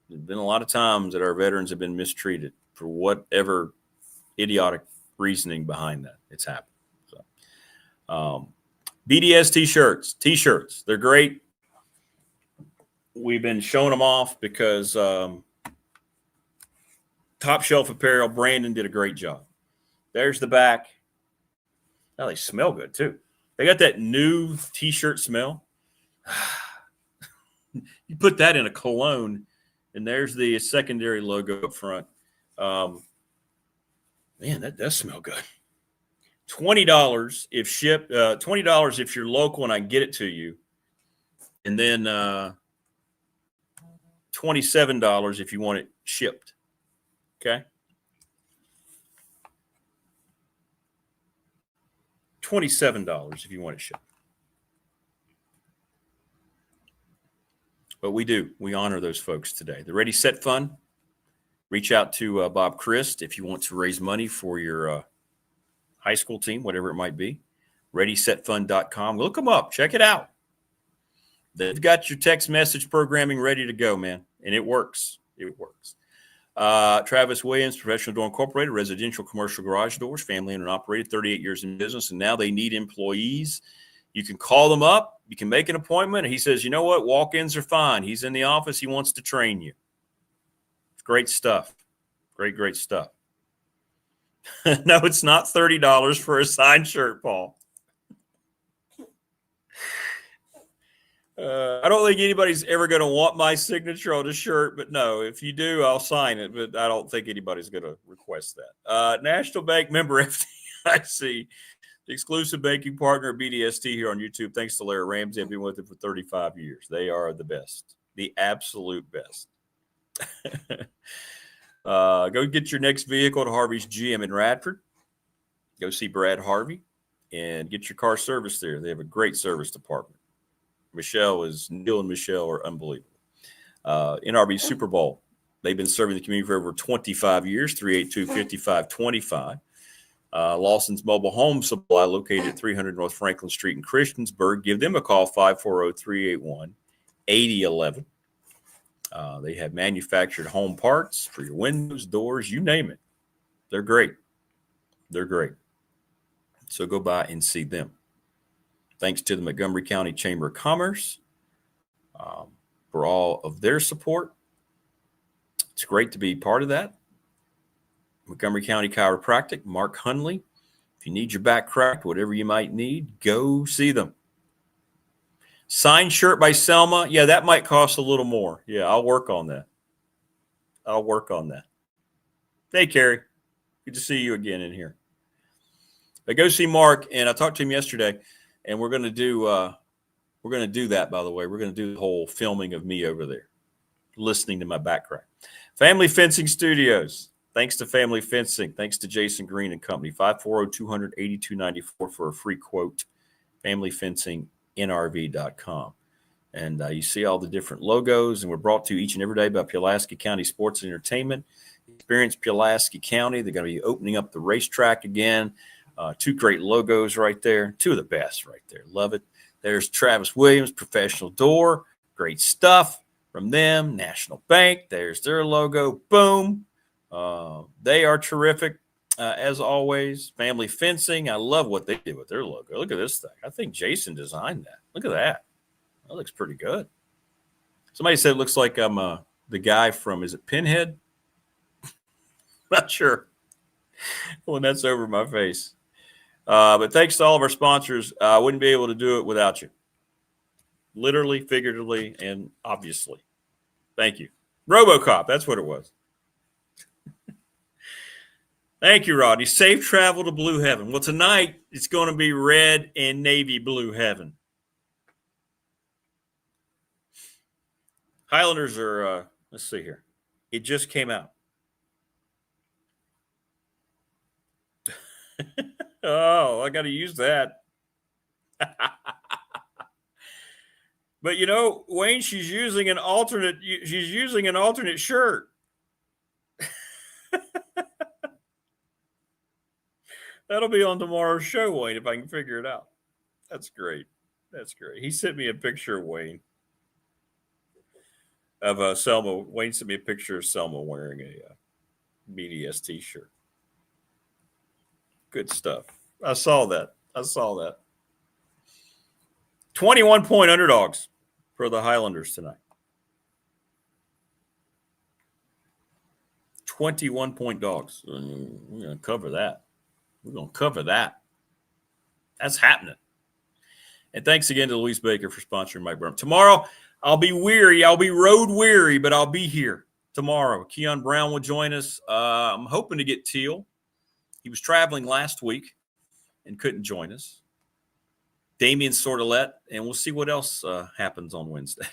there's been a lot of times that our veterans have been mistreated for whatever idiotic reasoning behind that. It's happened. So, BDST t-shirts, they're great. We've been showing them off because Top Shelf Apparel, Brandon did a great job. There's the back. Now they smell good too. They got that new t-shirt smell. You put that in a cologne, and there's the secondary logo up front. Man, that does smell good. $20 if shipped. $20 if you're local and I get it to you, and then $27 if you want it shipped. Okay. $27 if you want it shipped. But we honor those folks today. The Ready, Set, Fun Reach out to Bob Christ if you want to raise money for your high school team, whatever it might be. ReadySetFund.com. Look them up. Check it out. They've got your text message programming ready to go, man, and it works. It works. Travis Williams, Professional Door Incorporated, residential commercial garage doors, family owned and operated, 38 years in business, and now they need employees. You can call them up. You can make an appointment. He says, you know what? Walk-ins are fine. He's in the office. He wants to train you. It's great stuff. Great, great stuff. No, it's not $30 for a signed shirt, Paul. I don't think anybody's ever going to want my signature on a shirt, but no, if you do, I'll sign it. But I don't think anybody's going to request that. National Bank member FDIC, the exclusive banking partner of BDST here on YouTube. Thanks to Larry Ramsey. I've been with them for 35 years. They are the best, the absolute best. Go get your next vehicle at Harvey's GM in Radford. Go see Brad Harvey and get your car serviced there. They have a great service department. Neil and Michelle are unbelievable. NRB Super Bowl. They've been serving the community for over 25 years, 382-5525. Lawson's Mobile Home Supply, located at 300 North Franklin Street in Christiansburg. Give them a call, 540-381-8011. They have manufactured home parts for your windows, doors, you name it. They're great. They're great. So go by and see them. Thanks to the Montgomery County Chamber of Commerce for all of their support. It's great to be part of that. Montgomery County Chiropractic, Mark Hunley. If you need your back cracked, whatever you might need, go see them. Signed shirt by Selma. Yeah, that might cost a little more. Yeah, I'll work on that. Hey, Carrie. Good to see you again in here. But go see Mark, and I talked to him yesterday, and we're going to do that, by the way. We're going to do the whole filming of me over there, listening to my back crack. Family Fencing Studios. Thanks to Family Fencing. Thanks to Jason Green and Company. 540-200-8294 for a free quote. FamilyFencingNRV.com. And you see all the different logos, and we're brought to you each and every day by Pulaski County Sports and Entertainment. Experience Pulaski County. They're going to be opening up the racetrack again. Two great logos right there. Two of the best right there. Love it. There's Travis Williams, Professional Door. Great stuff from them. National Bank. There's their logo. Boom. They are terrific, as always. Family Fencing. I love what they did with their logo. Look at this thing. I think Jason designed that. Look at that. That looks pretty good. Somebody said it looks like I'm the guy from, is it Pinhead? Not sure. When that's over my face. But thanks to all of our sponsors. I wouldn't be able to do it without you. Literally, figuratively, and obviously. Thank you. RoboCop, that's what it was. Thank you, Rodney. Safe travel to Blue Heaven. Well, tonight it's going to be red and navy blue heaven. Highlanders are, let's see here. It just came out. Oh, I got to use that. But you know, Wayne, she's using an alternate shirt. That'll be on tomorrow's show, Wayne, if I can figure it out. That's great. That's great. He sent me a picture of Wayne. Of Selma. Wayne sent me a picture of Selma wearing a BDST shirt. Good stuff. I saw that. 21-point underdogs for the Highlanders tonight. 21-point dogs. We're going to cover that. That's happening. And thanks again to Louise Baker for sponsoring Mike Burnop. Tomorrow, I'll be weary. I'll be road weary, but I'll be here tomorrow. Keon Brown will join us. I'm hoping to get Teal. He was traveling last week and couldn't join us. Damian Sordelet, and we'll see what else happens on Wednesday.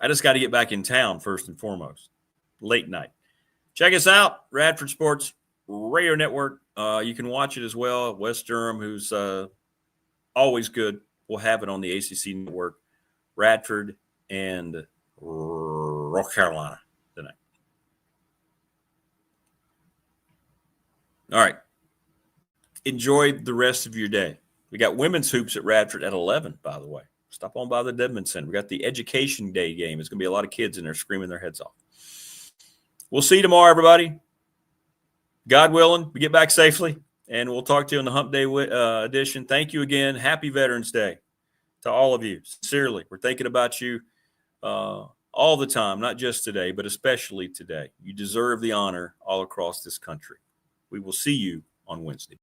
I just got to get back in town first and foremost. Late night. Check us out, Radford Sports Radio Network. You can watch it as well. West Durham, who's always good, will have it on the ACC network. Radford and North Carolina tonight. All right. Enjoy the rest of your day. We got women's hoops at Radford at 11, by the way. Stop on by the Dedmond Center. We got the Education Day game. It's going to be a lot of kids in there screaming their heads off. We'll see you tomorrow, everybody. God willing, we get back safely, and we'll talk to you on the Hump Day edition. Thank you again. Happy Veterans Day to all of you. Sincerely, we're thinking about you all the time, not just today, but especially today. You deserve the honor all across this country. We will see you on Wednesday.